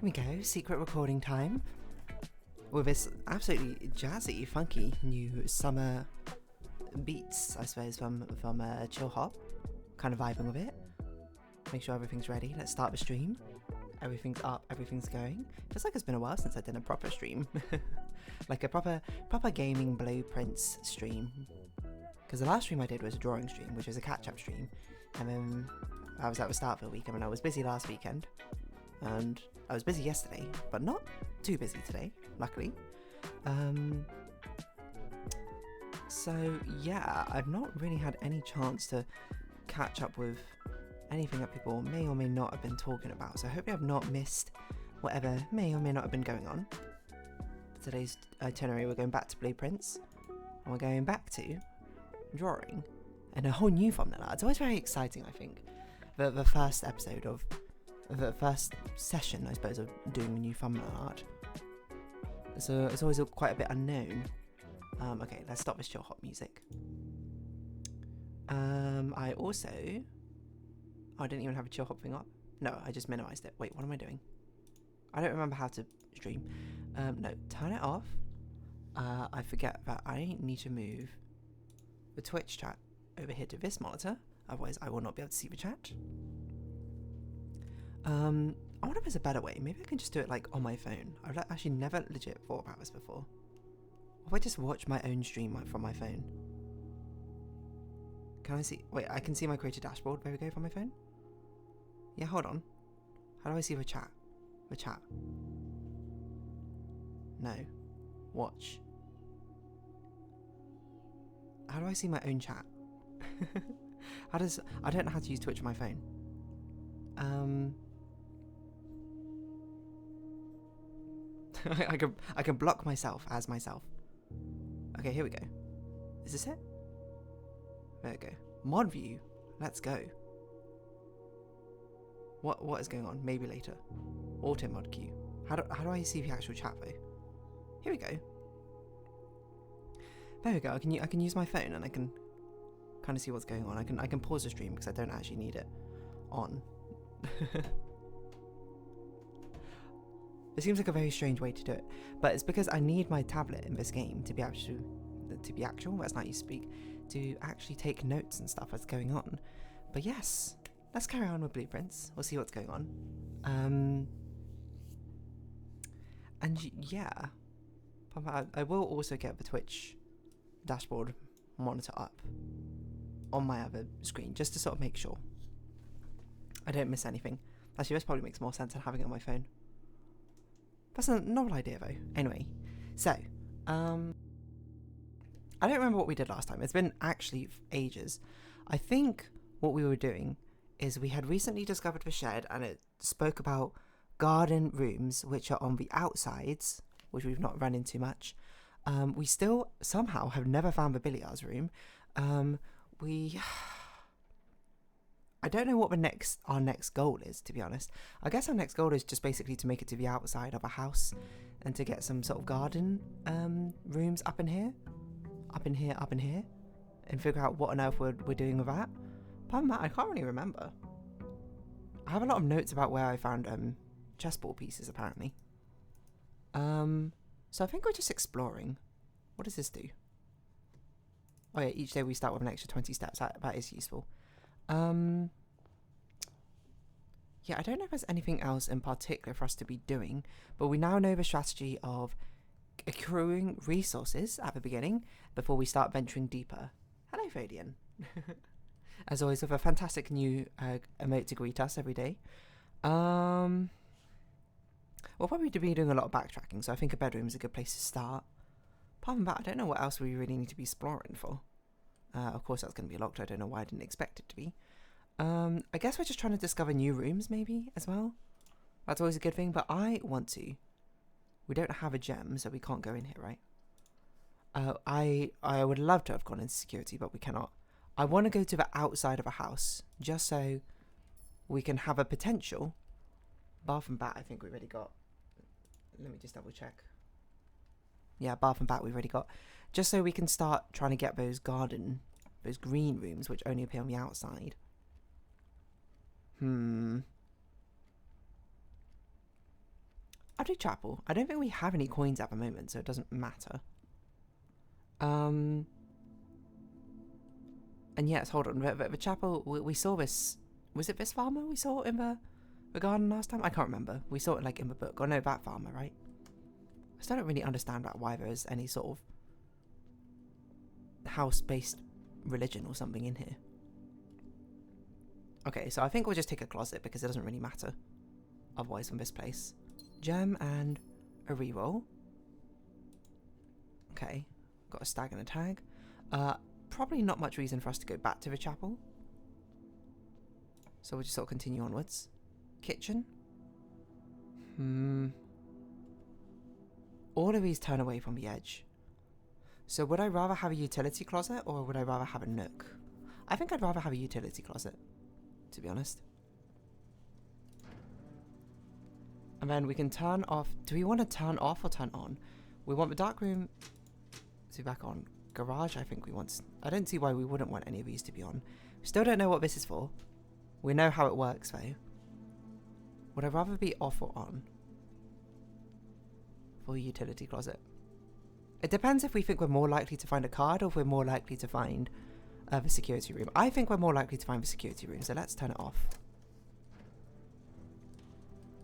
Here we go, secret recording time. With this absolutely jazzy, funky new summer beats, I suppose, from Chill Hop. Kind of vibing with it. Make sure everything's ready. Let's start the stream. Everything's up, everything's going. Feels like it's been a while since I did a proper stream. Like a proper gaming blueprints stream. Because the last stream I did was a drawing stream, which was a catch-up stream. And then I was at the start of the week, and I was busy last weekend. And I was busy yesterday, but not too busy today, luckily. So yeah, I've not really had any chance to catch up with anything that people may or may not have been talking about. So hopefully I've not missed whatever may or may not have been going on. Today's itinerary, we're going back to blueprints, and we're going back to drawing, and a whole new thumbnail. It's always very exciting, I think. The first episode of the first session, I suppose, of doing a new thumbnail art. So it's always quite a bit unknown. Okay, let's stop this chill hop music. I also... Oh, I didn't even have a chill hop thing up. No, I just minimized it. Wait, what am I doing? I don't remember how to stream. No, turn it off. I forget that I need to move the Twitch chat over here to this monitor. Otherwise, I will not be able to see the chat. I wonder if there's a better way. Maybe I can just do it like on my phone. I've actually never legit thought about this before. Or if I just watch my own stream from my phone. Can I see? Wait, I can see my creator dashboard. There we go, from my phone. Yeah, hold on. How do I see the chat? The chat. No. Watch. How do I see my own chat? I don't know how to use Twitch on my phone. I can block myself as myself. Okay, here we go. Is this it? There we go. Mod view. Let's go. What is going on? Maybe later. Auto mod queue. How do I see the actual chat though? Here we go. There we go. I can use my phone and I can kind of see what's going on. I can pause the stream because I don't actually need it on. It seems like a very strange way to do it, but it's because I need my tablet in this game to be actual. That's not how you speak. To actually take notes and stuff that's going on. But yes, let's carry on with blueprints. We'll see what's going on. And yeah, I will also get the Twitch dashboard monitor up on my other screen just to sort of make sure I don't miss anything. Actually, this probably makes more sense than having it on my phone. That's a novel idea though. Anyway, so I don't remember what we did last time. It's been actually ages. I think what we were doing is we had recently discovered the shed, and it spoke about garden rooms which are on the outsides, which we've not run into much. We still somehow have never found the billiards room. I don't know what our next goal is, to be honest. I guess our next goal is just basically to make it to the outside of a house and to get some sort of garden rooms up in here, and figure out what on earth we're doing with that. Apart from that, I can't really remember. I have a lot of notes about where I found chessboard pieces, apparently. So I think we're just exploring. What does this do? Oh yeah, each day we start with an extra 20 steps. That is useful. Yeah, I don't know if there's anything else in particular for us to be doing, but we now know the strategy of accruing resources at the beginning before we start venturing deeper. Hello, Fadian. As always, with a fantastic new emote to greet us every day. We'll probably be doing a lot of backtracking, so I think a bedroom is a good place to start. Apart from that, I don't know what else we really need to be exploring for. Of course, that's going to be locked. I don't know why I didn't expect it to be. I guess we're just trying to discover new rooms, maybe, as well. That's always a good thing, but I want to. We don't have a gem, so we can't go in here, right? I would love to have gone into security, but we cannot. I want to go to the outside of a house, just so we can have a potential. Bath and bat, I think we already got. Let me just double check. Yeah, bath and bat we've already got. Just so we can start trying to get those green rooms, which only appear on the outside. I'll do chapel. I don't think we have any coins at the moment, so it doesn't matter. And yes, hold on. The chapel, we saw this. Was it this farmer we saw in the garden last time? I can't remember. We saw it like in the book. Or no, that farmer, right? I still don't really understand about why there is any sort of house-based religion or something in here. Okay, so I think we'll just take a closet because it doesn't really matter otherwise from this place. Gem and a reroll. Okay, got a stag and a tag. Probably not much reason for us to go back to the chapel. So we'll just sort of continue onwards. Kitchen. All of these turn away from the edge. So would I rather have a utility closet or would I rather have a nook? I think I'd rather have a utility closet, to be honest. And then we can turn off. Do we want to turn off or turn on? We want the dark room to be back on. Garage, I think we want. I don't see why we wouldn't want any of these to be on. We still don't know what this is for. We know how it works though. Would I rather be off or on? For utility closet. It depends if we think we're more likely to find a card or if we're more likely to find the security room. I think we're more likely to find the security room, so let's turn it off.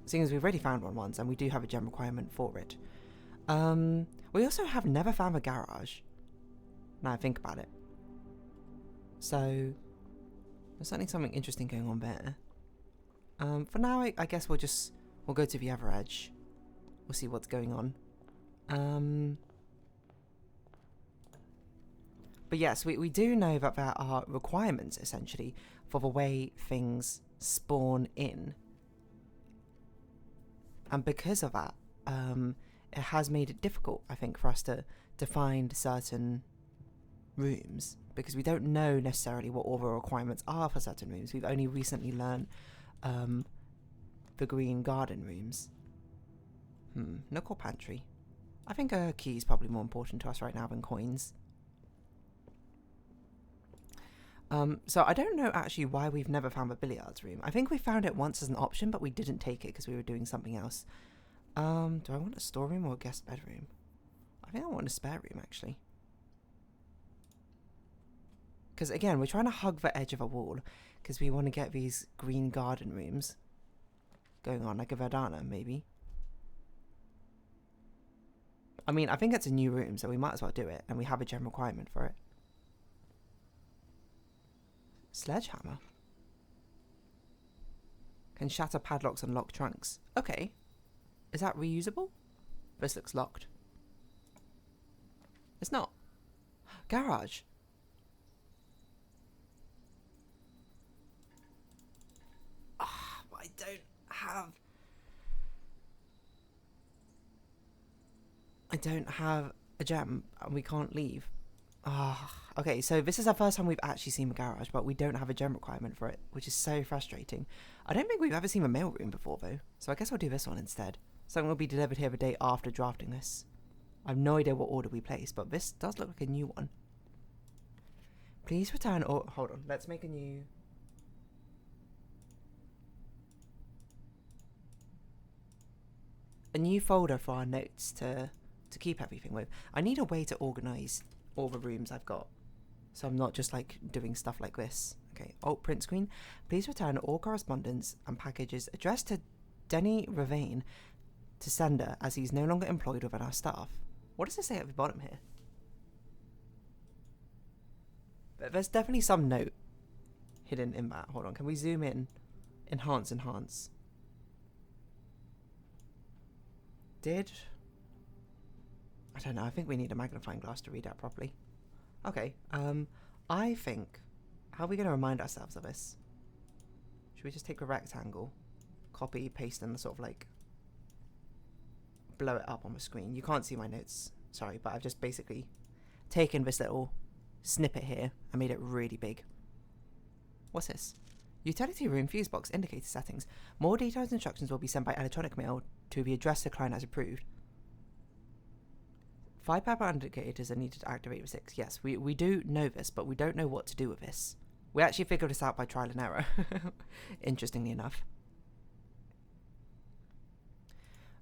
Seeing as we've already found one once and we do have a gem requirement for it. We also have never found a garage. Now I think about it. So there's certainly something interesting going on there. For now, I guess we'll go to the other edge. We'll see what's going on. But yes, we do know that there are requirements, essentially, for the way things spawn in. And because of that, it has made it difficult, I think, for us to find certain rooms. Because we don't know necessarily what all the requirements are for certain rooms. We've only recently learned the green garden rooms. Nook or pantry? I think a key is probably more important to us right now than coins. So I don't know actually why we've never found the billiards room. I think we found it once as an option, but we didn't take it because we were doing something else. Do I want a storeroom or a guest bedroom? I think I want a spare room actually. Because again, we're trying to hug the edge of a wall because we want to get these green garden rooms going on, like a Verdana maybe. I mean, I think it's a new room, so we might as well do it, and we have a gem requirement for it. Sledgehammer. Can shatter padlocks and lock trunks. Okay. Is that reusable? This looks locked. It's not. Garage. Ah, but I don't have a gem and we can't leave. Okay, so this is our first time we've actually seen the garage, but we don't have a gem requirement for it, which is so frustrating. I don't think we've ever seen a mailroom before though, so I guess I'll do this one instead. Something will be delivered here the day after drafting this. I have no idea what order we place, but this does look like a new one. Please return or hold on, let's make a new folder for our notes to keep everything with. I need a way to organize all the rooms I've got, so I'm not just like doing stuff like this. Okay, alt print screen. Please return all correspondence and packages addressed to Denny Ravane to sender as he's no longer employed within our staff. What does it say at the bottom here? There's definitely some note hidden in that. Hold on, can we zoom in? Enhance. I don't know, I think we need a magnifying glass to read out properly. Okay, I think, how are we going to remind ourselves of this? Should we just take a rectangle, copy, paste, and sort of like blow it up on the screen? You can't see my notes, sorry, but I've just basically taken this little snippet here and made it really big. What's this? Utility room fuse box indicator settings. More detailed instructions will be sent by electronic mail to the address the client has approved. 5 purple indicators are needed to activate the 6. Yes, we do know this, but we don't know what to do with this. We actually figured this out by trial and error, interestingly enough.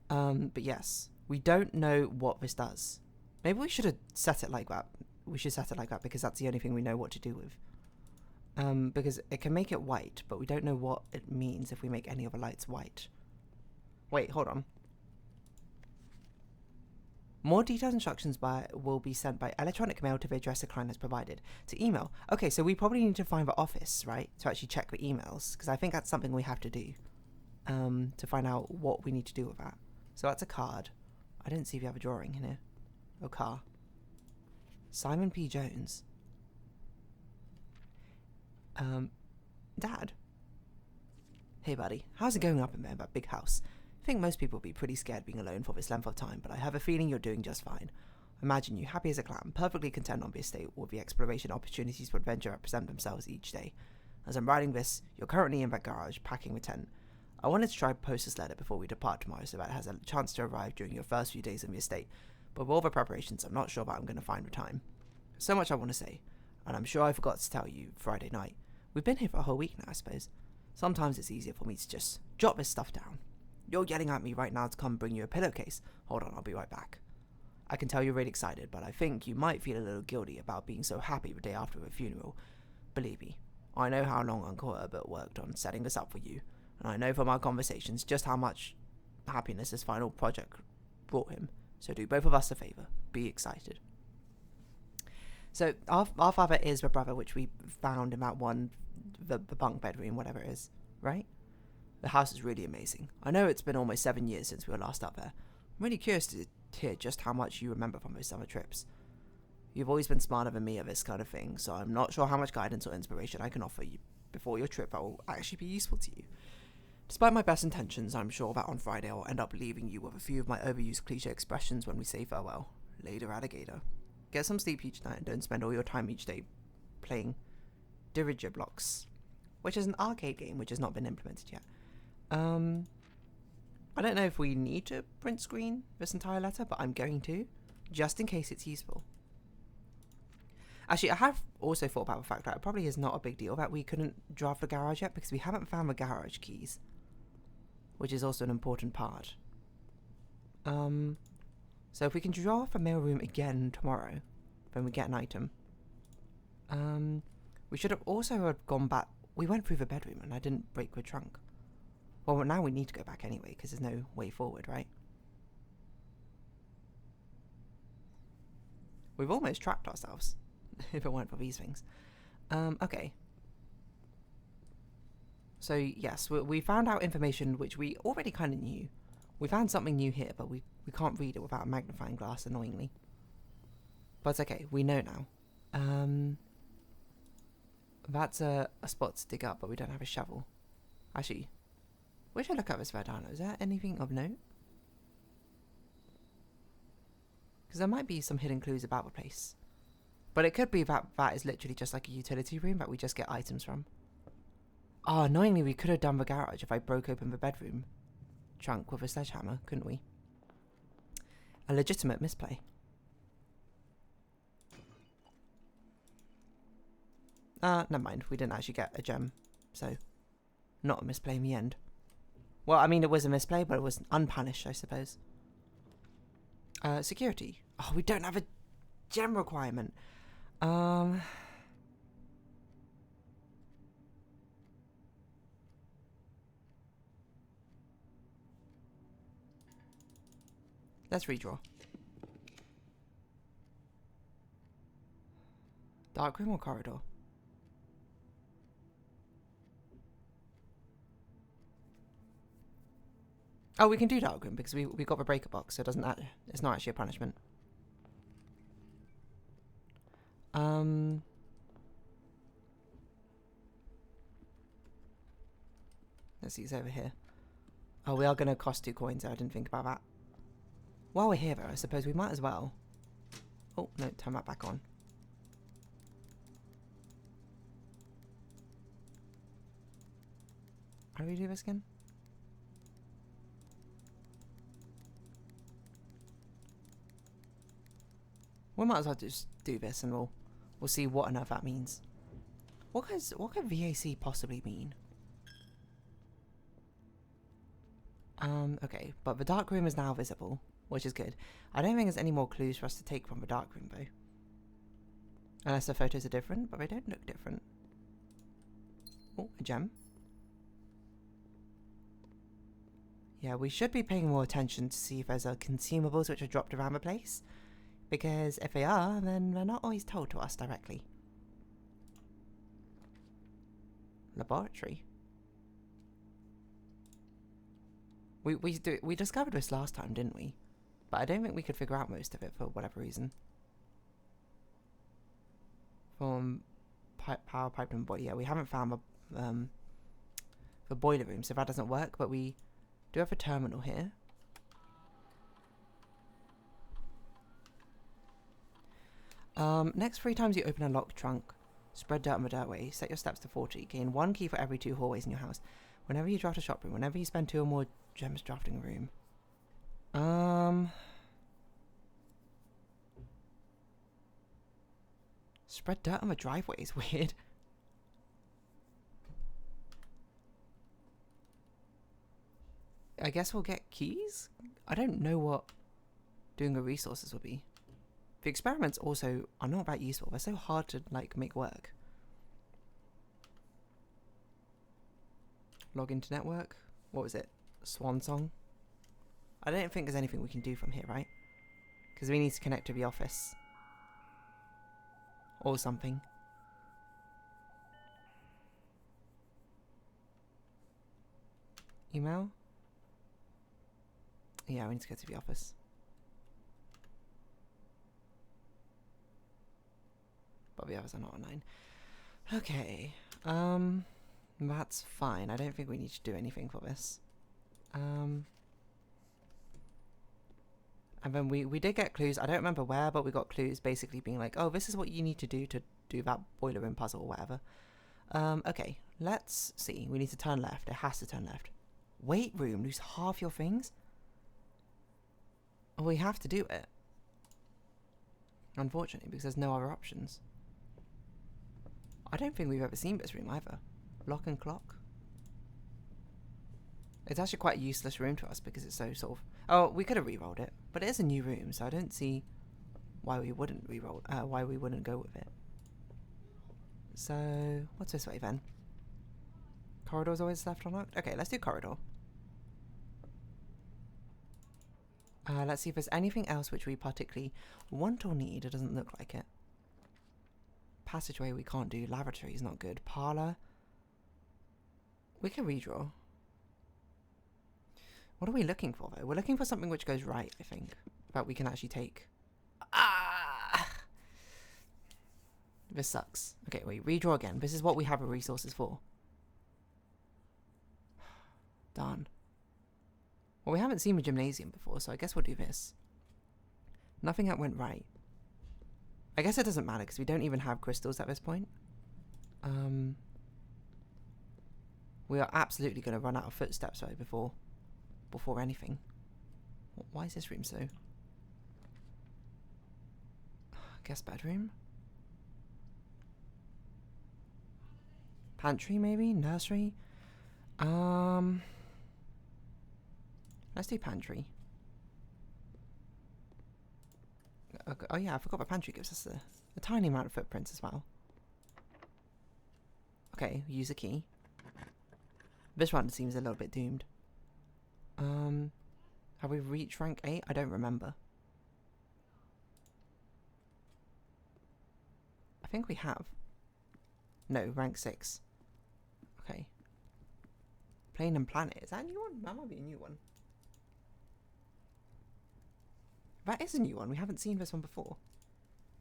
But yes, we don't know what this does. Maybe we should have set it like that. We should set it like that because that's the only thing we know what to do with. Because it can make it white, but we don't know what it means if we make any other lights white. Wait, hold on. More detailed instructions will be sent by electronic mail to the address the client has provided. To email. Okay, so we probably need to find the office, right? To actually check the emails. Because I think that's something we have to do. To find out what we need to do with that. So that's a card. I didn't see the other drawing in here. Oh, car. Simon P. Jones. Dad? Hey, buddy. How's it going up in there, that big house? I think most people would be pretty scared being alone for this length of time, but I have a feeling you're doing just fine. Imagine you happy as a clam, perfectly content on the estate with the exploration opportunities for adventure that present themselves each day. As I'm writing this, you're currently in that garage, packing the tent. I wanted to try to post this letter before we depart tomorrow so that it has a chance to arrive during your first few days in the estate, but with all the preparations, I'm not sure that I'm going to find the time. So much I want to say, and I'm sure I forgot to tell you Friday night. We've been here for a whole week now, I suppose. Sometimes it's easier for me to just jot this stuff down. You're yelling at me right now to come bring you a pillowcase. Hold on, I'll be right back. I can tell you're really excited, but I think you might feel a little guilty about being so happy the day after the funeral. Believe me, I know how long Uncle Herbert worked on setting this up for you, and I know from our conversations just how much happiness this final project brought him. So do both of us a favour. Be excited. So our father is the brother which we found in that one, the bunk bedroom, whatever it is, right? The house is really amazing. I know it's been almost 7 years since we were last up there. I'm really curious to hear just how much you remember from those summer trips. You've always been smarter than me at this kind of thing, so I'm not sure how much guidance or inspiration I can offer you before your trip that will actually be useful to you. Despite my best intentions, I'm sure that on Friday I'll end up leaving you with a few of my overused cliche expressions when we say farewell. Later, alligator. Get some sleep each night and don't spend all your time each day playing Blocks, which is an arcade game which has not been implemented yet. I don't know if we need to print screen this entire letter, but I'm going to, just in case it's useful. Actually, I have also thought about the fact that it probably is not a big deal that we couldn't draft the garage yet because we haven't found the garage keys, which is also an important part. So if we can draft the mailroom again tomorrow, then we get an item. We should have also gone back. We went through the bedroom and I didn't break the trunk. Well, now we need to go back anyway, because there's no way forward, right? We've almost trapped ourselves, if it weren't for these things. Okay. So, yes, we found out information which we already kind of knew. We found something new here, but we can't read it without a magnifying glass, annoyingly. But it's okay, we know now. That's a spot to dig up, but we don't have a shovel. Actually, we should look at this Verdana. Is there anything of note? Because there might be some hidden clues about the place. But it could be that that is literally just like a utility room that we just get items from. Oh, annoyingly, we could have done the garage if I broke open the bedroom trunk with a sledgehammer, couldn't we? A legitimate misplay. Never mind. We didn't actually get a gem, so not a misplay in the end. Well, I mean, it was a misplay, but it was unpunished, I suppose. Security. Oh, we don't have a gem requirement. Let's redraw. Dark room or corridor? Oh, we can do dark room because we got the breaker box, so it doesn't. It's not actually a punishment. Let's see, it's over here. Oh, we are going to cost 2 coins. I didn't think about that. While we're here, though, I suppose we might as well. Oh no, turn that back on. How do we do this again? We might as well just do this and we'll see what on earth that means. What could VAC possibly mean? Okay, but the dark room is now visible, which is good. I don't think there's any more clues for us to take from the dark room, though. Unless the photos are different, but they don't look different. Oh, a gem. Yeah, we should be paying more attention to see if there's consumables which are dropped around the place. Because if they are, then they're not always told to us directly. Laboratory. We discovered this last time, didn't we? But I don't think we could figure out most of it for whatever reason. From power pipe and boiler. Yeah, we haven't found the boiler room, so that doesn't work. But we do have a terminal here. Next 3 times you open a locked trunk, spread dirt on the dirtway, set your steps to 40, gain 1 key for every 2 hallways in your house. Whenever you draft a shop room, whenever you spend 2 or more gems drafting a room. Spread dirt on the driveway is weird. I guess we'll get keys? I don't know what doing the resources will be. The experiments also are not that useful. They're so hard to, like, make work. Log into network. What was it? Swan song? I don't think there's anything we can do from here, right? Because we need to connect to the office. Or something. Email? Yeah, we need to go to the office. But the others are not online. Okay. That's fine. I don't think we need to do anything for this. And then we did get clues. I don't remember where, but we got clues basically being like, oh, this is what you need to do that boiler room puzzle or whatever. Okay, let's see. We need to turn left. It has to turn left. Weight room. Lose half your things? Oh, we have to do it. Unfortunately, because there's no other options. I don't think we've ever seen this room either. Lock and clock. It's actually quite a useless room to us because it's so sort of... Oh, we could have re-rolled it, but it is a new room, so I don't see why we wouldn't re-roll. Why we wouldn't go with it. So, what's this way then? Corridor's always left unlocked? Okay, let's do corridor. Let's see if there's anything else which we particularly want or need. It doesn't look like it. Passageway we can't do. Lavatory is not good. Parlour. We can redraw. What are we looking for though? We're looking for something which goes right, I think. That we can actually take. Ah! This sucks. Okay, wait, redraw again. This is what we have the resources for. Darn. Well, we haven't seen the gymnasium before, so I guess we'll do this. Nothing that went right. I guess it doesn't matter because we don't even have crystals at this point. We are absolutely going to run out of footsteps right before anything. Why is this room so... Guest bedroom? Pantry maybe? Nursery? Let's do pantry. Okay. Oh yeah, I forgot the pantry gives us a tiny amount of footprints as well. Okay, use a key. This one seems a little bit doomed. Have we reached rank 8? I don't remember. I think we have. No, rank 6. Okay. Plane and planet. Is that a new one? That might be a new one. That is a new one. We haven't seen this one before.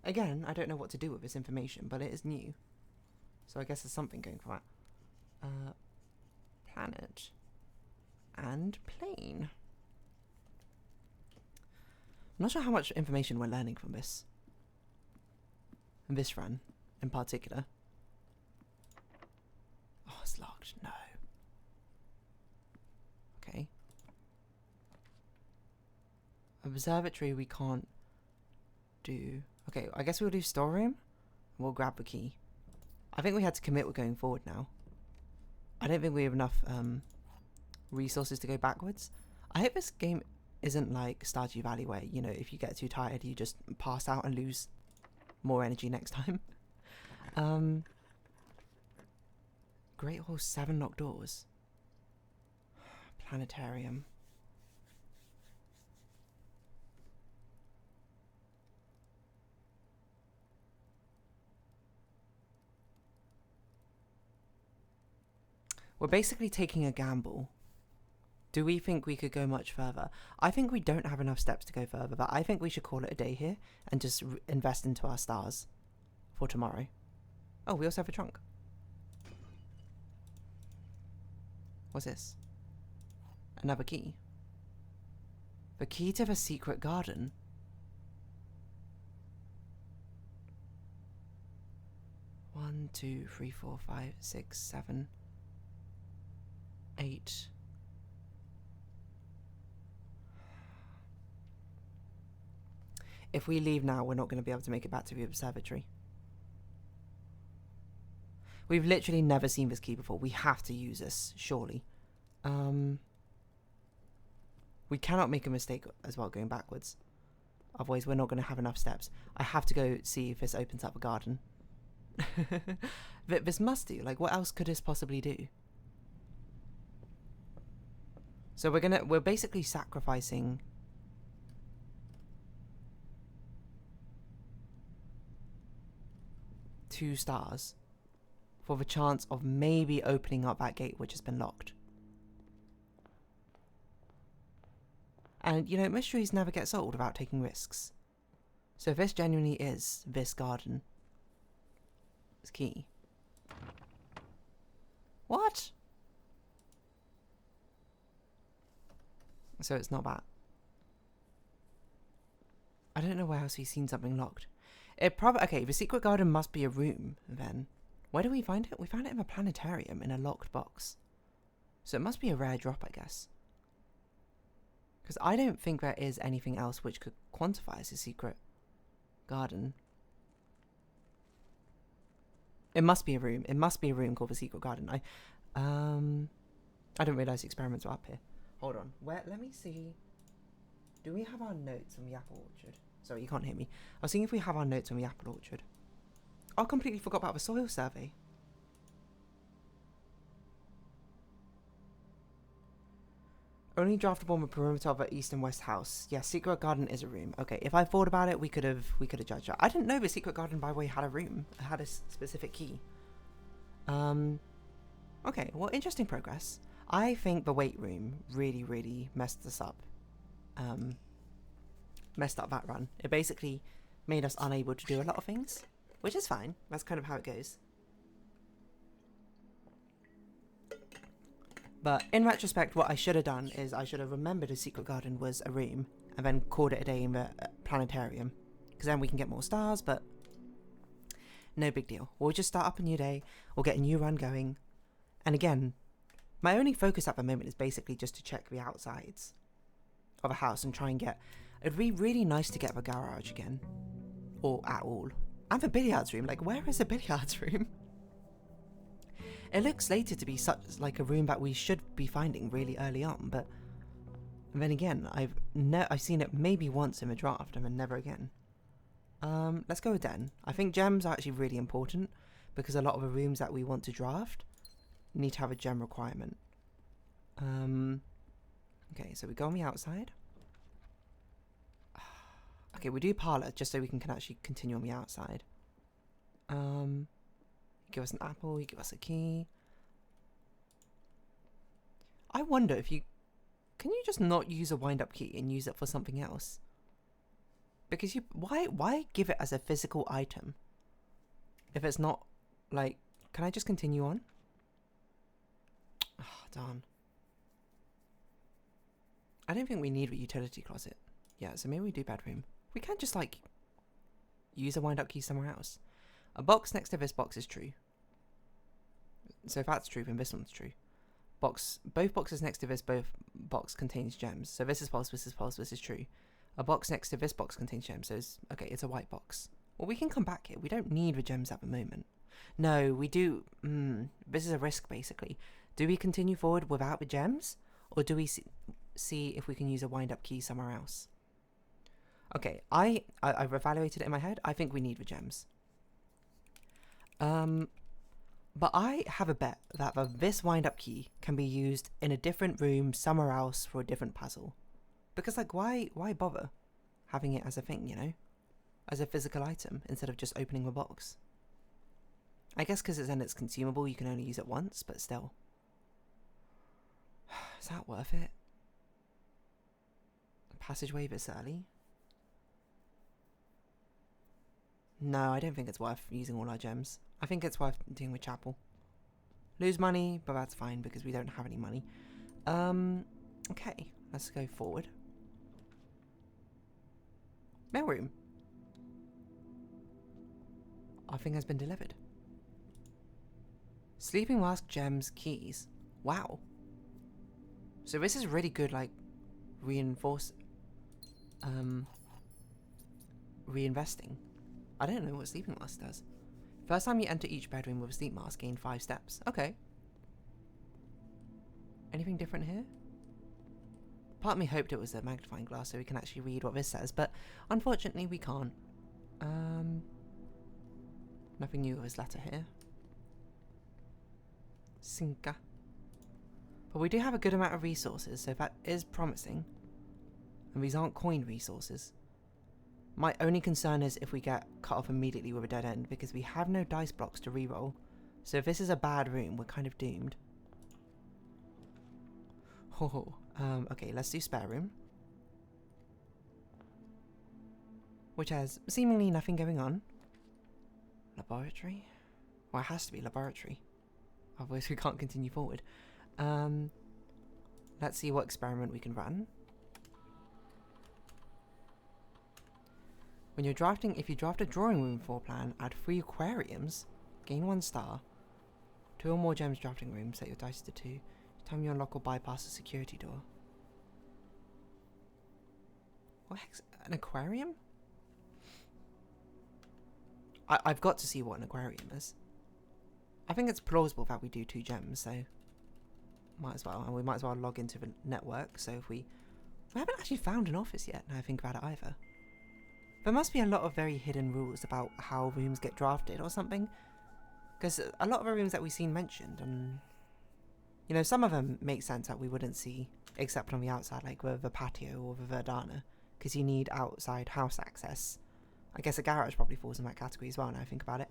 Again, I don't know what to do with this information, but it is new. So I guess there's something going for that. Planet. And plane. I'm not sure how much information we're learning from this. This run, in particular. Oh, it's locked. No. Okay. Observatory we can't do. Okay, I guess we'll do storeroom. We'll grab the key. I think we had to commit with going forward now. I don't think we have enough resources to go backwards. I hope this game isn't like Stardew Valley where, you know, if you get too tired, you just pass out and lose more energy next time. Great Hall, 7 locked doors. Planetarium. We're basically taking a gamble. Do we think we could go much further? I think we don't have enough steps to go further, but I think we should call it a day here and just invest into our stars for tomorrow. Oh, we also have a trunk. What's this? Another key. The key to the secret garden. One, 2, 3, 4, 5, 6, 7, 8. If we leave now, we're not going to be able to make it back to the observatory. We've literally never seen this key before. We have to use this, surely. We cannot make a mistake as well going backwards. Otherwise, we're not going to have enough steps. I have to go see if this opens up a garden. This must do. Like, what else could this possibly do? So we're basically sacrificing 2 stars for the chance of maybe opening up that gate which has been locked. And, you know, mysteries never get solved without taking risks. So if this genuinely is this garden, it's key. What? So it's not that. I don't know where else we've seen something locked. It probably... Okay, the secret garden must be a room, then. Where do we find it? We found it in a planetarium in a locked box. So it must be a rare drop, I guess. Because I don't think there is anything else which could quantify as a secret garden. It must be a room. It must be a room called the secret garden. I didn't realise the experiments were up here. Hold on. Let me see. Do we have our notes on the apple orchard? Sorry, you can't hear me. I was seeing if we have our notes on the apple orchard. I completely forgot about the soil survey. Only draftable on the perimeter of the east and west house. Yeah, secret garden is a room. Okay, if I thought about it, we could have judged that. I didn't know the secret garden, by the way, had a room. It had a specific key. Okay, well, interesting progress. I think the weight room really messed us up. Messed up that run. It basically made us unable to do a lot of things, which is fine. That's kind of how it goes. But in retrospect, what I should have done is I should have remembered a secret garden was a room and then called it a day in the planetarium. Because then we can get more stars, but no big deal. We'll just start up a new day. We'll get a new run going. And again, my only focus at the moment is basically just to check the outsides of a house and try and get... It'd be really nice to get the garage again. Or at all. And the billiards room. Like, where is the billiards room? It looks slated to be such like a room that we should be finding really early on, but then again, I've seen it maybe once in the draft and then never again. Let's go with den. I think gems are actually really important because a lot of the rooms that we want to draft need to have a gem requirement. Okay, so we go on the outside. Okay, we do parlor just so we can actually continue on the outside. Give us an apple, you give us a key. I wonder if you... Can you just not use a wind-up key and use it for something else? Because you... Why give it as a physical item? If it's not, like... Can I just continue on? Oh, darn. I don't think we need a utility closet. Yeah, so maybe we do bedroom. We can't just, like... use a wind-up key somewhere else. A box next to this box is true. So if that's true, then this one's true. Both boxes next to this box contains gems. So this is false, this is false, this is true. A box next to this box contains gems. So it's a white box. Well, we can come back here. We don't need the gems at the moment. No, we do. This is a risk, basically. Do we continue forward without the gems? Or do we see... see if we can use a wind-up key somewhere else. Okay, I've evaluated it in my head. I think we need the gems. But I have a bet that this wind-up key can be used in a different room somewhere else for a different puzzle. Because, like, why bother having it as a thing, you know? As a physical item, instead of just opening the box. I guess because it's consumable, you can only use it once, but still. Is that worth it? Passageway this early? No, I don't think it's worth using all our gems. I think it's worth doing with chapel. Lose money, but that's fine because we don't have any money. Okay, let's go forward. Mailroom. Our thing has been delivered. Sleeping mask, gems, keys. Wow. So this is really good, like, reinvesting. I don't know what sleeping mask does. First time you enter each bedroom with a sleep mask, gain 5 steps. Okay. Anything different here? Part of me hoped it was a magnifying glass so we can actually read what this says, but unfortunately we can't. Nothing new with this letter here. Sinka. But we do have a good amount of resources, so that is promising. And these aren't coin resources. My only concern is if we get cut off immediately with a dead end, because we have no dice blocks to reroll. So if this is a bad room, we're kind of doomed. Okay, let's do spare room. Which has seemingly nothing going on. Laboratory? Well, it has to be laboratory. Otherwise we can't continue forward. Let's see what experiment we can run. When you're drafting, if you draft a drawing room floor plan, add 3 aquariums, gain 1 star. 2 or more gems drafting room, set your dice to 2. Each time you unlock or bypass a security door. What the heck's an aquarium? I've got to see what an aquarium is. I think it's plausible that we do 2 gems, so might as well. And we might as well log into the network, so if we haven't actually found an office yet, now I think about it either. There must be a lot of very hidden rules about how rooms get drafted or something. Because a lot of the rooms that we've seen mentioned, and you know, some of them make sense that we wouldn't see except on the outside, like with the patio or the verdana, because you need outside house access. I guess a garage probably falls in that category as well now I think about it.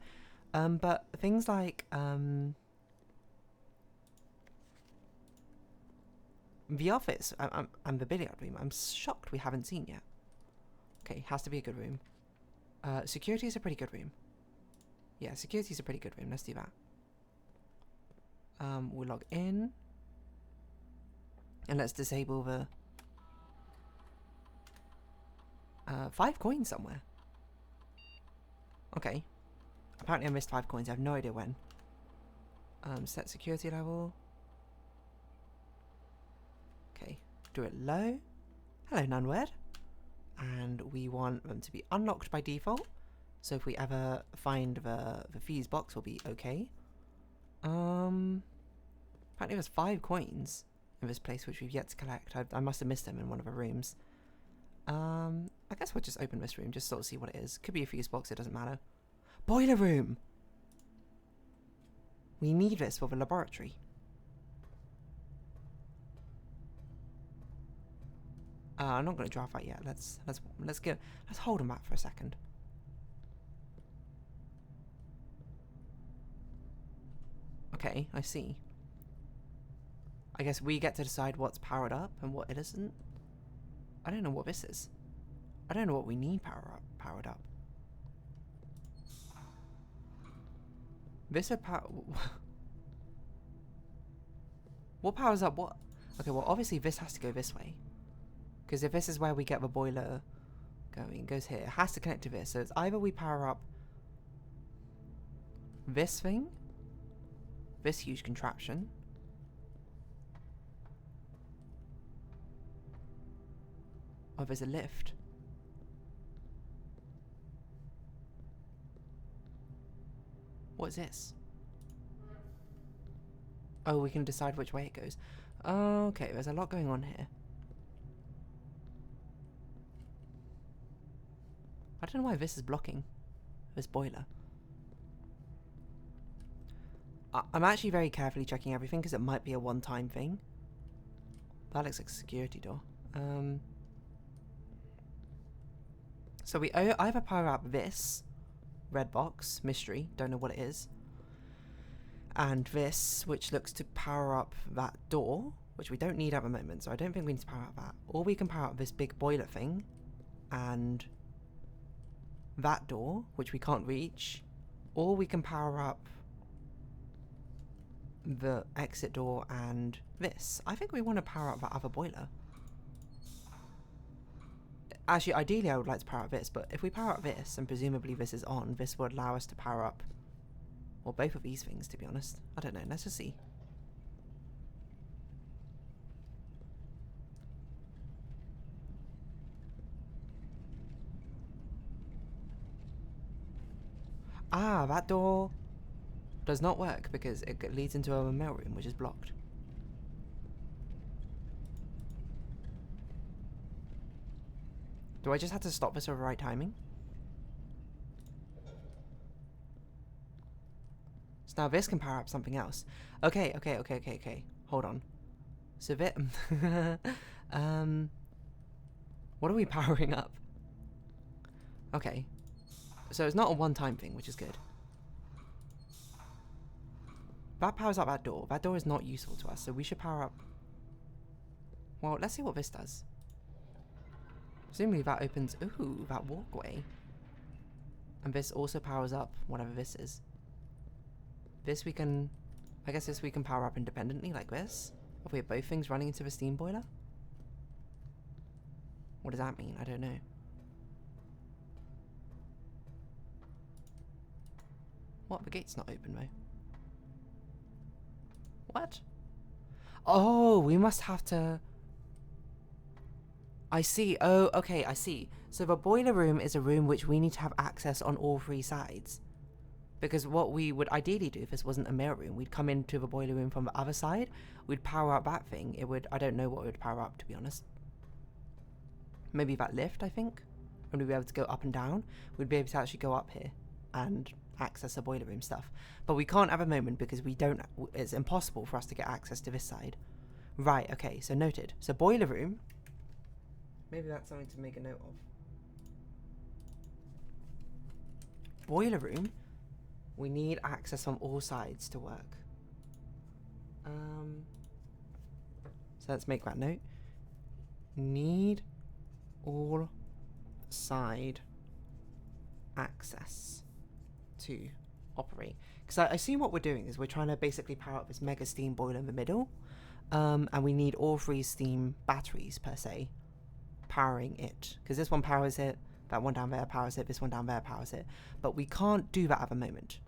But things like the office and the billiard room, I'm shocked we haven't seen yet. Okay, has to be a good room. Security is a pretty good room. Yeah, security is a pretty good room. Let's do that. We'll log in. And let's disable the 5 coins somewhere. Okay. Apparently I missed 5 coins. I have no idea when. Set security level. Okay. Do it low. Hello, Nunword. And we want them to be unlocked by default. So if we ever find the fees box, we'll be okay. Apparently there's 5 coins in this place which we've yet to collect. I must have missed them in one of the rooms. I guess we'll just open this room, just sort of see what it is. Could be a fuse box, it doesn't matter. Boiler room! We need this for the laboratory. I'm not going to draft that yet. Let's hold on that for a second. Okay, I see. I guess we get to decide what's powered up and what it isn't. I don't know what this is. I don't know what we need powered up. This would power. What powers up what? Okay, well obviously this has to go this way. Because if this is where we get the boiler going, it goes here. It has to connect to this. So it's either we power up this thing, this huge contraption, or there's a lift. What's this? Oh, we can decide which way it goes. Okay, there's a lot going on here. I don't know why this is blocking this boiler. I'm actually very carefully checking everything because it might be a one-time thing. That looks like a security door. So we either power up this red box, mystery, don't know what it is, and this, which looks to power up that door, which we don't need at the moment, so I don't think we need to power up that. Or we can power up this big boiler thing, and that door, which we can't reach, or we can power up the exit door and this. I think we want to power up that other boiler. Actually, ideally I would like to power up this, but if we power up this, and presumably this is on, this would allow us to power up, well, both of these things, to be honest. I don't know, let's just see. Ah, that door does not work because it leads into a mailroom, which is blocked. Do I just have to stop this with the right timing? So now this can power up something else. Okay. Hold on. So what are we powering up? Okay. So it's not a one-time thing, which is good. That powers up that door. That door is not useful to us, so we should power up... Well, let's see what this does. Presumably that opens... Ooh, that walkway. And this also powers up whatever this is. This we can... I guess this we can power up independently, like this. If we have both things running into the steam boiler. What does that mean? I don't know. What? The gate's not open, though. What? Oh, we must have to... I see. Oh, okay, I see. So the boiler room is a room which we need to have access on all three sides. Because what we would ideally do if this wasn't a mail room, we'd come into the boiler room from the other side, we'd power up that thing. It would... I don't know what it would power up, to be honest. Maybe that lift, I think? And we'd be able to go up and down. We'd be able to actually go up here and access the boiler room stuff. But we can't at the moment because we don't... It's impossible for us to get access to this side. Right, okay, so noted. So boiler room... Maybe that's something to make a note of. Boiler room, we need access on all sides to work. So let's make that note. Need all side access to operate. Because I assume what we're doing is we're trying to basically power up this mega steam boiler in the middle. And we need all three steam batteries, per se, powering it. Because this one powers it, that one down there powers it, this one down there powers it. But we can't do that at the moment.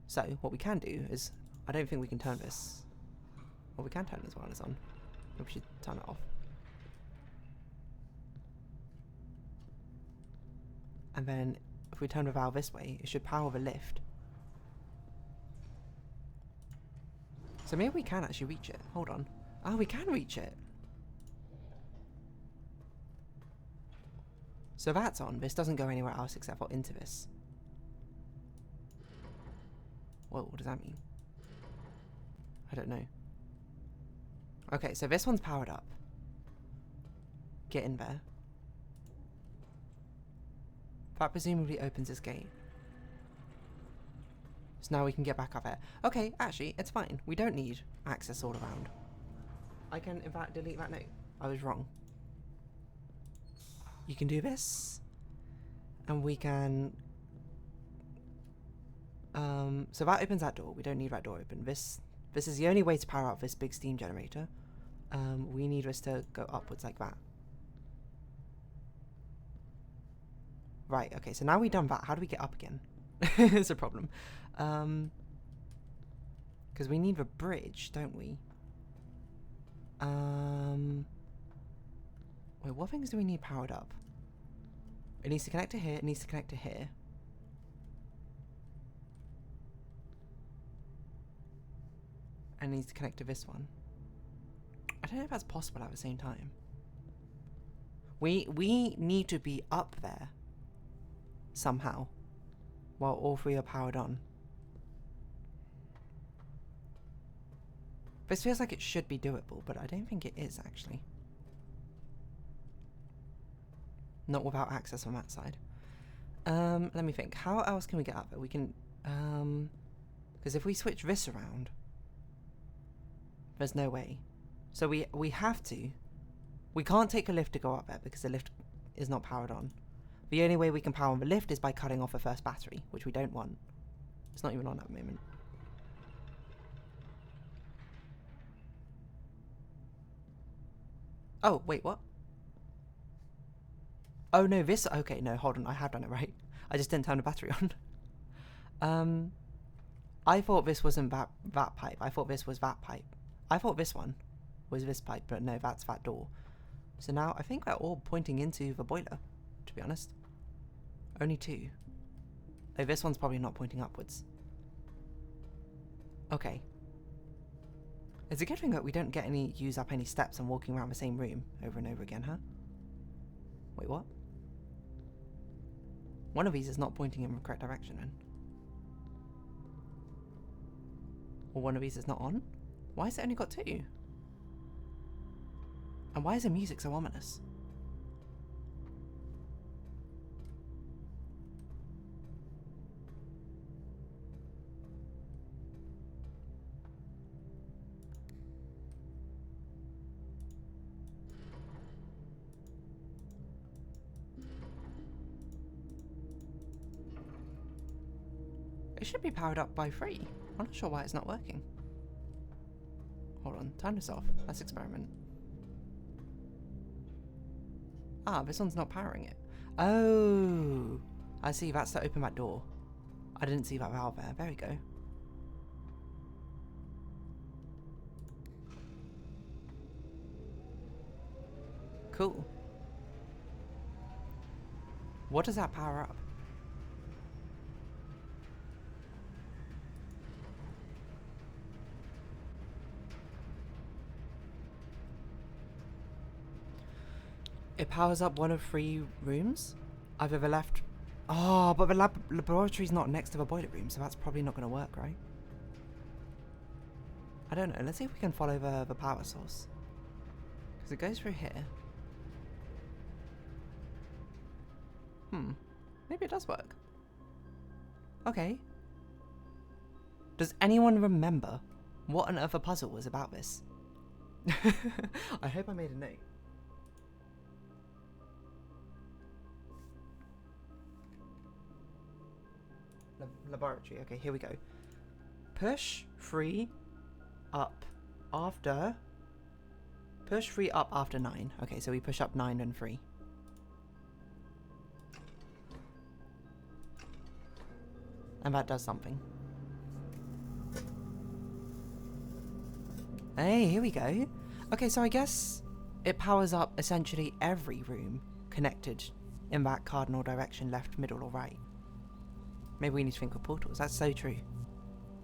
So what we can do is, I don't think we can turn this. Well, we can turn this while it's on. Maybe we should turn it off. And then if we turn the valve this way, it should power the lift. So maybe we can actually reach it. Hold on. Oh, we can reach it. So that's on. This doesn't go anywhere else except for into this. Whoa, what does that mean? I don't know. Okay, so this one's powered up. Get in there. That presumably opens this gate. So now we can get back up there. Okay, actually, it's fine. We don't need access all around. I can, in fact, delete that note. I was wrong. You can do this. And we can... so that opens that door. We don't need that door open. This is the only way to power up this big steam generator. We need this to go upwards like that. Right, okay, so now we've done that. How do we get up again? It's a problem. Because we need the bridge, don't we? Wait, what things do we need powered up? It needs to connect to here, it needs to connect to here. And it needs to connect to this one. I don't know if that's possible at the same time. We need to be up there somehow while all three are powered on. This feels like it should be doable, but I don't think it is actually. Not without access on that side. Let me think. How else can we get up there? We can, because if we switch this around, there's no way. So we have to. We can't take a lift to go up there because the lift is not powered on. The only way we can power on the lift is by cutting off the first battery, which we don't want. It's not even on at the moment. Oh, wait, what? Oh, no, this... Okay, no, hold on. I have done it right. I just didn't turn the battery on. I thought this wasn't that pipe. I thought this was that pipe. I thought this one was this pipe, but no, that's that door. So now I think they're all pointing into the boiler, to be honest. Only two. Oh, this one's probably not pointing upwards. Okay. It's a good thing that we don't use up any steps and walking around the same room over and over again, huh? Wait, what? One of these is not pointing in the correct direction then. Or one of these is not on? Why has it only got two? And why is the music so ominous? It should be powered up by 3. I'm not sure why it's not working. Hold on, turn this off. Let's experiment. Ah, this one's not powering it. Oh, I see. That's to open that door. I didn't see that valve there. There we go. Cool. What does that power up? It powers up one of 3 rooms. Either the left... Oh, but the laboratory's not next to the boiler room, so that's probably not going to work, right? I don't know. Let's see if we can follow the power source. Because it goes through here. Maybe it does work. Okay. Does anyone remember what on earth a puzzle was about this? I hope I made a note. Laboratory. Okay, here we go. Push 3 up after... Push 3 up after 9. Okay, so we push up 9 and 3. And that does something. Hey, here we go. Okay, so I guess it powers up essentially every room connected in that cardinal direction, left, middle, or right. Maybe we need to think with portals. That's so true.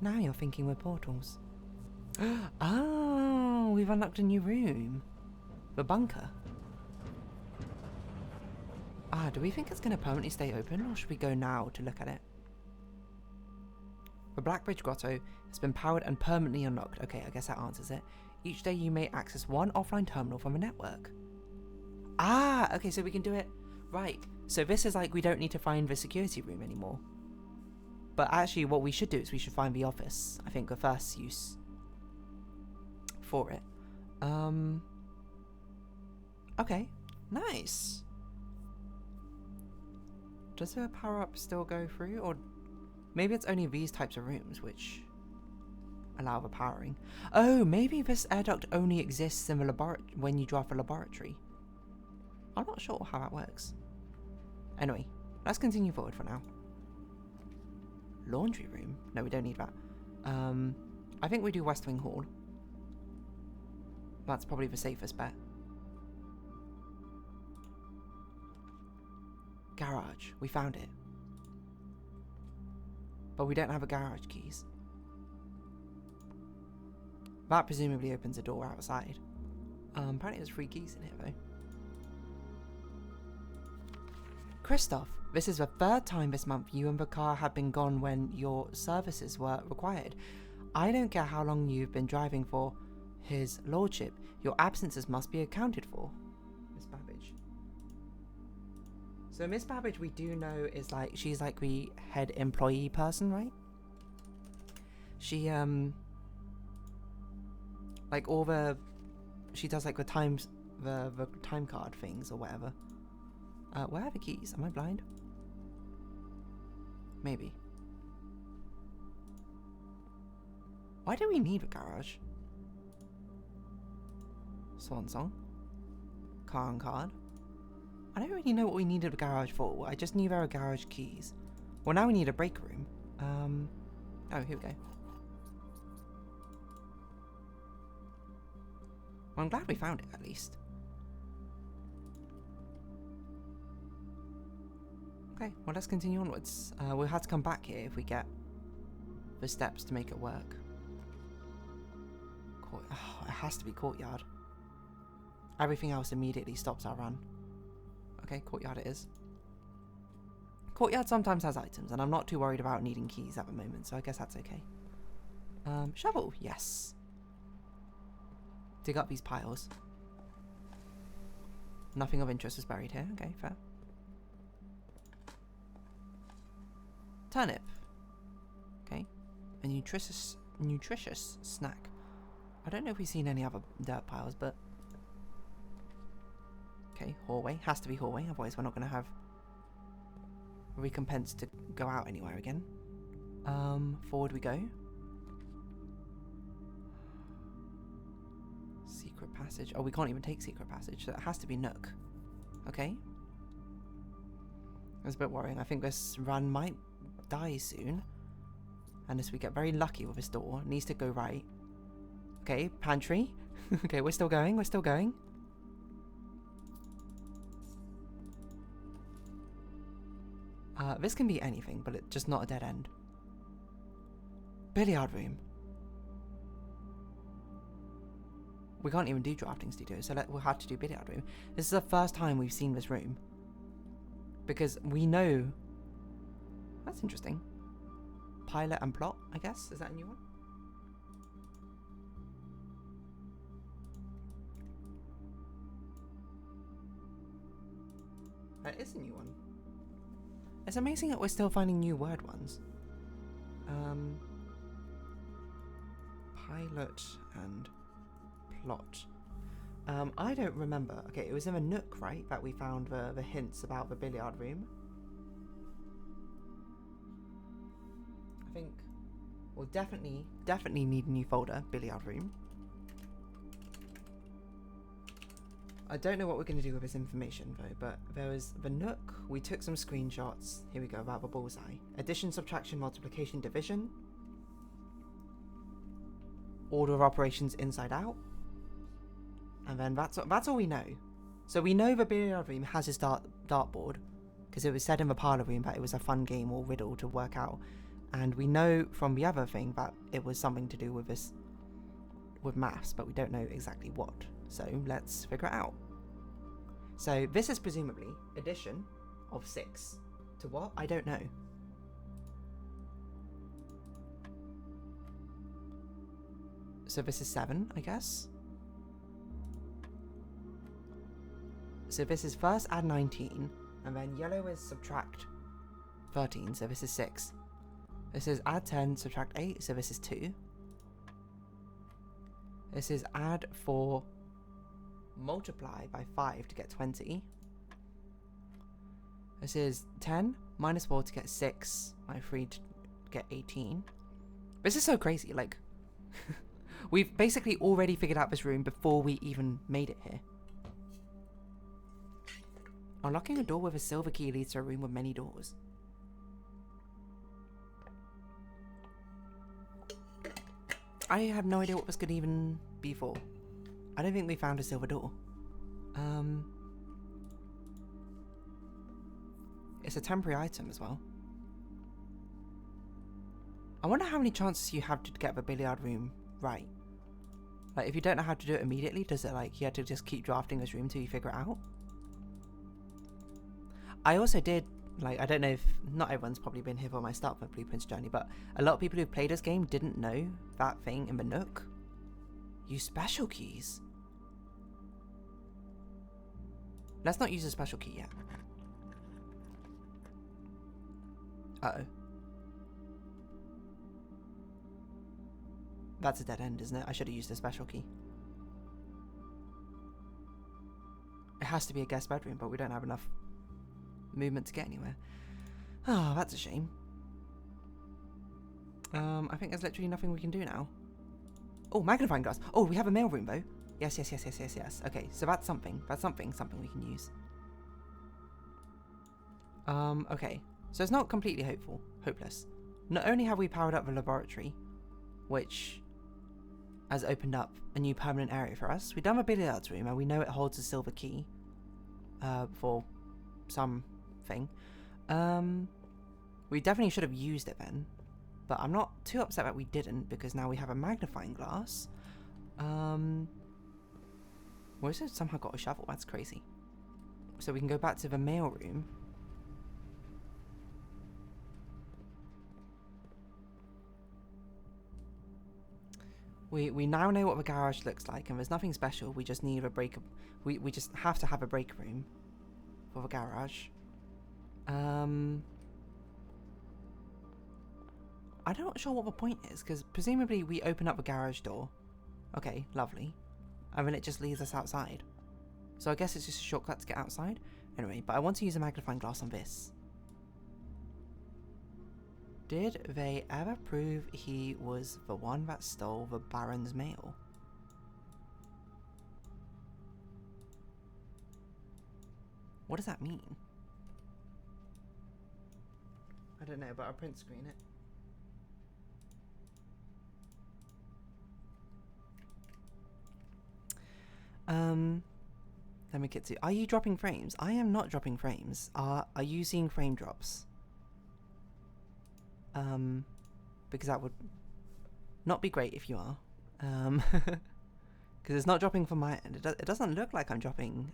Now you're thinking with portals. Oh, we've unlocked a new room. The bunker. Ah, do we think it's going to permanently stay open, or should we go now to look at it? The Blackbridge Grotto has been powered and permanently unlocked. Okay, I guess that answers it. Each day you may access one offline terminal from a network. Ah, okay, so we can do it. Right, so this is like we don't need to find the security room anymore. But actually what we should do is we should find the office. I think the first use for it. Okay, nice. Does the power up still go through, or maybe it's only these types of rooms which allow the powering? Oh, maybe this air duct only exists in the laboratory when you drive the laboratory. I'm not sure how that works. Anyway, let's continue forward for now. Laundry room? No, we don't need that. I think we do West Wing Hall. That's probably the safest bet. Garage. We found it. But we don't have a garage keys. That presumably opens a door outside. Apparently there's 3 keys in here though. Christoph, This is the third time this month you and the car have been gone when your services were required. I don't care how long you've been driving for, His Lordship. Your absences must be accounted for. Miss Babbage. So Miss Babbage, we do know, is like, she's like the head employee person, right? She, like all the, she does like the times, the time card things or whatever. Where are the keys? Am I blind? Maybe. Why do we need a garage? Swan song. Car and card. I don't really know what we needed a garage for. I just knew there were garage keys. Well, now we need a break room. Oh, here we go. Well, I'm glad we found it, at least. Okay, well, let's continue onwards. We'll have to come back here if we get the steps to make it work. Oh, it has to be courtyard. Everything else immediately stops our run. Okay, courtyard it is. Courtyard sometimes has items, and I'm not too worried about needing keys at the moment, so I guess that's okay. Shovel, yes. Dig up these piles. Nothing of interest is buried here. Okay, fair. Turnip. Okay. A nutritious snack. I don't know if we've seen any other dirt piles, but... Okay, hallway. Has to be hallway, otherwise we're not going to have recompense to go out anywhere again. Forward we go. Secret passage. Oh, we can't even take secret passage, so it has to be Nook. Okay. That's a bit worrying. I think this run might die soon. Unless we get very lucky with this door. It needs to go right. Okay, pantry. Okay, we're still going. We're still going. This can be anything, but it's just not a dead end. Billiard room. We can't even do drafting studio, so we'll have to do billiard room. This is the first time we've seen this room. Because we know... That's interesting. Pilot and plot, I guess? Is that a new one? That is a new one. It's amazing that we're still finding new word ones. Pilot and plot. I don't remember. Okay, it was in a Nook, right? That we found the hints about the billiard room. I think we'll definitely need a new folder, billiard room. I don't know what we're going to do with this information though, but there was the Nook. We took some screenshots. Here we go, about the bullseye. Addition, subtraction, multiplication, division. Order of operations inside out. And then that's all we know. So we know the billiard room has its dartboard, because it was said in the parlour room that it was a fun game or riddle to work out. And we know from the other thing that it was something to do with this, with maths, but we don't know exactly what. So let's figure it out. So this is presumably addition of 6 to what? I don't know. So this is 7, I guess. So this is first add 19, and then yellow is subtract 13, so this is 6. This is add 10, subtract 8, so this is 2. This is add 4, multiply by 5 to get 20. This is 10 minus 4 to get 6, by 3 to get 18. This is so crazy, like, we've basically already figured out this room before we even made it here. Unlocking a door with a silver key leads to a room with many doors. I have no idea what this could even be for. I don't think we found a silver door. It's a temporary item as well. I wonder how many chances you have to get the billiard room right. Like, if you don't know how to do it immediately, does it like you have to just keep drafting this room till you figure it out? I also did Like, I don't know if not everyone's probably been here for my start for Blueprints journey, but a lot of people who've played this game didn't know that thing in the nook. Use special keys. Let's not use a special key yet. Uh-oh. That's a dead end, isn't it? I should have used a special key. It has to be a guest bedroom, but we don't have enough movement to get anywhere. Oh, that's a shame. I think there's literally nothing we can do now. Oh, magnifying glass. Oh, we have a mailroom though. Yes. Okay, so that's something. That's something we can use. Okay. So it's not completely hopeless. Not only have we powered up the laboratory, which has opened up a new permanent area for us, we've done a billiards room and we know it holds a silver key for something. We definitely should have used it then, but I'm not too upset that we didn't because now we have a magnifying glass. We also somehow got a shovel, that's crazy. So we can go back to the mail room. We now know what the garage looks like, and there's nothing special. We just need a break. We just have to have a break room for the garage. I'm not sure what the point is, because presumably we open up the garage door. Okay, lovely. And then it just leads us outside. So I guess it's just a shortcut to get outside. Anyway, but I want to use a magnifying glass on this. Did they ever prove he was the one that stole the Baron's mail? What does that mean? I don't know, but I'll print screen it. Let me get to. Are you dropping frames? I am not dropping frames. Are you seeing frame drops? Because that would not be great if you are. Because it's not dropping from my end. It doesn't look like I'm dropping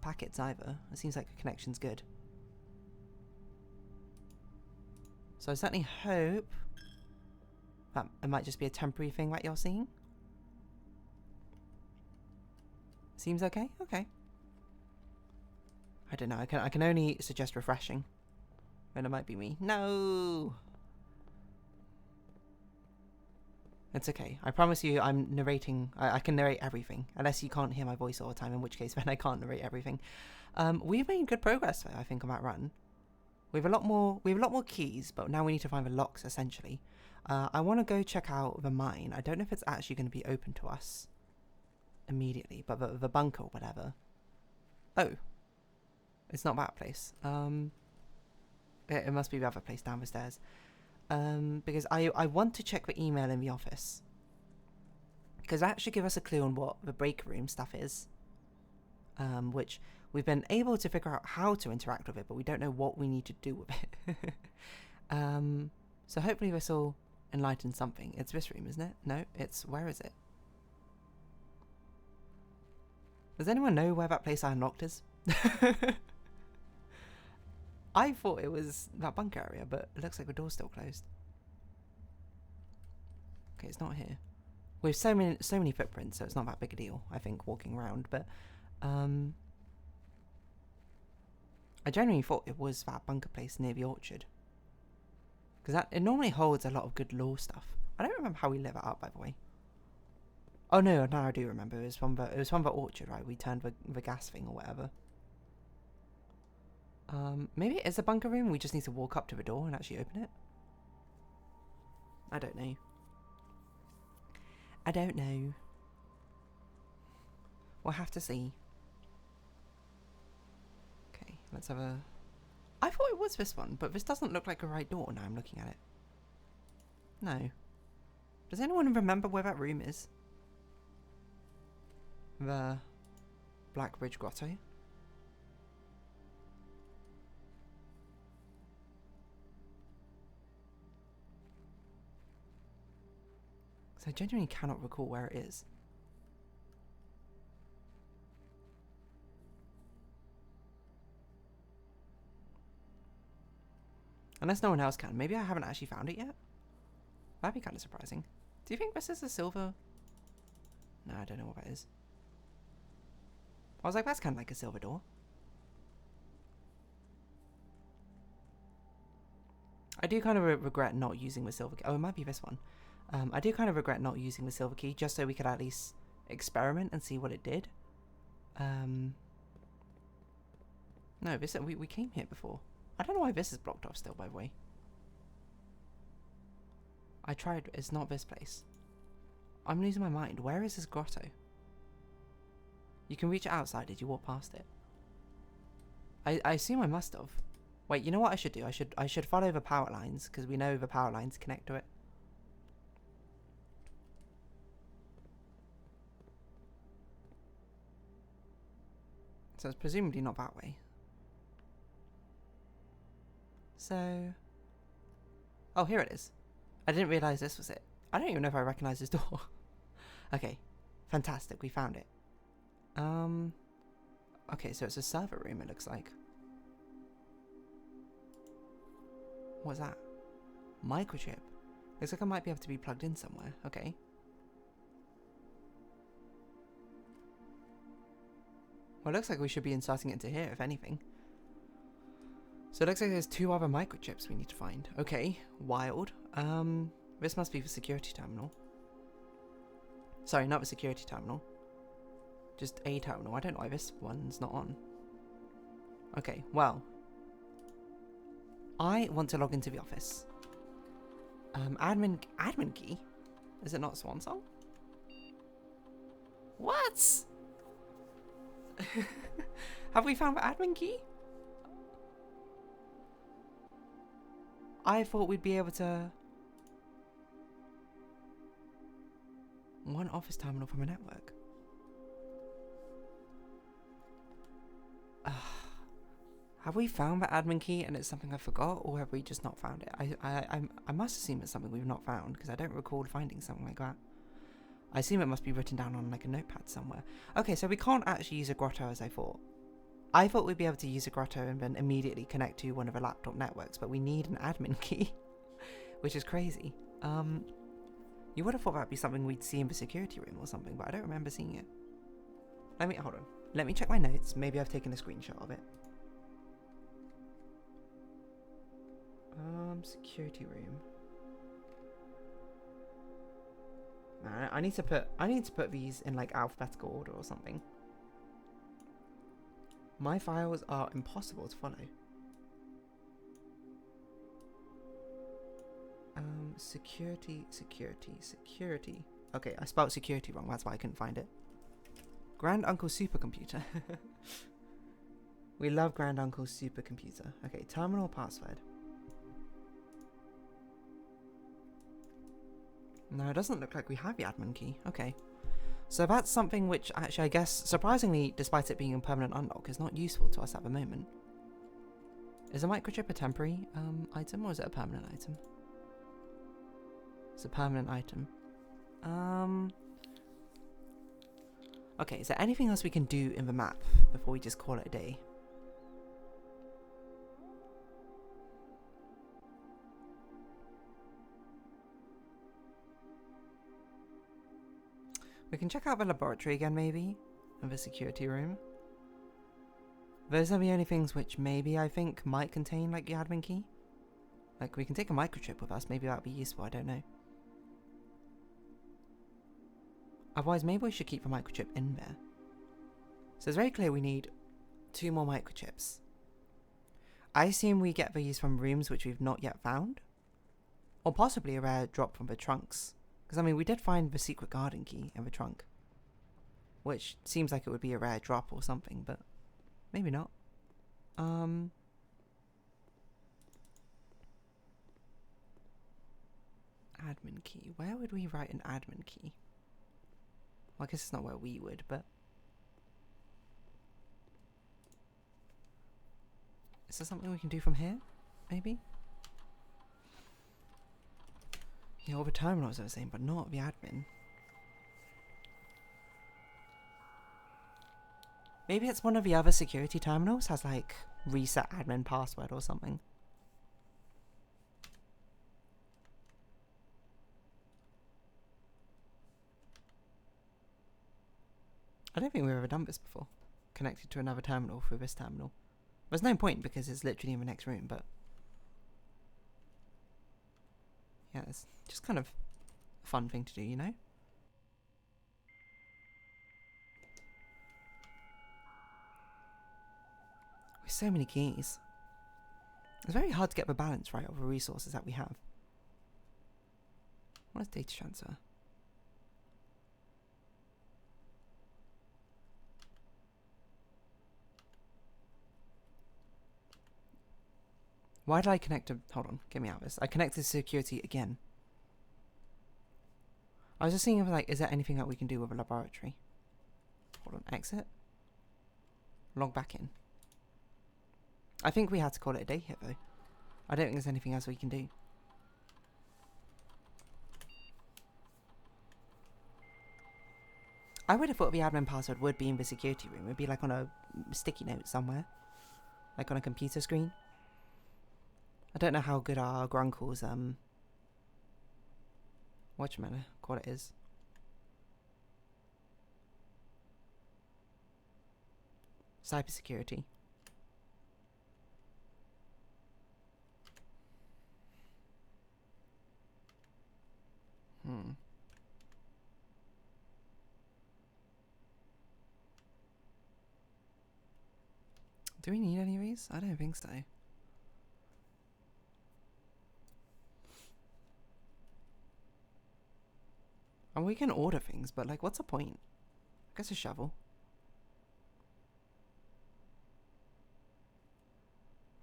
packets either. It seems like the connection's good. So I certainly hope that it might just be a temporary thing that you're seeing. Seems okay? Okay. I don't know. I can only suggest refreshing. And it might be me. No! It's okay. I promise you I'm narrating. I can narrate everything. Unless you can't hear my voice all the time, in which case then I can't narrate everything. We've made good progress though, I think, on that run. We have a lot more keys, but now we need to find the locks essentially. I want to go check out the mine. I don't know if it's actually going to be open to us immediately, but the bunker or whatever. Oh. It's not that place. It must be the other place down the stairs. Because I want to check the email in the office. Because that should give us a clue on what the break room stuff is. Which we've been able to figure out how to interact with it, but we don't know what we need to do with it. So hopefully this will enlighten something. It's this room, isn't it? No, where is it? Does anyone know where that place I unlocked is? I thought it was that bunker area, but it looks like the door's still closed. Okay, it's not here. We have so many footprints, so it's not that big a deal, I think, walking around, but I genuinely thought it was that bunker place near the orchard. Because it normally holds a lot of good lore stuff. I don't remember how we lit that up, by the way. Oh no, now I do remember. It was from the orchard, right? We turned the gas thing or whatever. Maybe it is a bunker room. We just need to walk up to the door and actually open it. I don't know. I don't know. We'll have to see. Okay, let's have a... I thought it was this one, but this doesn't look like a right door now I'm looking at it. No. Does anyone remember where that room is? The Black Bridge Grotto? I genuinely cannot recall where it is. Unless no one else can. Maybe I haven't actually found it yet. That'd be kind of surprising. Do you think this is a silver? No, I don't know what that is. I was like, that's kind of like a silver door. I do kind of regret not using the silver key. Oh, it might be this one. I do kind of regret not using the silver key just so we could at least experiment and see what it did. No, this we came here before. I don't know why this is blocked off still, by the way. I tried. It's not this place. I'm losing my mind. Where is this grotto? You can reach it outside. Did you walk past it? I assume I must have. Wait, you know what I should do? I should follow the power lines because we know the power lines connect to it. So it's presumably not that way. So... Oh, here it is. I didn't realise this was it. I don't even know if I recognise this door. Okay. Fantastic, we found it. Okay, so it's a server room, it looks like. What's that? Microchip. Looks like I might be able to be plugged in somewhere. Okay. Well, it looks like we should be inserting it into here, if anything. So it looks like there's 2 other microchips we need to find. Okay, wild. This must be the security terminal. Sorry, not the security terminal. Just a terminal. I don't know why this one's not on. Okay, well. I want to log into the office. Admin key? Is it not Swan Song? What? Have we found the admin key? I thought we'd be able to... One office terminal from a network. Have we found the admin key and it's something I forgot, or have we just not found it? I must assume it's something we've not found, because I don't recall finding something like that. I assume it must be written down on like a notepad somewhere. Okay, so we can't actually use a grotto as I thought. I thought we'd be able to use a grotto and then immediately connect to one of the laptop networks, but we need an admin key, which is crazy. You would have thought that'd be something we'd see in the security room or something, but I don't remember seeing it. Hold on. Let me check my notes. Maybe I've taken a screenshot of it. Security room. I need to put these in like alphabetical order or something. My files are impossible to follow. Security. Okay, I spelled security wrong. That's why I couldn't find it. Grand Uncle Supercomputer. We love Grand Uncle's Supercomputer. Okay, terminal password. No, it doesn't look like we have the admin key. Okay. So that's something which actually, I guess, surprisingly, despite it being a permanent unlock, is not useful to us at the moment. Is a microchip a temporary item, or is it a permanent item? It's a permanent item. Okay, is there anything else we can do in the map before we just call it a day? We can check out the laboratory again, maybe, and the security room. Those are the only things which maybe I think might contain, like, the admin key. Like, we can take a microchip with us, maybe that would be useful, I don't know. Otherwise, maybe we should keep the microchip in there. So it's very clear we need 2 more microchips. I assume we get these from rooms which we've not yet found. Or possibly a rare drop from the trunks. Because, I mean, we did find the secret garden key in the trunk. Which seems like it would be a rare drop or something, but maybe not. Admin key. Where would we write an admin key? Well, I guess it's not where we would, but... Is there something we can do from here? Maybe? Yeah, all the terminals I was saying, but not the admin. Maybe it's one of the other security terminals has, like, reset admin password or something. I don't think we've ever done this before. Connected to another terminal through this terminal. There's no point because it's literally in the next room, but... yeah, it's just kind of a fun thing to do, you know? With so many keys. It's very hard to get the balance right of the resources that we have. What is data transfer? Why did I connect to... hold on, get me out of this. I connected to security again. I was just thinking of, like, is there anything that we can do with a laboratory? Hold on, exit. Log back in. I think we had to call it a day here, though. I don't think there's anything else we can do. I would have thought the admin password would be in the security room. It would be like on a sticky note somewhere. Like on a computer screen. I don't know how good our Grunkle's whatchamacallit is. Cybersecurity. Do we need any of these? I don't think so. And we can order things, but like, what's the point? I guess a shovel.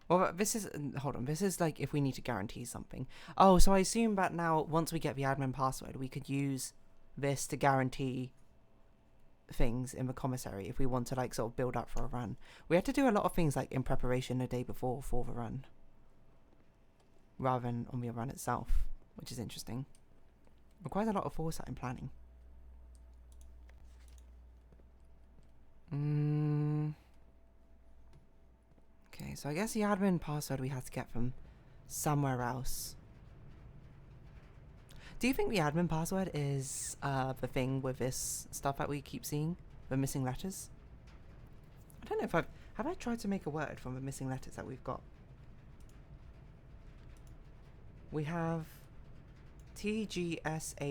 Well, this is... hold on, this is like if we need to guarantee something. Oh, so I assume that now, once we get the admin password, we could use this to guarantee things in the commissary if we want to like sort of build up for a run. We had to do a lot of things like in preparation the day before for the run. Rather than on the run itself, which is interesting. Requires a lot of foresight and planning. Okay, so I guess the admin password we had to get from somewhere else. Do you think the admin password is the thing with this stuff that we keep seeing? The missing letters? I don't know if have I tried to make a word from the missing letters that we've got? We have TGSHAEKIR.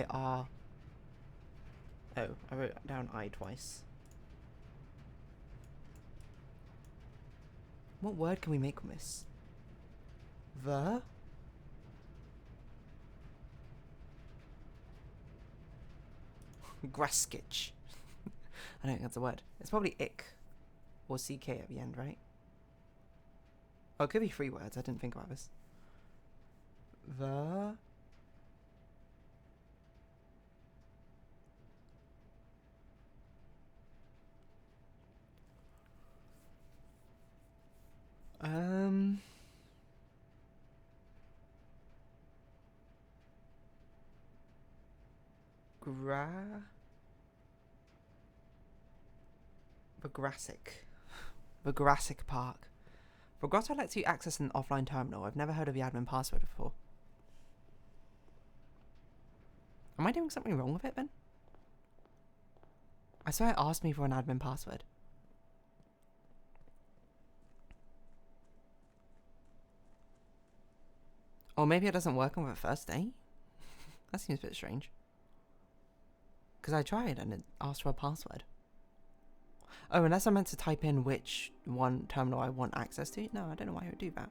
Oh, I wrote down I twice. What word can we make from this? The? Graskich. I don't think that's a word. It's probably ick. Or CK at the end, right? Oh, it could be 3 words. I didn't think about this. The... The Grassic Park. The grotto lets you access an offline terminal. I've never heard of the admin password before. Am I doing something wrong with it then? I swear it asked me for an admin password. Or maybe it doesn't work on the first day? That seems a bit strange. Because I tried and it asked for a password. Oh, unless I meant to type in which one terminal I want access to? No, I don't know why it would do that.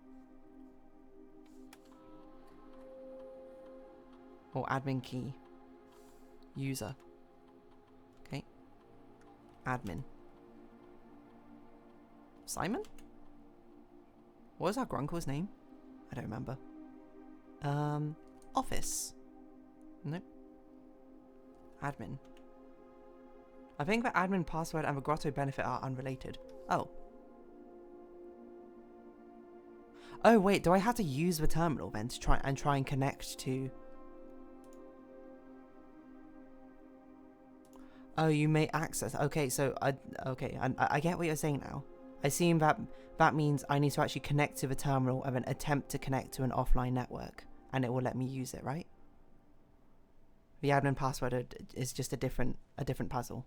Or admin key. User. Okay. Admin. Simon? What was our Grunkle's name? I don't remember. Office. Nope. Admin. I think the admin password and the grotto benefit are unrelated. Oh. Oh wait, do I have to use the terminal then to try and connect to... Oh, you may access... Okay, so I get what you're saying now. I assume that means I need to actually connect to the terminal and then attempt to connect to an offline network. And it will let me use it, right? the admin password is just a different puzzle.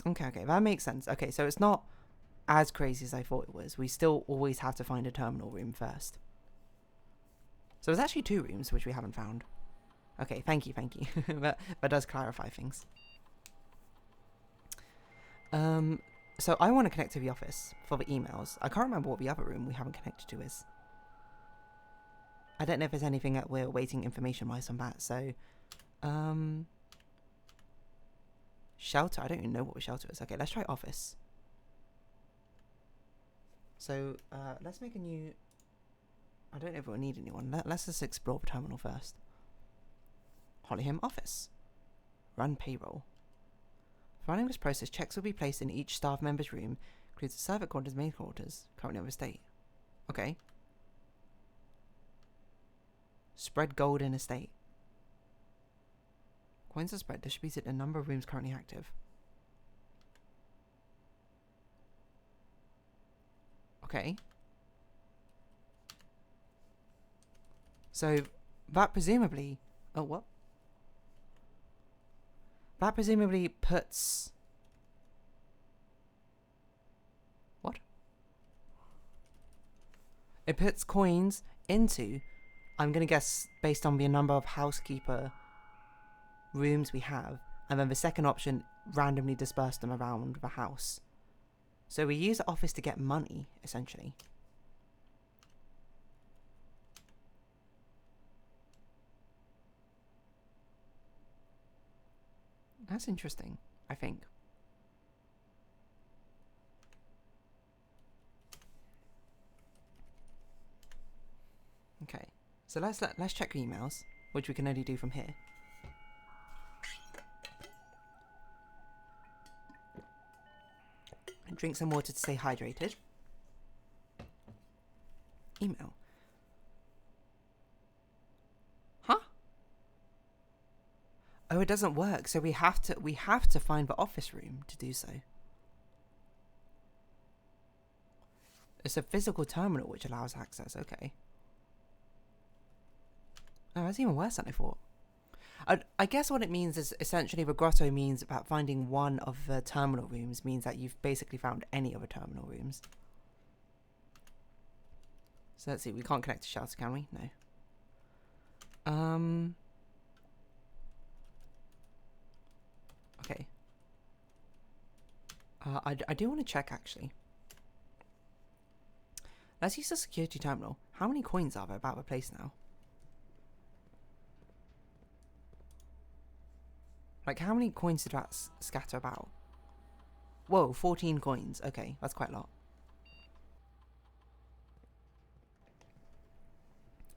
Okay, that makes sense. Okay, so it's not as crazy as I thought it was. We still always have to find a terminal room first. So there's actually 2 rooms which we haven't found. Okay, thank you. that does clarify things. So I want to connect to the office for the emails. I can't remember what the other room we haven't connected to is. I don't know if there's anything that we're waiting information-wise on that, so... Shelter? I don't even know what the shelter is. Okay, let's try office. So, let's make a new... I don't know if we'll need anyone. Let's just explore the terminal first. Hollyham office. Run payroll. For running this process, checks will be placed in each staff member's room, includes the servant quarters, main quarters, currently on the estate. Okay. Spread gold in estate. Coins are spread, distributed in a number of rooms currently active. Okay. So, that presumably... Oh, what? That presumably puts... What? It puts coins into... I'm going to guess based on the number of housekeeper rooms we have. And then the second option, randomly disperse them around the house. So we use the office to get money, essentially. That's interesting, I think. Okay, so let's check emails, which we can only do from here. And drink some water to stay hydrated. Email. Huh? Oh, it doesn't work. So we have to find the office room to do so. It's a physical terminal which allows access. Okay. Oh, that's even worse than I thought. I guess what it means is essentially the grotto means about finding one of the terminal rooms means that you've basically found any of the terminal rooms. So let's see, we can't connect to shelter, can we? No. Okay. I do want to check actually. Let's use the security terminal. How many coins are there about the place now? Like, how many coins did that scatter about? Whoa, 14 coins. Okay, that's quite a lot.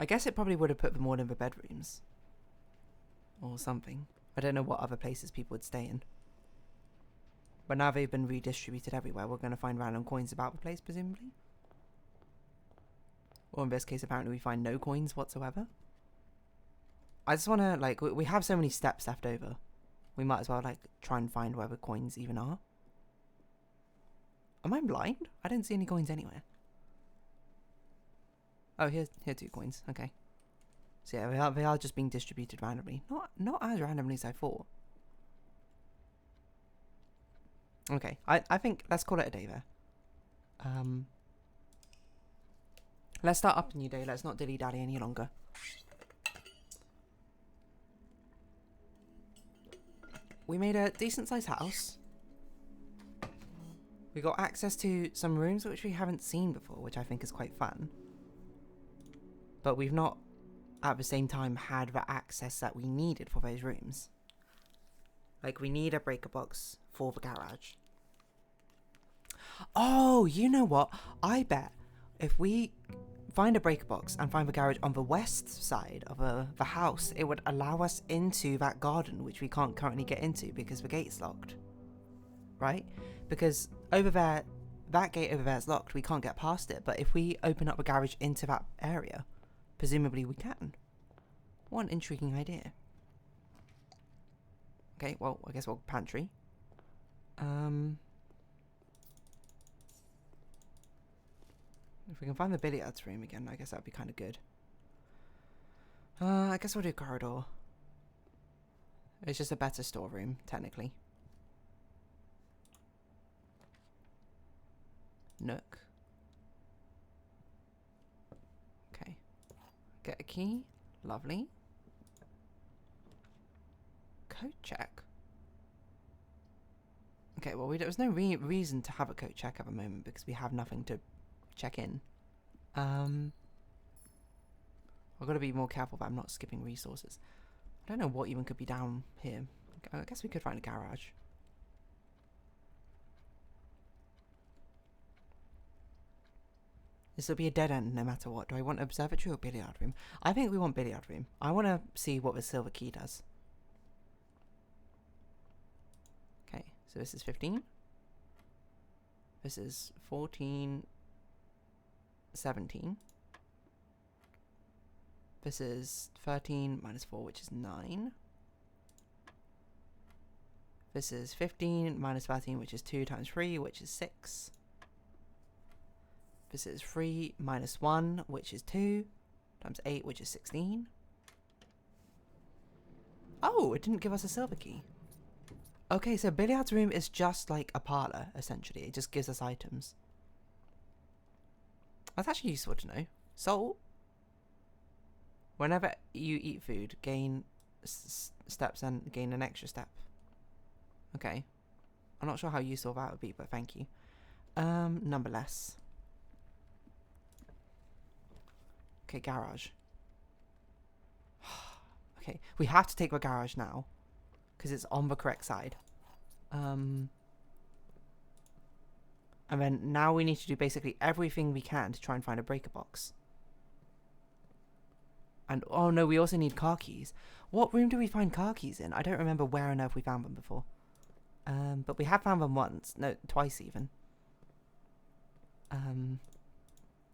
I guess it probably would have put them all in the bedrooms. Or something. I don't know what other places people would stay in. But now they've been redistributed everywhere, we're going to find random coins about the place, presumably. Or in this case, apparently we find no coins whatsoever. I just want to, like, we have so many steps left over. We might as well, like, try and find where the coins even are. Am I blind? I don't see any coins anywhere. Oh, here are 2 coins. Okay. So yeah, they are just being distributed randomly. Not as randomly as I thought. Okay, I think let's call it a day there. Let's start up a new day. Let's not dilly-dally any longer. We made a decent-sized house. We got access to some rooms which we haven't seen before, which I think is quite fun. But we've not, at the same time, had the access that we needed for those rooms. Like, we need a breaker box for the garage. Oh, you know what? I bet if we find a breaker box and find the garage on the west side of the house, it would allow us into that garden, which we can't currently get into because the gate's locked. Right? Because over there, that gate over there is locked. We can't get past it. But if we open up a garage into that area, presumably we can. What an intriguing idea. Okay, well, I guess we'll pantry. If we can find the billiards room again, I guess that'd be kind of good. I guess we'll do corridor. It's just a better storeroom, technically. Nook. Okay. Get a key. Lovely. Coat check. Okay, well, there's no reason to have a coat check at the moment because we have nothing to check in. I've got to be more careful that I'm not skipping resources. I don't know what even could be down here. I guess we could find a garage. This will be a dead end no matter what. Do I want observatory or billiard room? I think we want billiard room. I want to see what the silver key does. Okay, so this is 15. This is 14, 17. This is 13 minus 4, which is 9. This is 15 minus 13, which is 2 times 3, which is 6. This is 3 minus 1, which is 2, times 8, which is 16. Oh, it didn't give us a silver key. Okay, so billiards room is just like a parlor, essentially. It just gives us items. That's actually useful to know. Salt. Whenever you eat food, gain steps and gain an extra step. Okay. I'm not sure how useful that would be, but thank you. Nonetheless. Okay, garage. Okay, we have to take the garage now. Because it's on the correct side. And then now we need to do basically everything we can to try and find a breaker box. And oh no, we also need car keys. What room do we find car keys in? I don't remember where on earth we found them before. But we have found them once. No, twice even.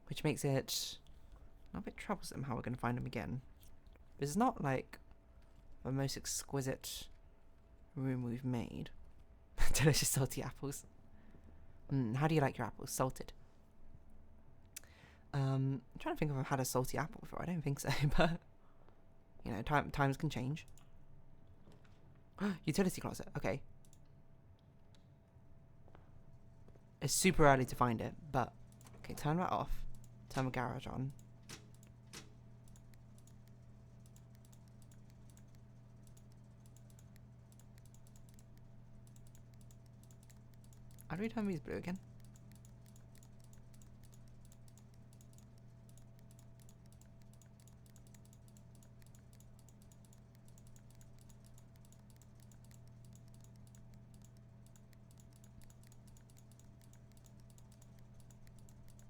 Which makes it a bit troublesome how we're going to find them again. It's not like the most exquisite room we've made. Delicious salty apples. How do you like your apples? Salted. I'm trying to think if I've had a salty apple before. I don't think so, but you know, times can change. Utility closet. Okay. It's super early to find it, but okay, turn that off. Turn the garage on. How do we turn these blue again?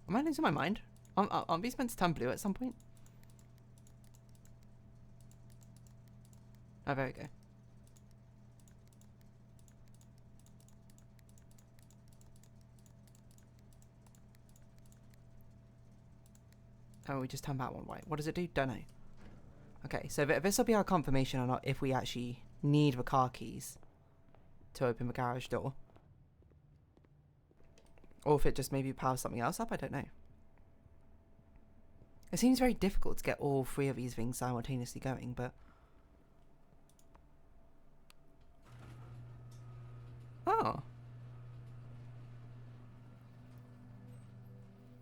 Am I losing my mind? Aren't these meant to turn blue at some point? Oh, there we go. Oh, we just turned that one white. What does it do? Don't know. Okay, so this will be our confirmation or not if we actually need the car keys to open the garage door. Or if it just maybe powers something else up, I don't know. It seems very difficult to get all three of these things simultaneously going, but... Oh.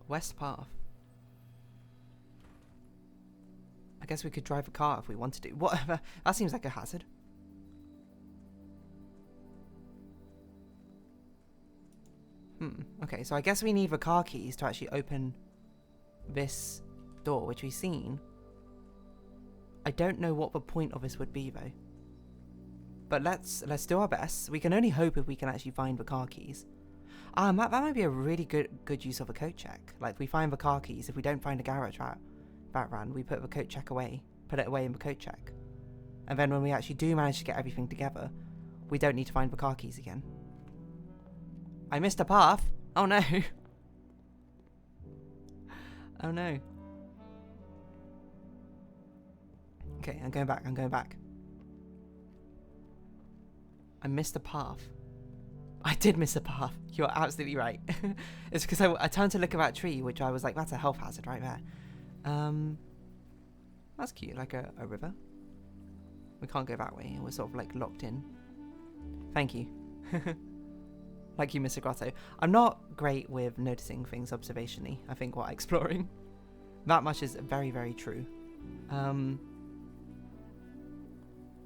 West Path. I guess we could drive a car if we wanted to. Whatever. That seems like a hazard. Okay, so I guess we need the car keys to actually open this door, which we've seen. I don't know what the point of this would be, though. But let's do our best. We can only hope if we can actually find the car keys. That might be a really good use of a coat check. Like, we find the car keys. If we don't find a garage run, we put the coat check away. Put it away in the coat check. And then when we actually do manage to get everything together, we don't need to find the car keys again. I missed a path. Oh no. Oh no. Okay, I'm going back. I missed a path. I did miss a path. You're absolutely right. It's because I turned to look at that tree, which I was like, that's a health hazard right there. That's cute, like a river. We can't go that way. We're sort of like locked in. Thank you. Like you, Mr. Grotto. I'm not great with noticing things observationally, I think, while exploring. That much is very, very true.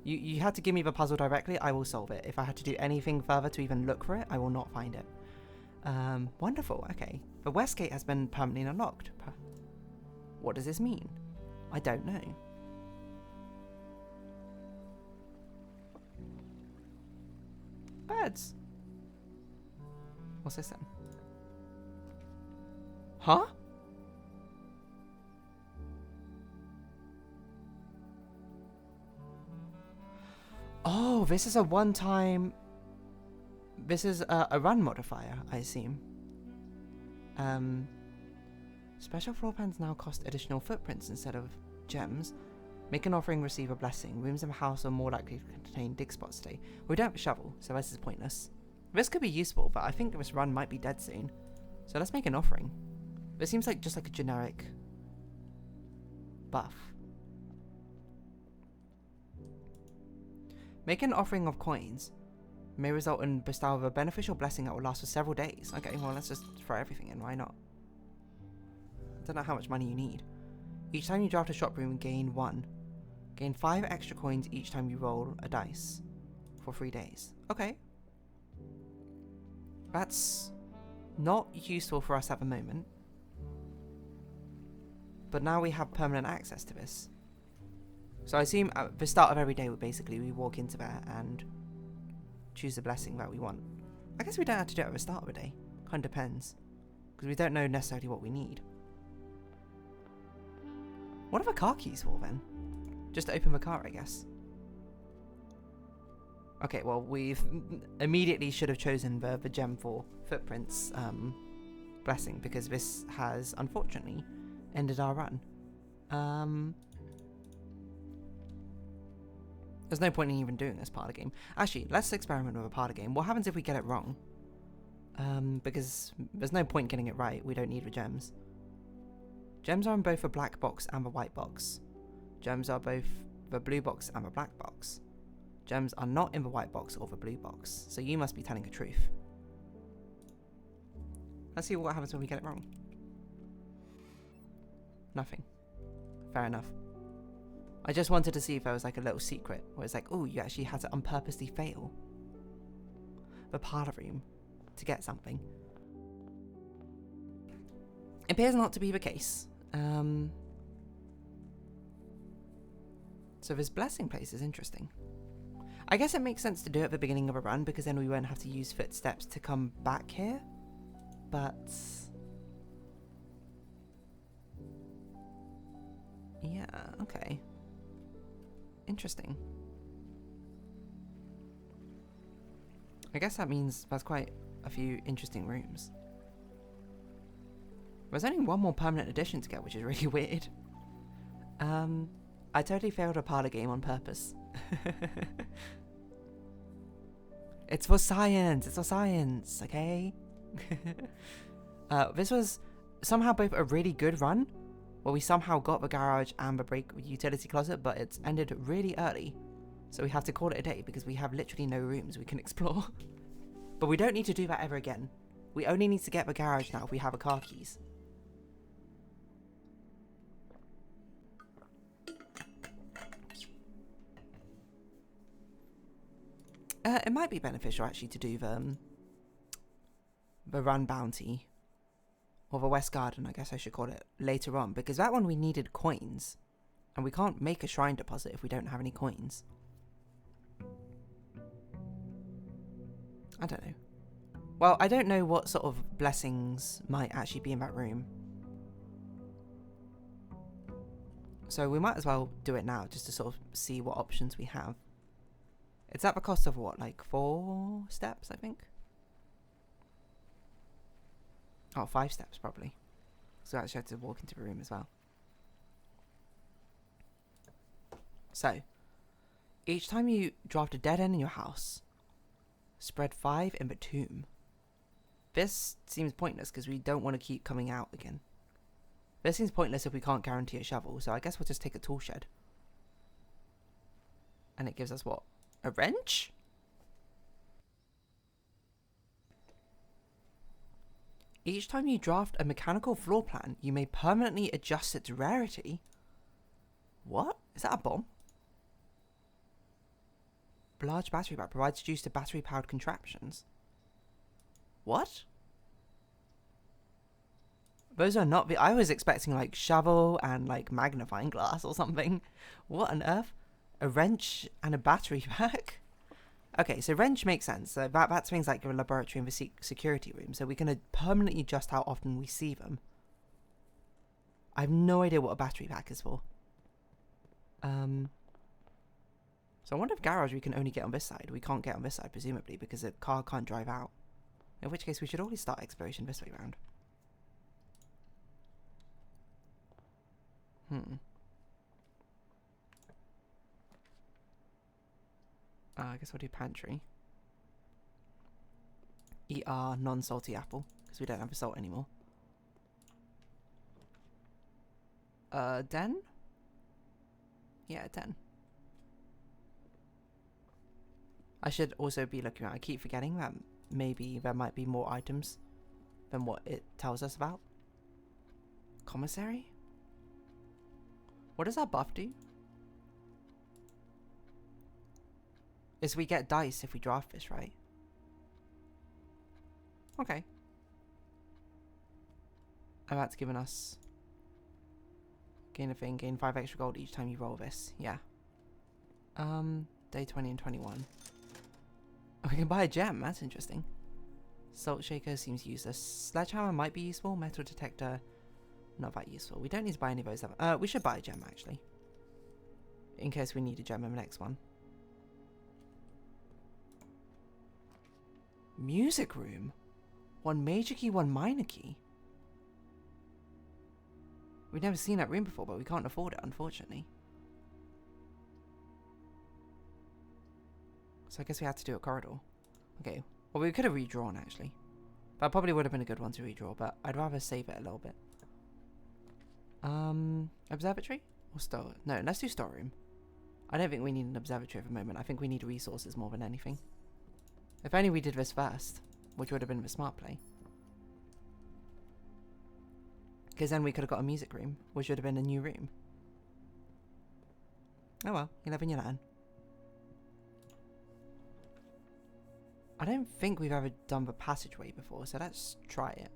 You had to give me the puzzle directly, I will solve it. If I had to do anything further to even look for it, I will not find it. Wonderful, okay. The west gate has been permanently unlocked. What does this mean? I don't know. Birds. What's this then? Huh? Oh, this is a one-time... This is a run modifier, I assume. Special floor plans now cost additional footprints instead of gems. Make an offering, receive a blessing. Rooms in the house are more likely to contain dig spots today. We don't have a shovel, so this is pointless. This could be useful, but I think this run might be dead soon. So let's make an offering. This seems like just like a generic buff. Make an offering of coins. May result in bestow of a beneficial blessing that will last for several days. Okay, well let's just throw everything in, why not? I don't know how much money you need. Each time you draft a shop room, gain 1. Gain 5 extra coins each time you roll a dice. For 3 days. Okay. That's not useful for us at the moment. But now we have permanent access to this. So I assume at the start of every day, we walk into there and choose the blessing that we want. I guess we don't have to do it at the start of the day. Kind of depends. Because we don't know necessarily what we need. What are the car keys for then? Just to open the car, I guess. Okay, well, we've immediately should have chosen the gem for footprints blessing, because this has, unfortunately, ended our run. There's no point in even doing this part of the game. Actually, let's experiment with a part of the game. What happens if we get it wrong? Because there's no point getting it right. We don't need the gems. Gems are in both the black box and the white box. Gems are both the blue box and the black box. Gems are not in the white box or the blue box. So you must be telling the truth. Let's see what happens when we get it wrong. Nothing. Fair enough. I just wanted to see if there was like a little secret where it's like, oh, you actually had to unpurposely fail the parlor room to get something. It appears not to be the case. So this blessing place is interesting. I guess it makes sense to do it at the beginning of a run, because then we won't have to use footsteps to come back here. But yeah, okay. Interesting. I guess that means there's quite a few interesting rooms. There's only one more permanent addition to get, which is really weird. I totally failed a parlor game on purpose. It's for science, okay? This was somehow both a really good run, where we somehow got the garage and the break utility closet, but it's ended really early. So we have to call it a day because we have literally no rooms we can explore. But we don't need to do that ever again. We only need to get the garage now if we have the car keys. It might be beneficial actually to do the run bounty, or the West Garden, I guess I should call it, later on, because that one we needed coins, and we can't make a shrine deposit if we don't have any coins. I don't know. Well, I don't know what sort of blessings might actually be in that room. So we might as well do it now, just to sort of see what options we have. It's at the cost of what, like 4 steps, I think? Oh, 5 steps, probably. So I actually had to walk into the room as well. So, each time you draft a dead end in your house, spread 5 in the tomb. This seems pointless because we don't want to keep coming out again. This seems pointless if we can't guarantee a shovel, so I guess we'll just take a tool shed. And it gives us what? A wrench? Each time you draft a mechanical floor plan, you may permanently adjust its rarity. What? Is that a bomb? Large battery pack provides juice to battery-powered contraptions. What? Those are not... I was expecting, like, shovel and, like, magnifying glass or something. What on earth? A wrench and a battery pack? Okay, so wrench makes sense. So that's things like your laboratory and the security room. So we can permanently adjust how often we see them. I have no idea what a battery pack is for. So I wonder if garage we can only get on this side. We can't get on this side, presumably, because a car can't drive out. In which case, we should always start exploration this way around. I guess we'll do pantry. Eat our non-salty apple, because we don't have the salt anymore. Den? Yeah, den. I should also be looking around. I keep forgetting that maybe there might be more items than what it tells us about. Commissary? What does our buff do? Is we get dice if we draft this, right? Okay. And that's given us... Gain a thing, gain 5 extra gold each time you roll this. Yeah. Day 20 and 21. Oh, we can buy a gem. That's interesting. Salt shaker seems useless. Sledgehammer might be useful. Metal detector, not that useful. We don't need to buy any of those. We should buy a gem, actually. In case we need a gem in the next one. Music room. 1 major key, 1 minor key. We've never seen that room before, but we can't afford it, unfortunately. So I guess we had to do a corridor. Okay. Well, we could have redrawn, actually. That probably would have been a good one to redraw, but I'd rather save it a little bit. Observatory? Or store? No, let's do storeroom. I don't think we need an observatory at the moment. I think we need resources more than anything. If only we did this first, which would have been the smart play. Because then we could have got a music room, which would have been a new room. Oh well, you live and you learn. I don't think we've ever done the passageway before, so let's try it.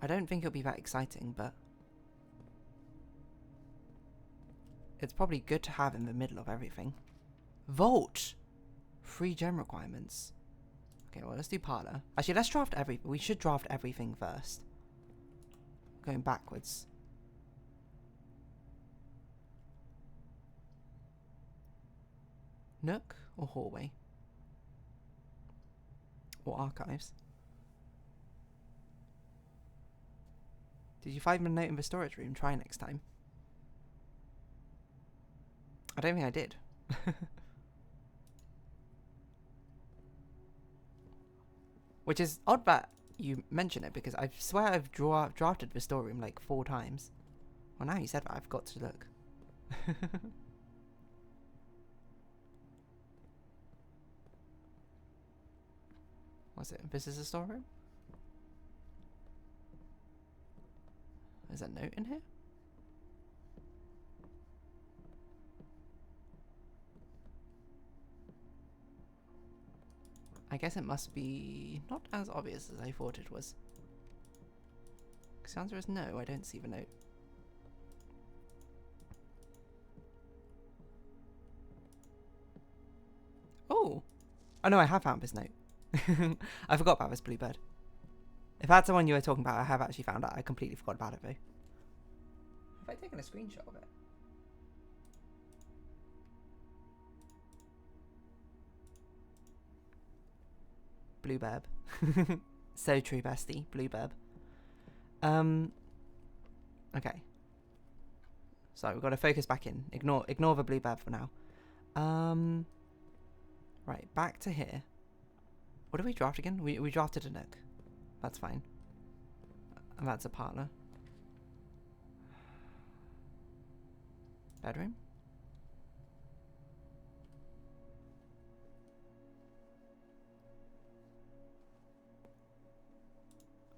I don't think it'll be that exciting, but... it's probably good to have in the middle of everything. Vault! 3 gem requirements. Okay, well, let's do parlor. Actually, let's draft everything. We should draft everything first. Going backwards. Nook or hallway? Or archives? Did you find a note in the storage room? Try next time. I don't think I did. Which is odd that you mention it, because I swear I've drafted the storeroom like 4 times. Well, now you said that, I've got to look. What's it? This is a storeroom? Is there a note in here? I guess it must be not as obvious as I thought it was. The answer is no, I don't see the note. Oh! Oh no, I have found this note. I forgot about this bluebird. If that's the one you were talking about, I have actually found it. I completely forgot about it though. Have I taken a screenshot of it? Bluebird. So true, bestie. Bluebird. Okay. So we've got to focus back in. Ignore the bluebird for now. Right, back to here. What did we draft again? We drafted a nook. That's fine. And that's a partner. Bedroom.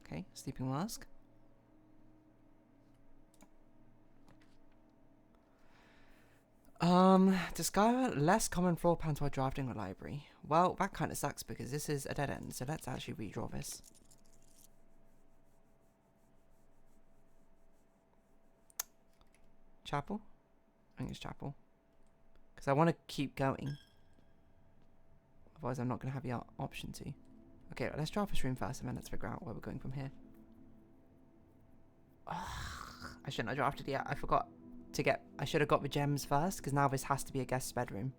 Okay, sleeping mask. Discover less common floor plans while drafting a library. Well, that kind of sucks because this is a dead end, so let's actually redraw this. Chapel? I think it's chapel. Because I want to keep going. Otherwise I'm not going to have the option to. Okay, let's draft this room first and then let's figure out where we're going from here. Ugh, I shouldn't have drafted yet. I forgot to get... I should have got the gems first because now this has to be a guest's bedroom.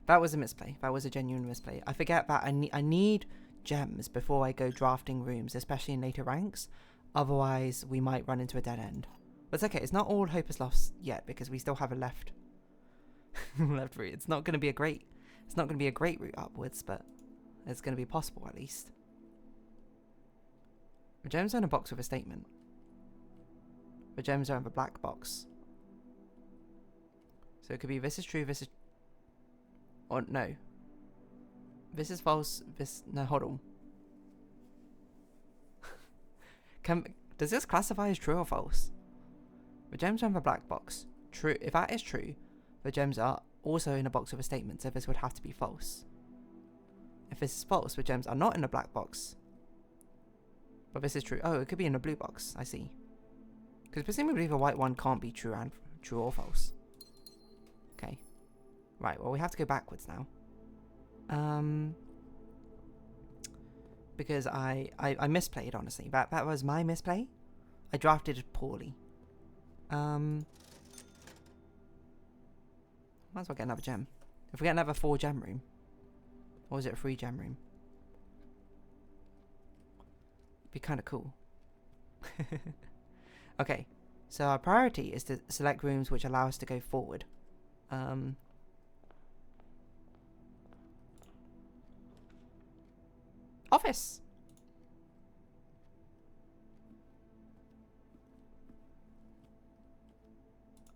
That was a misplay. That was a genuine misplay. I forget that I need gems before I go drafting rooms, especially in later ranks. Otherwise, we might run into a dead end. But it's okay. It's not all hope is lost yet because we still have a left route. It's not going to be a great... It's not going to be a great route upwards, but it's going to be possible at least. The gems are in a box with a statement. The gems are in the black box. So it could be this is true, this is... Or no. This is false, this... No, hold on. Does this classify as true or false? The gems are in the black box. True. If that is true, the gems are also in a box with a statement, so this would have to be false. If this is false, the gems are not in a black box. But this is true. Oh, it could be in a blue box. I see. Because presumably the white one can't be true and true or false. Okay. Right, well we have to go backwards now. Because I misplayed, honestly. That was my misplay. I drafted it poorly. Might as well get another gem. If we get another 4 gem room. Or is it a 3 gem room? Be kind of cool. Okay, so our priority is to select rooms which allow us to go forward. Office!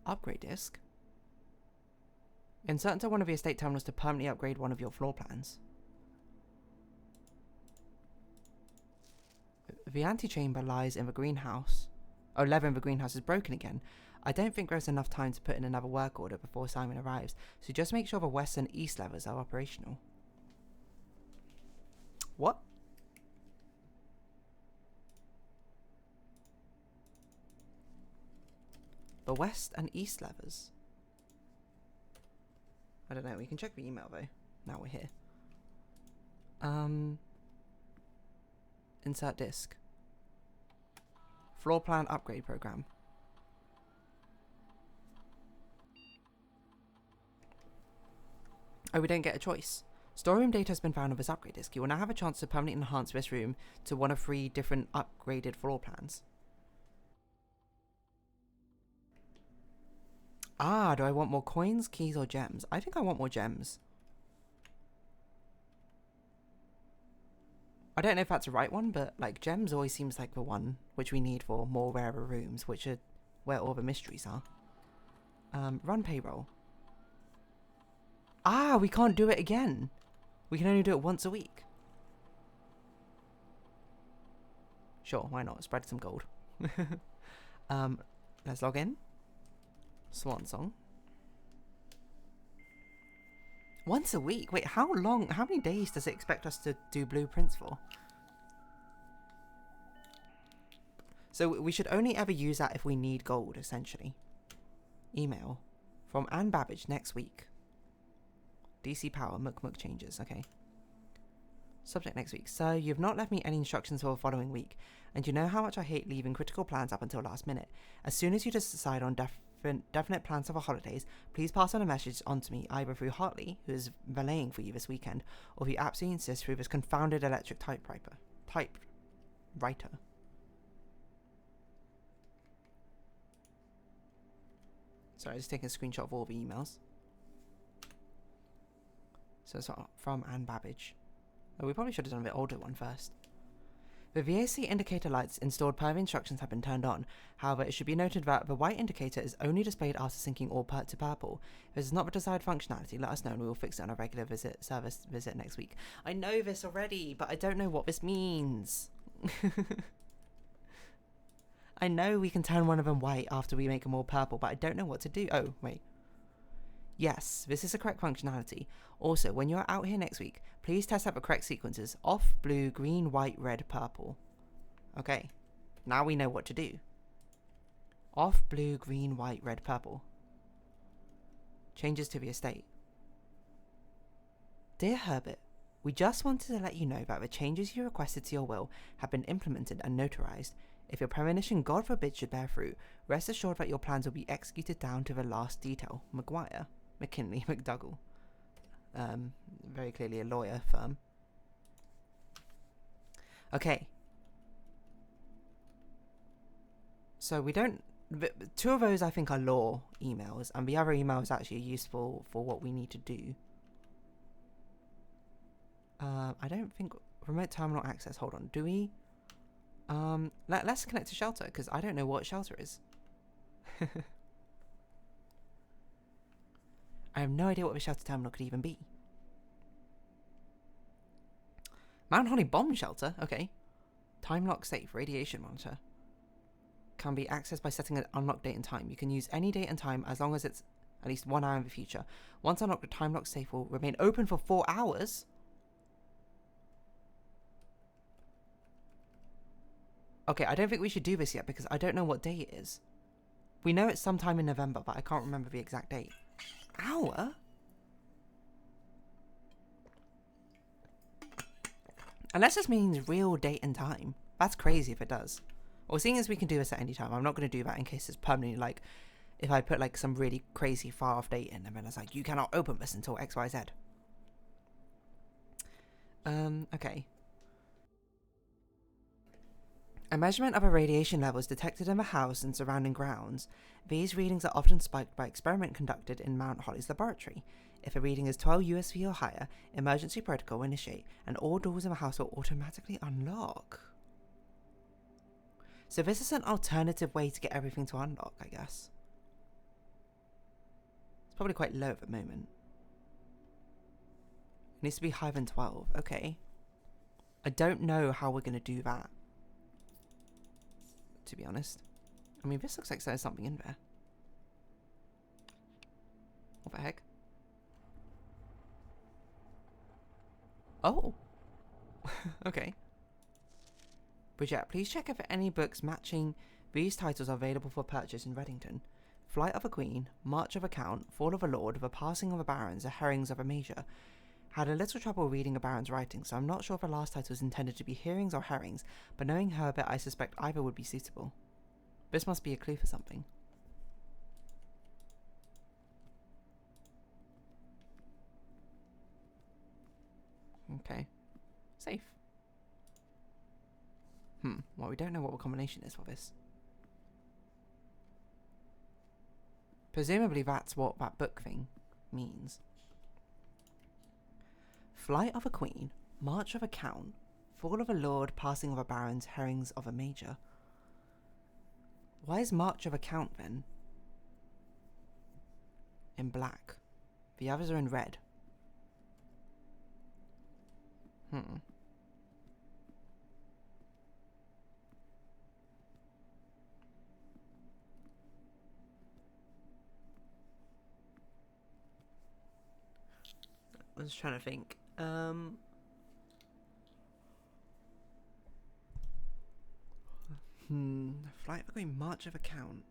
Upgrade disk. Insert into one of your estate terminals to permanently upgrade one of your floor plans. The antechamber lies in the greenhouse. Oh, lever in the greenhouse is broken again. I don't think there's enough time to put in another work order before Simon arrives, so just make sure the west and east levers are operational. What? The west and east levers? I don't know, we can check the email though. Now we're here. Insert disk. Floor plan upgrade program. Oh, we don't get a choice. Storeroom data has been found on this upgrade disk. You will now have a chance to permanently enhance this room to one of 3 different upgraded floor plans. Ah, do I want more coins, keys, or gems? I think I want more gems. I don't know if that's the right one, but like gems always seems like the one which we need for more rarer rooms, which are where all the mysteries are. Run payroll. Ah, we can't do it again. We can only do it once a week. Sure, why not? Spread some gold. Let's log in. Swan song. Once a week? Wait, how long? How many days does it expect us to do blueprints for? So we should only ever use that if we need gold, essentially. Email. From Anne Babbage next week. DC power, muck changes. Okay. Subject next week. So you've not left me any instructions for the following week. And you know how much I hate leaving critical plans up until last minute. As soon as you just decide on definite plans for the holidays, please pass on a message on to me either through Hartley, who is valeting for you this weekend, or if you absolutely insist through this confounded electric typewriter. Sorry, I just taking a screenshot of all the emails. So it's from Anne Babbage. Oh, we probably should have done the older one first. The VAC indicator lights installed per the instructions have been turned on. However, it should be noted that the white indicator is only displayed after syncing all to purple. If this is not the desired functionality, let us know and we will fix it on a regular service visit next week. I know this already, but I don't know what this means. I know we can turn one of them white after we make them all purple, but I don't know what to do. Oh, wait. Yes, this is the correct functionality. Also, when you're out here next week, please test out the correct sequences. Off, blue, green, white, red, purple. Okay, now we know what to do. Off, blue, green, white, red, purple. Changes to the estate. Dear Herbert, we just wanted to let you know that the changes you requested to your will have been implemented and notarized. If your premonition, God forbid, should bear fruit, rest assured that your plans will be executed down to the last detail. Maguire. McKinley, McDougall. Very clearly a lawyer firm. Okay. So we don't... Two of those I think are law emails, and the other email is actually useful for what we need to do. I don't think... Remote terminal access, hold on. Do we... let's connect to Shelter, because I don't know what Shelter is. I have no idea what the Shelter terminal could even be. Mount Holly bomb shelter, okay. Time lock safe, radiation monitor. Can be accessed by setting an unlocked date and time. You can use any date and time as long as it's at least 1 hour in the future. Once unlocked, the time lock safe will remain open for 4 hours. Okay, I don't think we should do this yet because I don't know what day it is. We know it's sometime in November, but I can't remember the exact date. Hour? Unless this means real date and time. That's crazy if it does. Well, seeing as we can do this at any time, I'm not going to do that in case it's permanently, like, if I put, like, some really crazy far-off date in, and then it's like, you cannot open this until XYZ. Okay. A measurement of a radiation level is detected in the house and surrounding grounds. These readings are often spiked by experiment conducted in Mount Holly's laboratory. If a reading is 12 USV or higher, emergency protocol will initiate, and all doors in the house will automatically unlock. So this is an alternative way to get everything to unlock, I guess. It's probably quite low at the moment. It needs to be higher than 12. Okay. I don't know how we're going to do that, to be honest. I mean, this looks like there's something in there. What the heck? Oh. Okay. Bridget, please check if any books matching these titles are available for purchase in Reddington. Flight of a Queen, March of a Count, Fall of a Lord, The Passing of a Barons, The Herrings of a Major. Had a little trouble reading a Baron's writing, so I'm not sure if the last title is intended to be Hearings or Herrings, but knowing Herbert, I suspect either would be suitable. This must be a clue for something. Okay. Safe. Well, we don't know what the combination is for this. Presumably that's what that book thing means. Flight of a Queen, March of a Count, Fall of a Lord, Passing of a Barons, Herrings of a Major. Why is March of a Count then in black? The others are in red. I was trying to think. Flight of a Queen, March of a Count.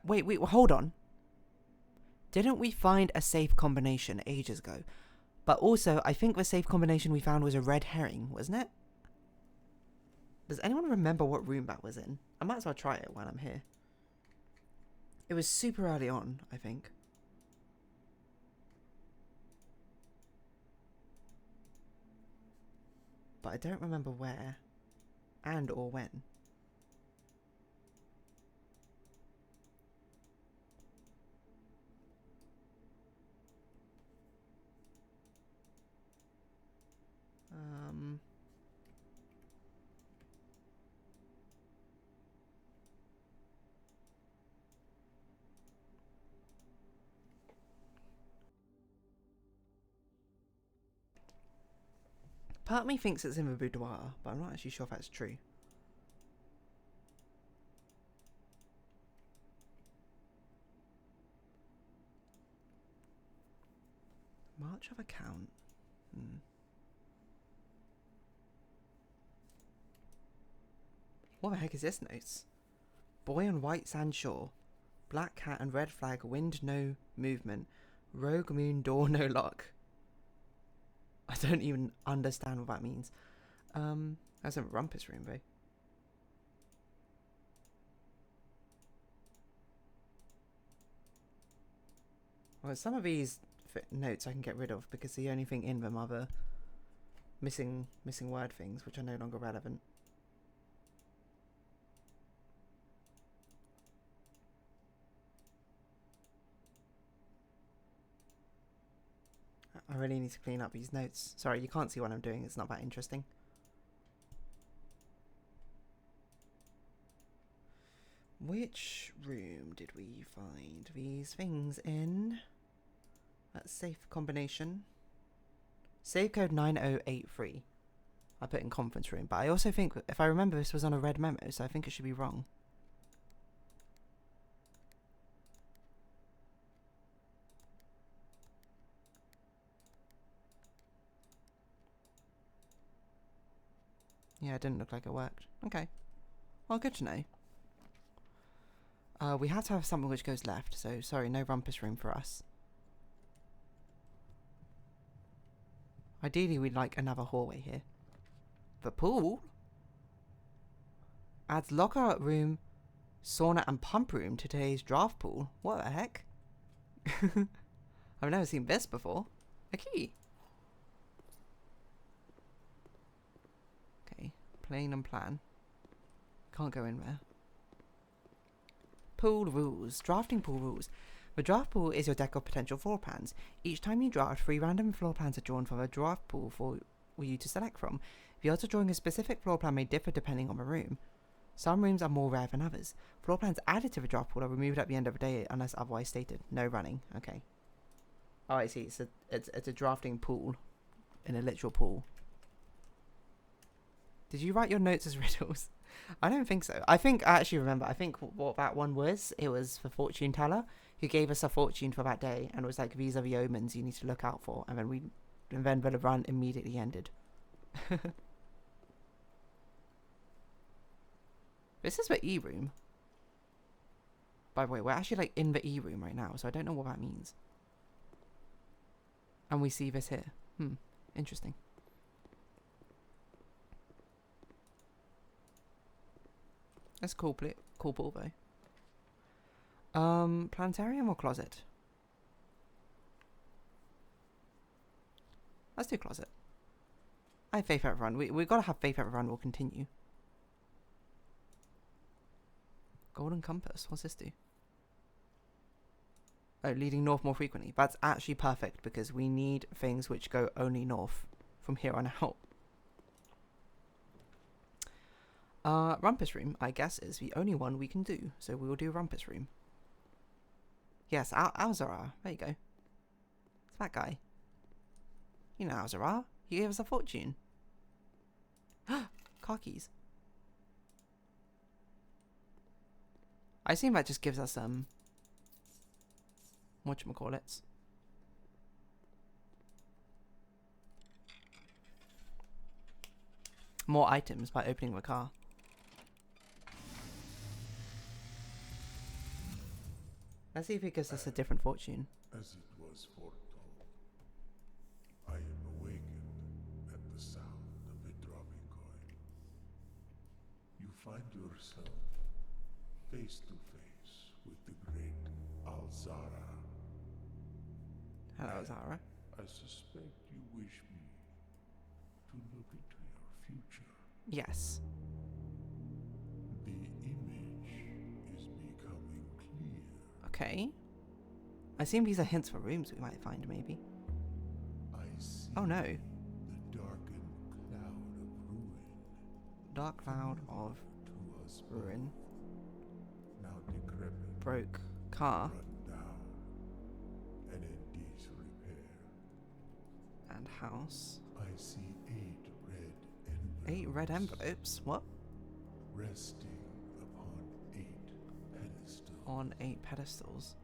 Wait, hold on. Didn't we find a safe combination ages ago? But also, I think the safe combination we found was a red herring, wasn't it? Does anyone remember what room that was in? I might as well try it while I'm here. It was super early on, I think. But I don't remember where and or when. Part of me thinks it's in the boudoir, but I'm not actually sure if that's true. March of account. What the heck is this notes? Boy on white sand shore. Black cat and red flag. Wind no movement. Rogue moon door no lock. I don't even understand what that means. That's a rumpus room, though. Well, some of these notes I can get rid of because the only thing in them are the missing word things, which are no longer relevant. I really need to clean up these notes. Sorry, you can't see what I'm doing. It's not that interesting. Which room did we find these things in? That's safe combination. Save code 9083. I put in conference room, but I also think, if I remember, this was on a red memo, so I think it should be wrong. Yeah, it didn't look like it worked. Okay. Well, good to know. We have to have something which goes left, so sorry, no rumpus room for us. Ideally, we'd like another hallway here. The pool? Adds locker room, sauna and pump room to today's draft pool. What the heck? I've never seen this before. A key. Okay, plane and plan. Can't go in there. Pool rules. Drafting pool rules. The draft pool is your deck of potential floor plans. Each time you draft, 3 random floor plans are drawn from a draft pool for you to select from. The odds of drawing a specific floor plan may differ depending on the room. Some rooms are more rare than others. Floor plans added to the draft pool are removed at the end of the day unless otherwise stated. No running. Okay. Oh, I see. It's a drafting pool. In a literal pool. Did you write your notes as riddles? I don't think so. I actually remember. I think what that one was, it was the fortune teller who gave us a fortune for that day and was like, these are the omens you need to look out for. And then the run immediately ended. This is the E room. By the way, we're actually like in the E room right now, so I don't know what that means. And we see this here. Interesting. That's cool pool though. Planetarium or closet? Let's do closet. I have faith everyone. We gotta have faith everyone will continue. Golden compass. What's this do? Oh, leading north more frequently. That's actually perfect because we need things which go only north from here on out. Rumpus room, I guess, is the only one we can do. So we will do rumpus room. Yes, Alzara. There you go. It's that guy. You know Alzara. He gave us a fortune. Car keys. I assume that just gives us, whatchamacallits. More items by opening the car. Let's see if it gives us a different fortune. As it was foretold, I am awakened at the sound of the dropping coin. You find yourself face to face with the great Alzara. Hello, Zara. I suspect you wish me to look into your future. Yes. The image is becoming clear. Okay. I assume these are hints for rooms we might find, maybe. I see Oh no. the darkened cloud of ruin. Dark cloud of To us ruin. now decrepit, Broke car run down, and in disrepair. and house. I see 8 8 red envelopes? What? resting upon 8 pedestals. On 8 pedestals.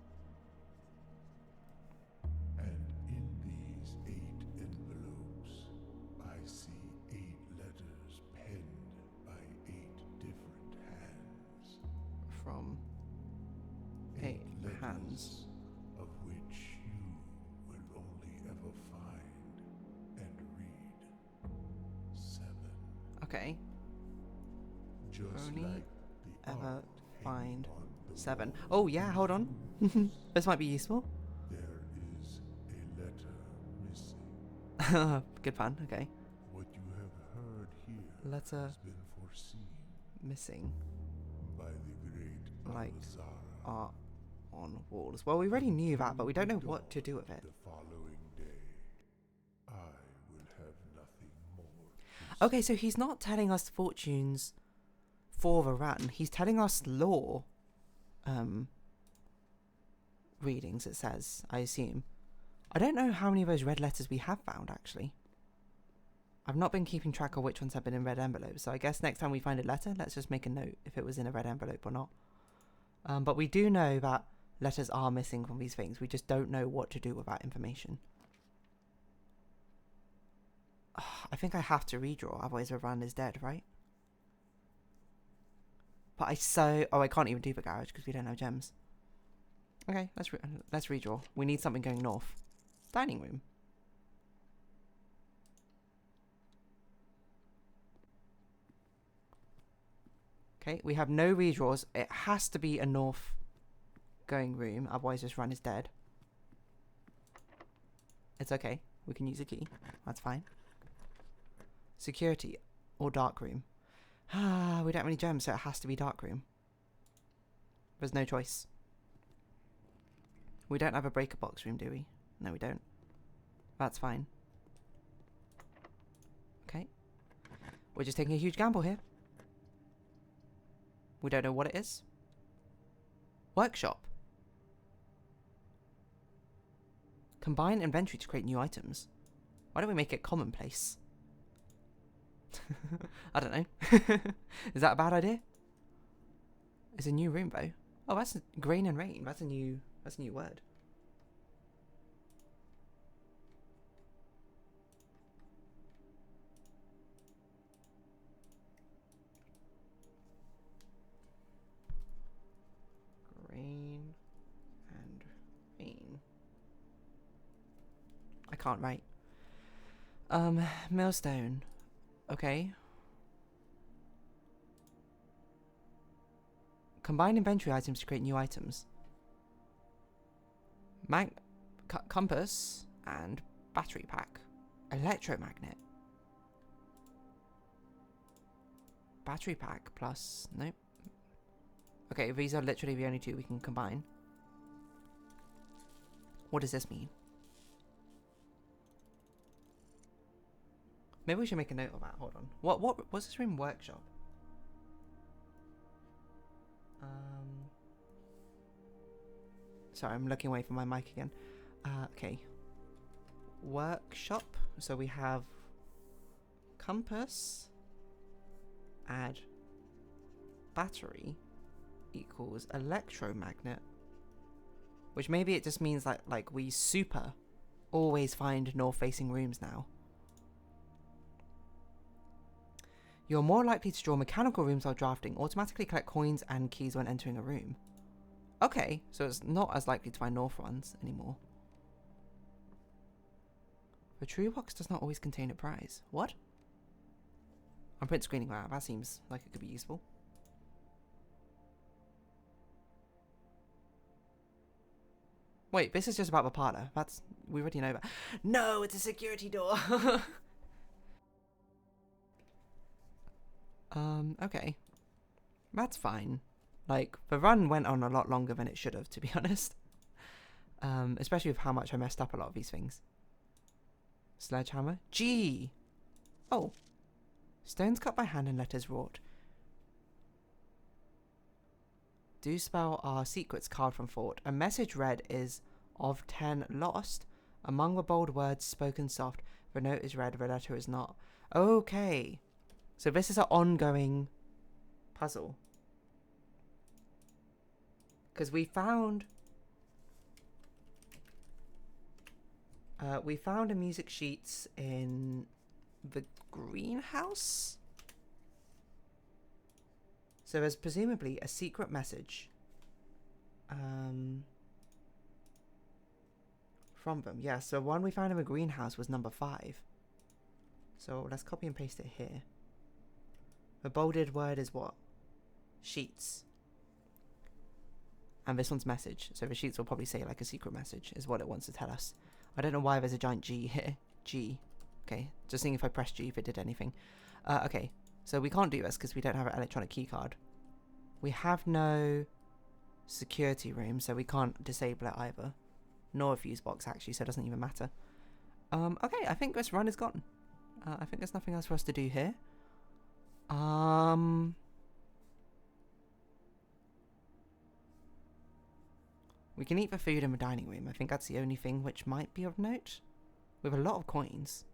And in these 8 envelopes, I see 8 letters penned by 8 different hands. From 8 letters hands. of which you will only ever find and read 7. Okay. Just Only like the ever art find hanging on the 7. wall. Oh yeah, hold on. This might be useful. There is a letter missing. Good fun. Okay. What you have heard here Letter has been foreseen missing. by the great Like Alazara. art on walls. Well, we already knew that, but we don't know what to do with it. The following day, I will have nothing more to Okay, so he's not telling us fortunes for the run. He's telling us lore readings, it says, I assume. I don't know how many of those red letters we have found, actually. I've not been keeping track of which ones have been in red envelopes, so I guess next time we find a letter, let's just make a note if it was in a red envelope or not. But we do know that letters are missing from these things. We just don't know what to do with that information. I think I have to redraw, otherwise the run is dead, right? But I can't even do the garage because we don't have gems. Okay, let's redraw. We need something going north. Dining room. Okay, we have no redraws. It has to be a north going room, otherwise this run is dead. It's okay. We can use a key. That's fine. Security or dark room. Ah, we don't have any gems, so it has to be dark room. There's no choice. We don't have a breaker box room, do we? No, we don't. That's fine. Okay. We're just taking a huge gamble here. We don't know what it is. Workshop. Combine inventory to create new items. Why don't we make it commonplace? I don't know. Is that a bad idea? It's a new room though. Oh, that's grain and rain. That's a new word. Grain and rain. I can't write. Millstone. Okay. Combine inventory items to create new items. Compass and battery pack. Electromagnet. Battery pack plus... Nope. Okay, these are literally the only two we can combine. What does this mean? Maybe we should make a note of that. Hold on. What's this room? Workshop. Sorry, I'm looking away from my mic again. Okay. Workshop. So we have compass. Add battery equals electromagnet. Which maybe it just means like we super always find north-facing rooms now. You're more likely to draw mechanical rooms while drafting. Automatically collect coins and keys when entering a room. Okay, so it's not as likely to find north ones anymore. The true box does not always contain a prize. What? I'm print screening that. That seems like it could be useful. Wait, this is just about the parlor. We already know that. No, it's a security door. Okay. That's fine. Like, the run went on a lot longer than it should have, to be honest. Especially with how much I messed up a lot of these things. Sledgehammer. G! Oh. Stones cut by hand and letters wrought. Do spell our secrets carved from thought. A message read is of 10 lost. Among the bold words spoken soft. The note is read, the letter is not. Okay. So this is an ongoing puzzle. Because we found a music sheets in the greenhouse. So there's presumably a secret message from them. Yeah, so one we found in the greenhouse was number 5. So let's copy and paste it here. The bolded word is what? Sheets. And this one's message. So the sheets will probably say like a secret message is what it wants to tell us. I don't know why there's a giant G here. G. Okay, just seeing if I press G if it did anything. Okay, so we can't do this because we don't have an electronic key card. We have no security room, so we can't disable it either. Nor a fuse box, actually, so it doesn't even matter. Okay, I think this run is gone. I think there's nothing else for us to do here. We can eat the food in the dining room. I think that's the only thing which might be of note. We have a lot of coins.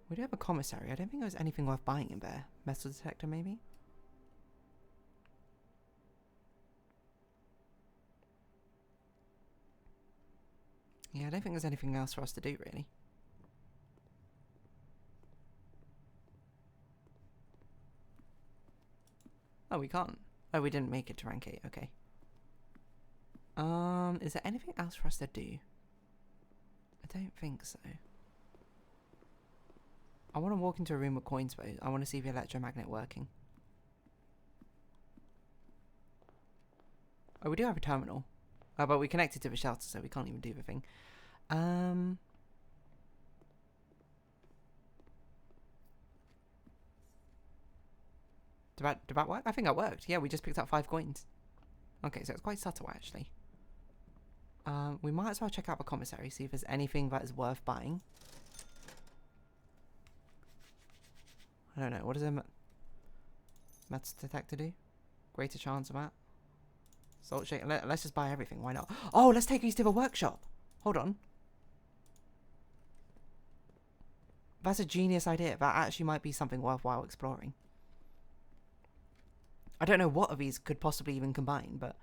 We do have a commissary. I don't think there's anything worth buying in there. Metal detector, maybe? Yeah, I don't think there's anything else for us to do, really. Oh, we can't. Oh, we didn't make it to rank 8. Okay. Is there anything else for us to do? I don't think so. I want to walk into a room with coins, though. I want to see the electromagnet working. Oh, we do have a terminal. Oh, but we connected to the shelter, so we can't even do the thing. Did that work? I think that worked. Yeah, we just picked up 5 coins. Okay, so it's quite subtle, actually. We might as well check out the commissary, see if there's anything that is worth buying. I don't know. What does a metal detector do? Greater chance of that. Salt shaker. Let's just buy everything. Why not? Oh, let's take these to the workshop. Hold on. That's a genius idea. That actually might be something worthwhile exploring. I don't know what of these could possibly even combine, but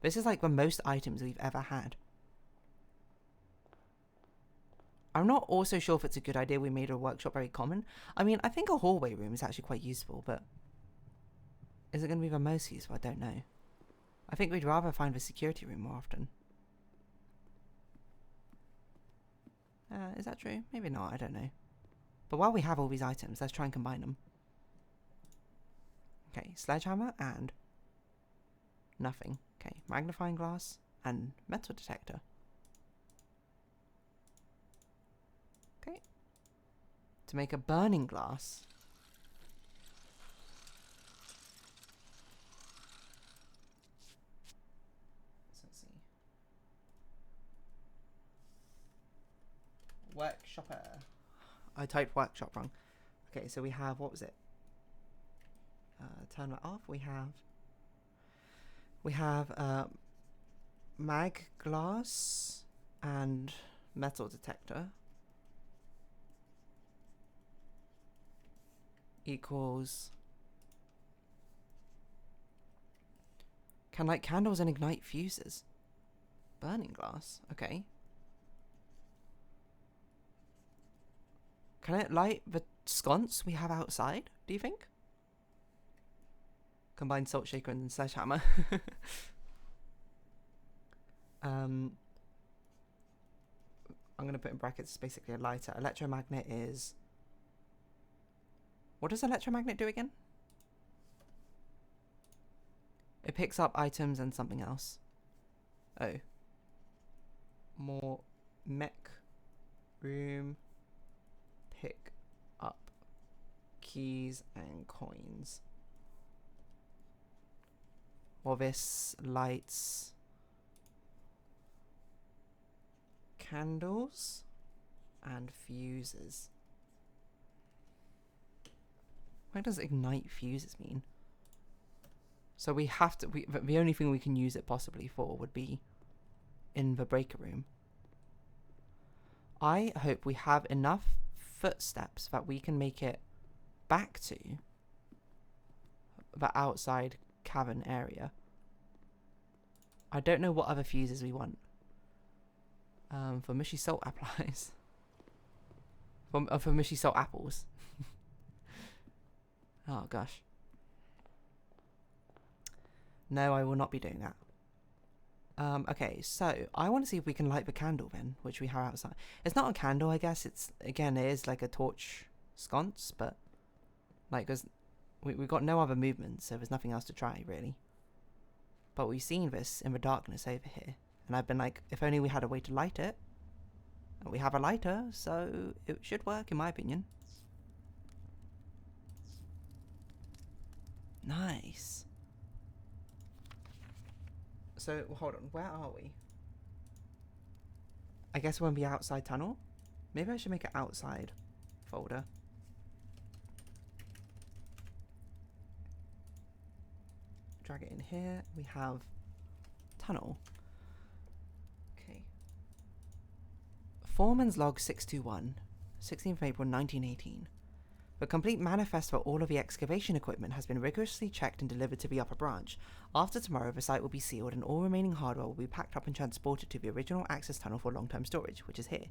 this is like the most items we've ever had. I'm not also sure if it's a good idea we made a workshop very common. I mean, I think a hallway room is actually quite useful, but is it going to be the most useful? I don't know. I think we'd rather find the security room more often. Is that true? Maybe not, I don't know. But while we have all these items, let's try and combine them. Okay, sledgehammer and nothing. Okay, magnifying glass and metal detector. Okay. To make a burning glass. So let's see. Workshopper. I typed workshop wrong. Okay, so we have, what was it? Turn that off. We have mag glass and metal detector equals can light candles and ignite fuses. Burning glass. Okay. Can it light the sconce we have outside, do you think? Combine salt shaker and sledgehammer. I'm going to put in brackets basically a lighter. Electromagnet is... What does electromagnet do again? It picks up items and something else. Oh. More mech room. Pick up keys and coins. Well, this lights candles and fuses. What does ignite fuses mean? So we have to, the only thing we can use it possibly for would be in the breaker room. I hope we have enough footsteps that we can make it back to the outside cavern area. I don't know what other fuses we want. For mushy salt applies. For mushy salt apples. Oh gosh. No, I will not be doing that. Okay, so I want to see if we can light the candle then, which we have outside. It's not a candle, I guess. It's, again, it is like a torch sconce, but like we've got no other movement, so there's nothing else to try really. But we've seen this in the darkness over here, and I've been like, if only we had a way to light it. And we have a lighter, so it should work in my opinion. Nice. So, hold on, where are we? I guess we're in the outside tunnel? Maybe I should make an outside folder. Drag it in here. We have tunnel. Okay. Foreman's log 621, 16th April 1918. The complete manifest for all of the excavation equipment has been rigorously checked and delivered to the upper branch. After tomorrow, the site will be sealed and all remaining hardware will be packed up and transported to the original access tunnel for long-term storage, which is here.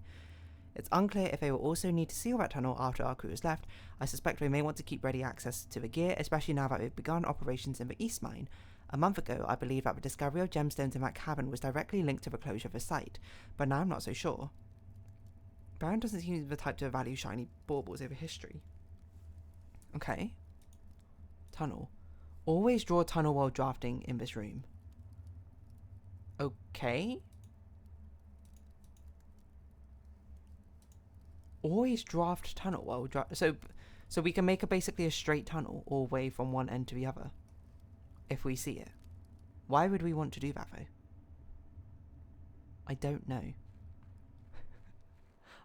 It's unclear if they will also need to seal that tunnel after our crew has left. I suspect they may want to keep ready access to the gear, especially now that we've begun operations in the East Mine. A month ago, I believe that the discovery of gemstones in that cavern was directly linked to the closure of the site, but now I'm not so sure. Baron doesn't seem the type to value shiny baubles over history. Okay. Tunnel. Always draw a tunnel while drafting in this room. Okay. Always draft tunnel while so we can make basically a straight tunnel all the way from one end to the other. If we see it. Why would we want to do that though? I don't know.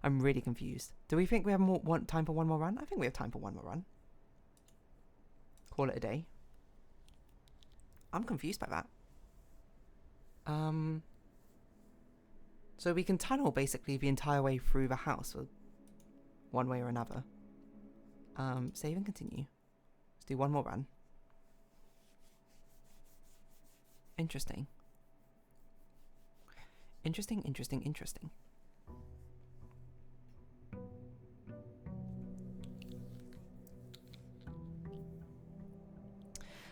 I'm really confused. Do we think we have time for one more run? I think we have time for one more run. Call it a day. I'm confused by that. So we can tunnel basically the entire way through the house, one way or another. Save and continue. Let's do one more run. Interesting. Interesting.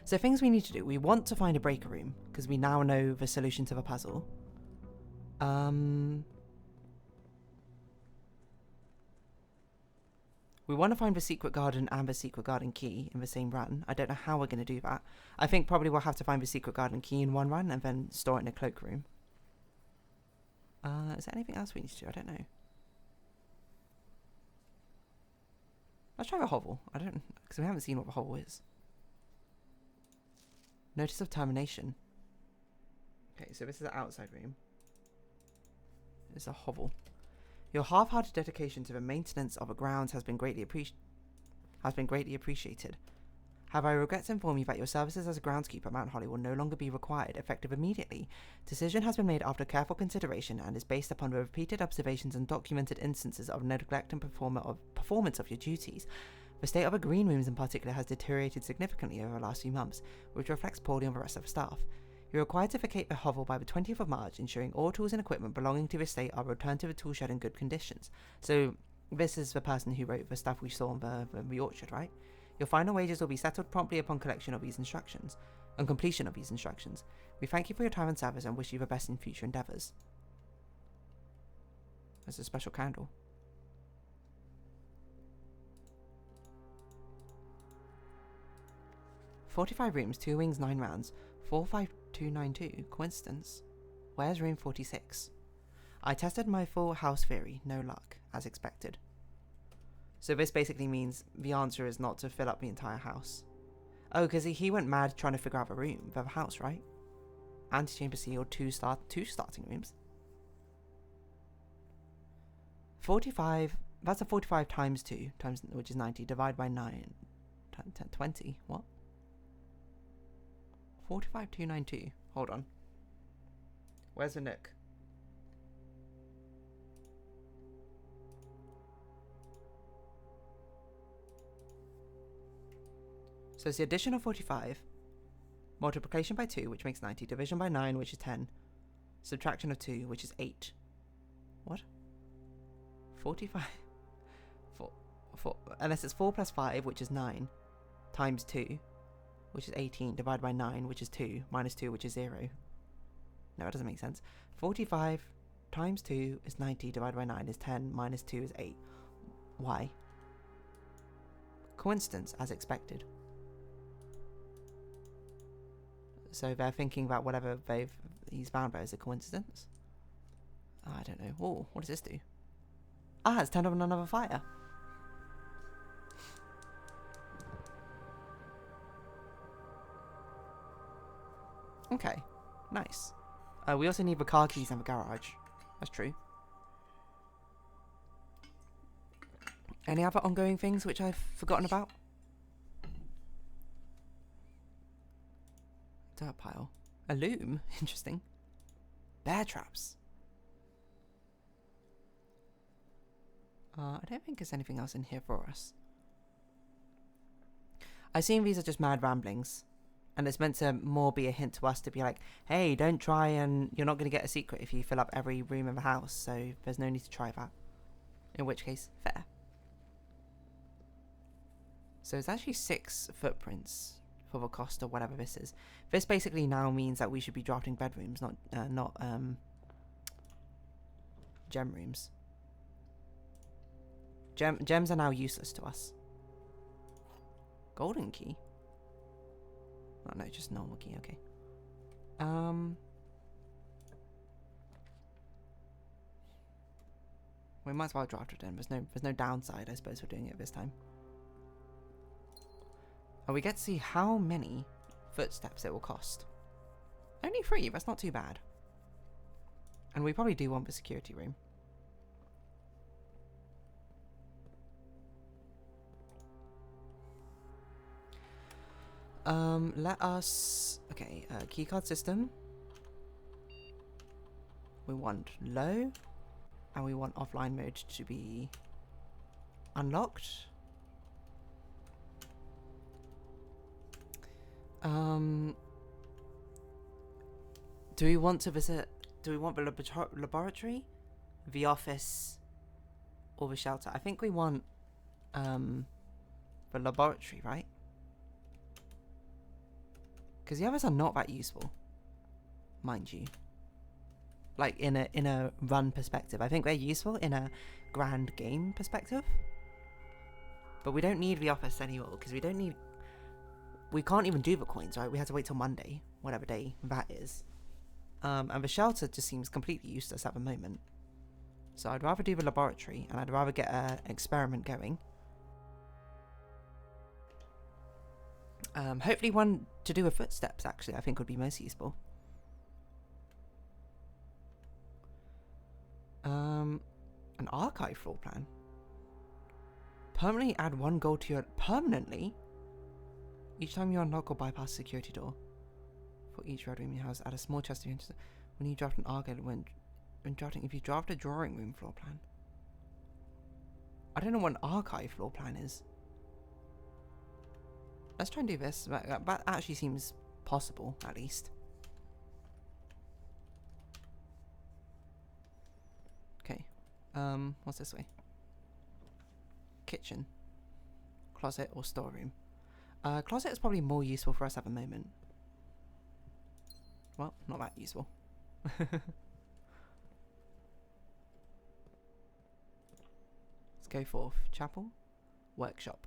So things we need to do. We want to find a breaker room, because we now know the solution to the puzzle. We want to find the secret garden and the secret garden key in the same run. I don't know how we're going to do that. I think probably we'll have to find the secret garden key in one run and then store it in a cloakroom. Is there anything else we need to do? I don't know. Let's try the hovel. I don't, because we haven't seen what the hovel is. Notice of termination. Okay, so this is the outside room. It's a hovel. Your half-hearted dedication to the maintenance of the grounds has been greatly appreciated. However, I regret to inform you that your services as a groundskeeper at Mount Holly will no longer be required, effective immediately. Decision has been made after careful consideration and is based upon the repeated observations and documented instances of neglect and performance of your duties. The state of the green rooms in particular has deteriorated significantly over the last few months, which reflects poorly on the rest of the staff. You're required to vacate the hovel by the 20th of March, ensuring all tools and equipment belonging to the estate are returned to the tool shed in good conditions. So, this is the person who wrote the stuff we saw in the orchard, right? Your final wages will be settled promptly upon collection of these instructions, and completion of these instructions. We thank you for your time and service and wish you the best in future endeavours. There's a special candle. "45 rooms, 2 wings, 9 rounds. 45292. Coincidence? Where's room 46? I tested my full house theory. No luck, as expected." So this basically means the answer is not to fill up the entire house. Oh, because he went mad trying to figure out the house, right? Antechamber sealed, two starting rooms. 45, that's a 45 times 2, which is 90, divide by 9, 10, 20, what? 45292. Hold on. Where's the nook? So it's the addition of 45, multiplication by 2, which makes 90, division by 9, which is 10, subtraction of 2, which is 8. What? 45? 4, unless it's 4 plus 5, which is 9, times 2, which is 18, divided by 9, which is 2, minus 2, which is 0. No, it doesn't make sense. 45 times 2 is 90, divided by 9 is 10, minus 2 is 8. Why? Coincidence, as expected. So they're thinking about whatever he's found by as a coincidence. I don't know. Oh, what does this do? Ah, it's turned on another fire. Okay, nice. We also need the car keys and the garage. That's true. Any other ongoing things which I've forgotten about? Dirt pile. A loom? Interesting. Bear traps. I don't think there's anything else in here for us. I assume these are just mad ramblings. And it's meant to more be a hint to us to be like, hey, don't try and you're not going to get a secret if you fill up every room in the house. So there's no need to try that. In which case, fair. So it's actually 6 footprints for the cost of whatever this is. This basically now means that we should be drafting bedrooms, not gem rooms. Gems are now useless to us. Golden key? Oh no, just normal key, okay. We might as well draft it in. There's no downside, I suppose, for doing it this time. And we get to see how many footsteps it will cost. Only 3, that's not too bad. And we probably do want the security room. Let us... Okay, keycard system. We want low. And we want offline mode to be unlocked. Do we want to visit... Do we want the laboratory? The office? Or the shelter? I think we want... the laboratory, right? Because the others are not that useful, mind you. Like in a run perspective, I think they're useful in a grand game perspective. But we don't need the office anymore because we don't need. We can't even do the coins, right? We have to wait till Monday, whatever day that is. And the shelter just seems completely useless at the moment. So I'd rather do the laboratory, and I'd rather get an experiment going. Hopefully one to do with footsteps, actually, I think would be most useful. An archive floor plan. Permanently add 1 gold to your... Permanently? Each time you unlock or bypass a security door. For each red room in your house, add a small chest of interest. When you draft an archive... When drafting... If you draft a drawing room floor plan. I don't know what an archive floor plan is. Let's try and do this. That actually seems possible, at least. Okay. What's this way? Kitchen. Closet or storeroom. Closet is probably more useful for us at the moment. Well, not that useful. Let's go forth. Chapel. Workshop.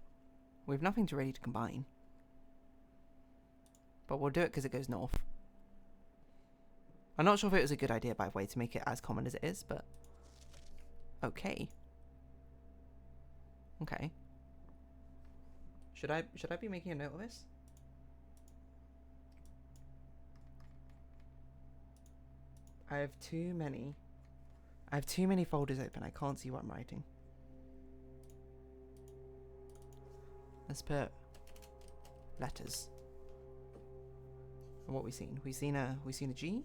We have nothing ready to combine. But we'll do it because it goes north. I'm not sure if it was a good idea, by the way, to make it as common as it is, but... Okay. Okay. Should I be making a note of this? I have too many folders open. I can't see what I'm writing. Let's put letters. And what we've seen? We've seen a G and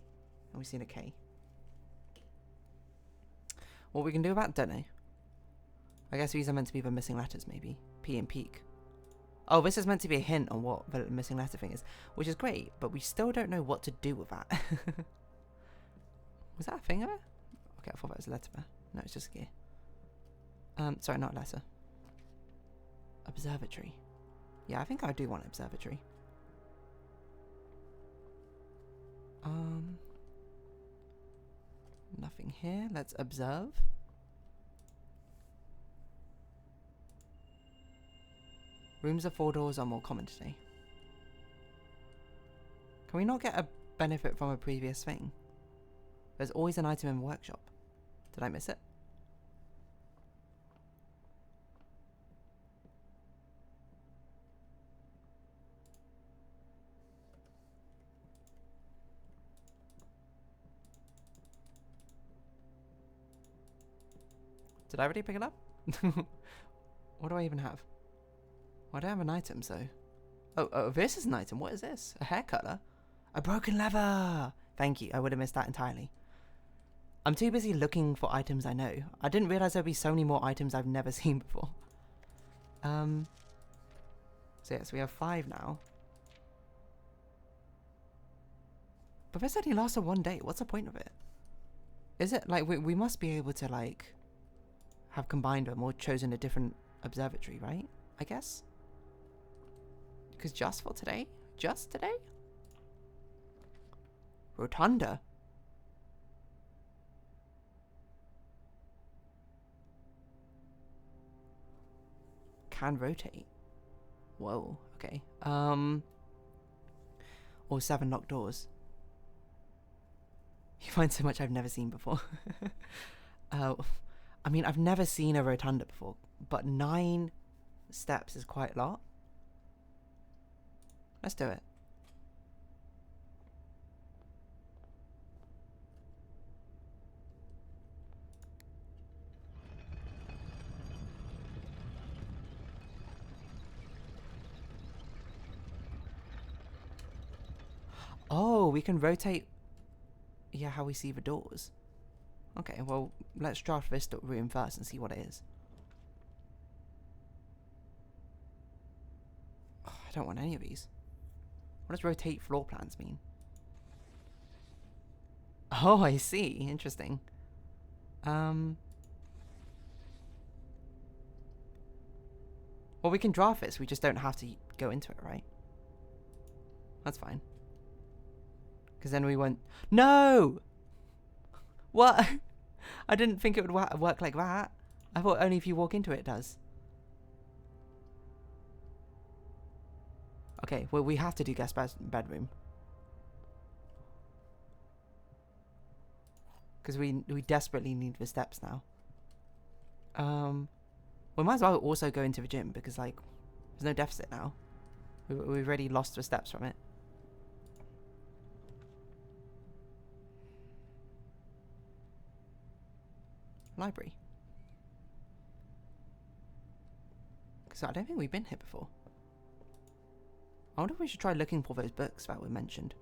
we've seen a K. What we can do about don't know. I guess these are meant to be the missing letters, maybe. P and peak. Oh, this is meant to be a hint on what the missing letter thing is, which is great, but we still don't know what to do with that. Was that a finger? Okay, I thought that was a letter there. No, it's just a gear. Sorry, not a letter. Observatory. Yeah, I think I do want an observatory. Nothing here. Let's observe. Rooms of 4 doors are more common today. Can we not get a benefit from a previous thing? There's always an item in the workshop. Did I miss it? Did I already pick it up? What do I even have? Well, I don't have an item, so... Oh, this is an item. What is this? A hair cutter? A broken lever! Thank you. I would have missed that entirely. I'm too busy looking for items I know. I didn't realise there'd be so many more items I've never seen before. So yes, we have 5 now. But this only lasted 1 day. What's the point of it? Is it, like, we must be able to, like, have combined them or chosen a different observatory, right? I guess? Because just for today? Just today? Rotunda. Can rotate. Whoa, okay. Or 7 locked doors. You find so much I've never seen before. I mean, I've never seen a rotunda before, but 9 steps is quite a lot. Let's do it. Oh, we can rotate, yeah, how we see the doors. Okay, well, let's draft this room first and see what it is. Oh, I don't want any of these. What does rotate floor plans mean? Oh, I see. Interesting. Well, we can draft this. We just don't have to go into it, right? That's fine. Because then we won't... No! What? I didn't think it would work like that. I thought only if you walk into it, it does. Okay, well, we have to do guest bedroom. Because we desperately need the steps now. We might as well also go into the gym because, like, there's no deficit now. We've already lost the steps from it. Library. Because I don't think we've been here before. I wonder if we should try looking for those books that were mentioned.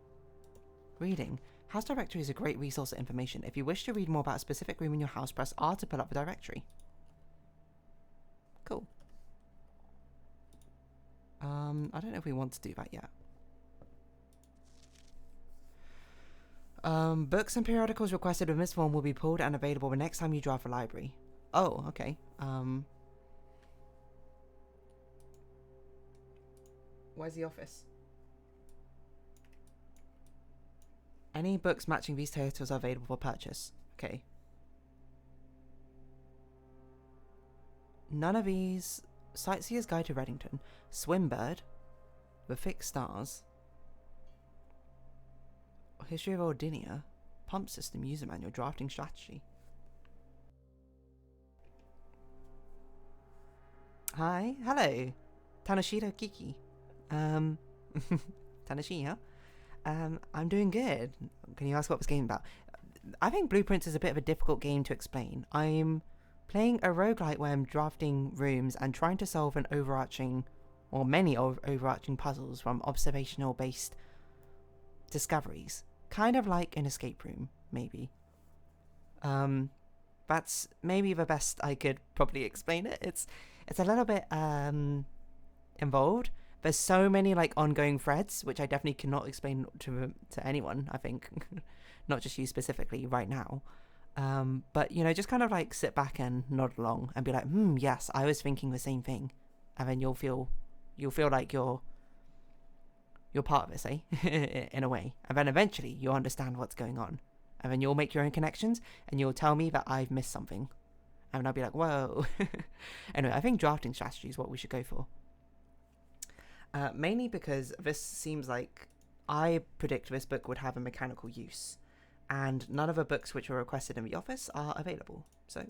Reading. House directory is a great resource of information. If you wish to read more about a specific room in your house, press R to pull up the directory. Cool. I don't know if we want to do that yet. Books and periodicals requested with this form will be pulled and available the next time you draft a library. Oh, okay. Where's the office? Any books matching these titles are available for purchase. Okay. None of these. Sightseer's Guide to Reddington. Swimbird. The Fixed Stars. History of Ordinia. Pump System User Manual. Drafting Strategy. Hi. Hello. Tanashiro Kiki. Tanashi, huh? I'm doing good. Can you ask what this game about? I think Blueprints is a bit of a difficult game to explain. I'm playing a roguelite where I'm drafting rooms and trying to solve an overarching, or many overarching puzzles from observational based discoveries. Kind of like an escape room, maybe. That's maybe the best I could probably explain it. It's a little bit involved, There's so many like ongoing threads, which I definitely cannot explain to anyone, I think. Not just you specifically right now. But, you know, just kind of like sit back and nod along and be like, yes, I was thinking the same thing. And then you'll feel like you're part of it, say, in a way. And then eventually you'll understand what's going on. And then you'll make your own connections and you'll tell me that I've missed something. And I'll be like, whoa. Anyway, I think drafting strategy is what we should go for. Mainly because this seems like I predict this book would have a mechanical use. And none of the books which were requested in the office are available. So,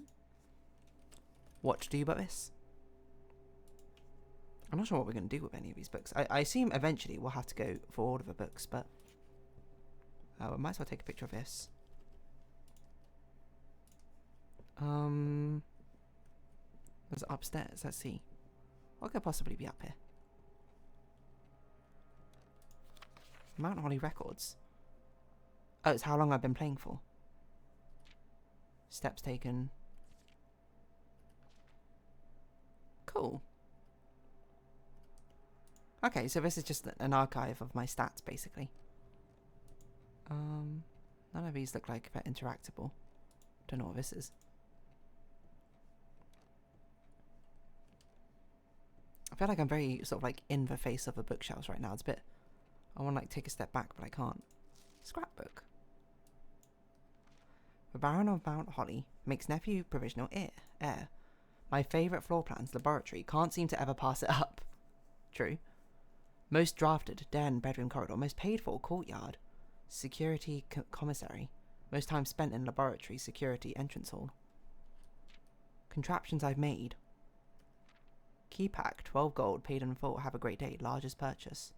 what to do about this? I'm not sure what we're going to do with any of these books. I assume eventually we'll have to go for all of the books, but we might as well take a picture of this. There's upstairs. Let's see. What could possibly be up here? Mount Holly Records. Oh, it's how long I've been playing for. Steps taken. Cool. Okay, so this is just an archive of my stats, basically. None of these look like they're interactable. Don't know what this is. I feel like I'm very sort of like in the face of the bookshelves right now. It's a bit... I want to like take a step back, but I can't. Scrapbook. The Baron of Mount Holly makes nephew provisional heir. My favourite floor plans, laboratory, can't seem to ever pass it up. True. Most drafted, den, bedroom, corridor. Most paid for, courtyard. Security commissary. Most time spent in laboratory, security, entrance hall. Contraptions I've made. Key pack, 12 gold, paid in full, have a great day, largest purchase.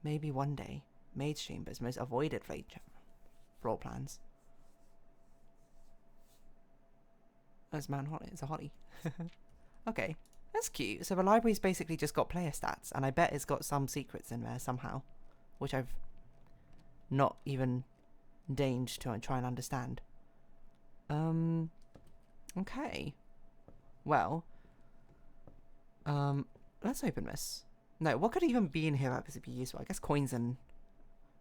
Maybe one day. Maid's chambers, most avoided floor plans. That's Mount Holly. It's a Holly. Okay, that's cute. So the library's basically just got player stats, and I bet it's got some secrets in there somehow, which I've not even deigned to try and understand. Okay. Well, let's open this. No, what could even be in here that would be useful? I guess coins and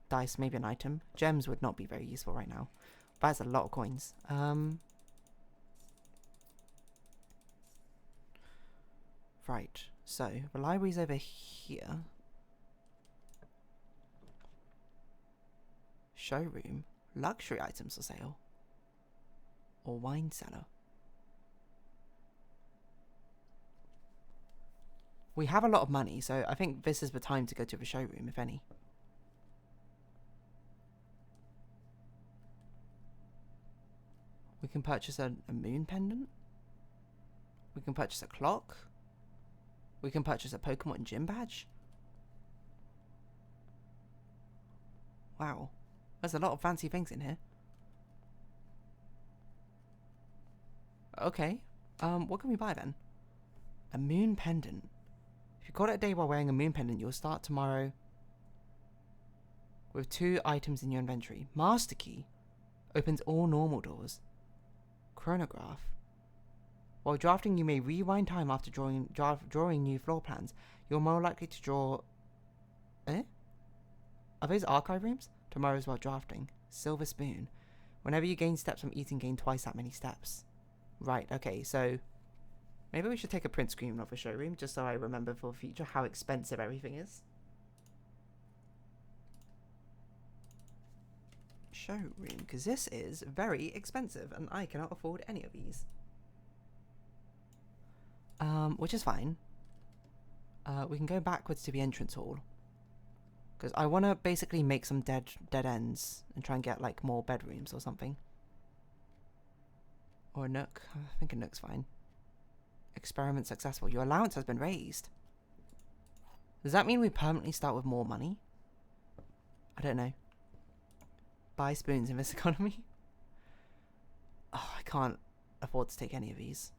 dice, maybe an item. Gems would not be very useful right now. That's a lot of coins. Right, so the library's over here. Showroom. Luxury items for sale. Or wine cellar. We have a lot of money, so I think this is the time to go to the showroom, if any. We can purchase a moon pendant. We can purchase a clock. We can purchase a Pokemon gym badge. Wow. There's a lot of fancy things in here. Okay. What can we buy then? A moon pendant. If you call it a day while wearing a moon pendant, you'll start tomorrow with 2 items in your inventory. Master key. Opens all normal doors. Chronograph. While drafting, you may rewind time after drawing new floor plans. You're more likely to draw... Are those archive rooms? Tomorrow's while drafting. Silver spoon. Whenever you gain steps from eating, gain twice that many steps. Right, okay, so... maybe we should take a print screen of a showroom, just so I remember for the future how expensive everything is. Showroom, because this is very expensive, and I cannot afford any of these. Which is fine. We can go backwards to the entrance hall. Because I want to basically make some dead ends and try and get, like, more bedrooms or something. Or a nook. I think a nook's fine. Experiment successful. Your allowance has been raised. Does that mean we permanently start with more money? I don't know. Buy spoons in this economy? Oh, I can't afford to take any of these.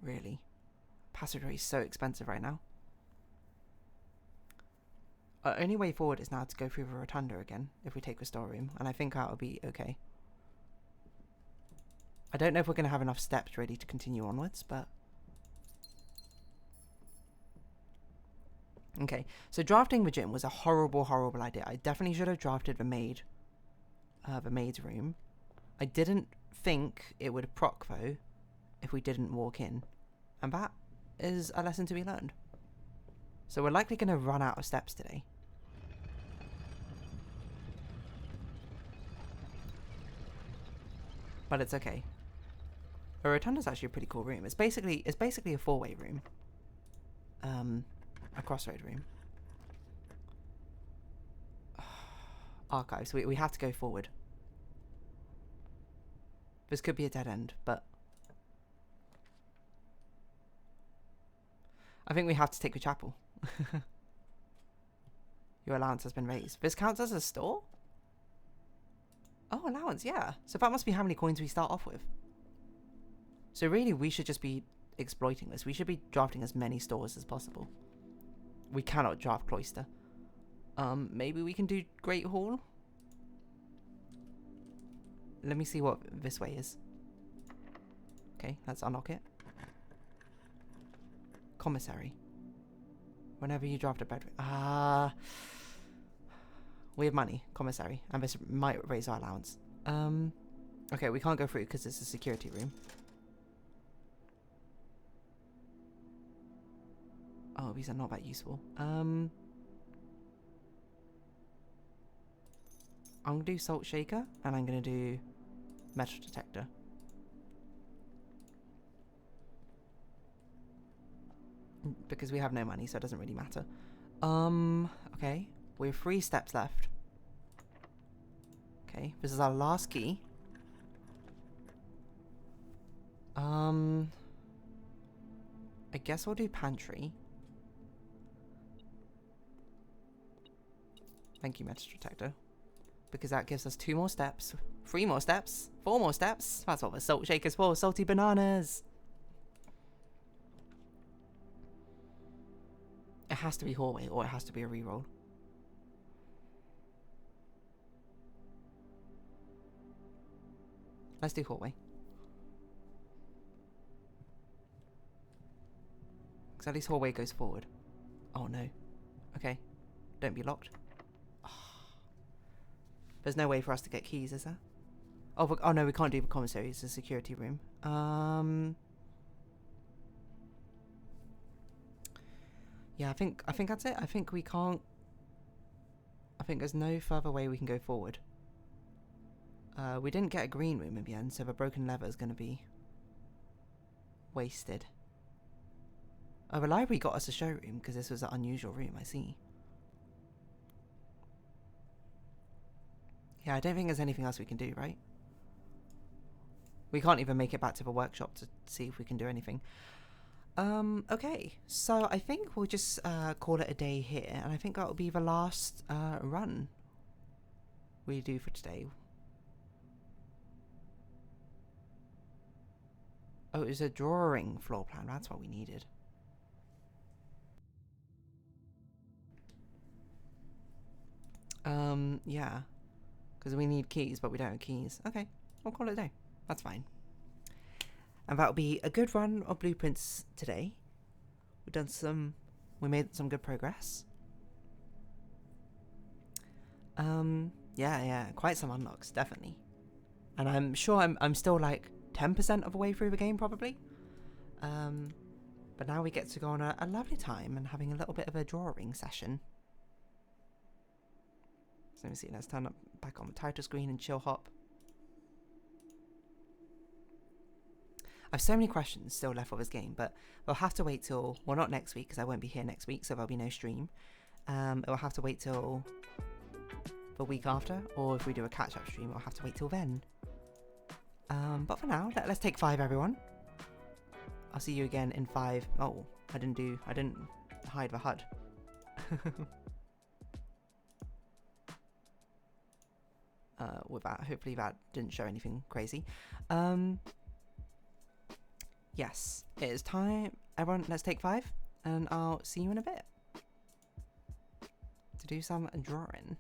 Really. Passageway is so expensive right now. Our only way forward is now to go through the rotunda again, if we take the storeroom, and I think that'll be okay. I don't know if we're going to have enough steps ready to continue onwards, but... Okay, so drafting the gym was a horrible, horrible idea. I definitely should have drafted the maid's room. I didn't think it would proc though if we didn't walk in, and that is a lesson to be learned. So we're likely going to run out of steps today. But it's okay. A rotunda's actually a pretty cool room. It's basically a four-way room. A crossroad room. Archives. We have to go forward. This could be a dead end, but I think we have to take the chapel. Your allowance has been raised. This counts as a store? Oh, allowance, yeah. So that must be how many coins we start off with. So really, we should just be exploiting this. We should be drafting as many stores as possible. We cannot draft Cloister. Maybe we can do Great Hall? Let me see what this way is. Okay, let's unlock it. Commissary. Whenever you draft a bed... we have money. Commissary. And this might raise our allowance. Okay, we can't go through because it's a security room. Oh, these are not that useful. I'm going to do Salt Shaker, and I'm going to do Metal Detector. Because we have no money, so it doesn't really matter. Okay. We have 3 steps left. Okay, this is our last key. I guess we'll do Pantry. Thank you, Metal Detector. Because that gives us 2 more steps, 3 more steps, 4 more steps. That's what the Salt Shaker's for. Salty bananas. It has to be hallway, or it has to be a reroll. Let's do hallway. Because at least hallway goes forward. Oh no. Okay. Don't be locked. Oh. There's no way for us to get keys, is there? Oh, oh no, we can't do the commissary. It's a security room. Yeah, I think that's it. I think we can't... I think there's no further way we can go forward. We didn't get a green room in the end, so the broken lever is going to be wasted. Oh, the library got us a showroom because this was an unusual room, I see. Yeah, I don't think there's anything else we can do, right? We can't even make it back to the workshop to see if we can do anything. Okay, so I think we'll just call it a day here, and I think that will be the last run we do for today. Oh, it was a drawing floor plan. That's what we needed. Yeah. Because we need keys, but we don't have keys. Okay, we'll call it a day. That's fine. And that'll be a good run of blueprints today. We made some good progress. Yeah, quite some unlocks, definitely. And I'm sure I'm still like 10% of the way through the game, probably. But now we get to go on a lovely time and having a little bit of a drawing session. So let me see, let's turn up back on the title screen and chill hop. I have so many questions still left for this game, but we'll have to wait till, well, not next week because I won't be here next week, so there'll be no stream. We'll have to wait till the week after, or if we do a catch-up stream, we'll have to wait till then. But for now, let's take 5, everyone. I'll see you again in 5. Oh, I didn't hide the HUD. With that, hopefully that didn't show anything crazy. Yes, it is time. Everyone, let's take 5, and I'll see you in a bit to do some drawing.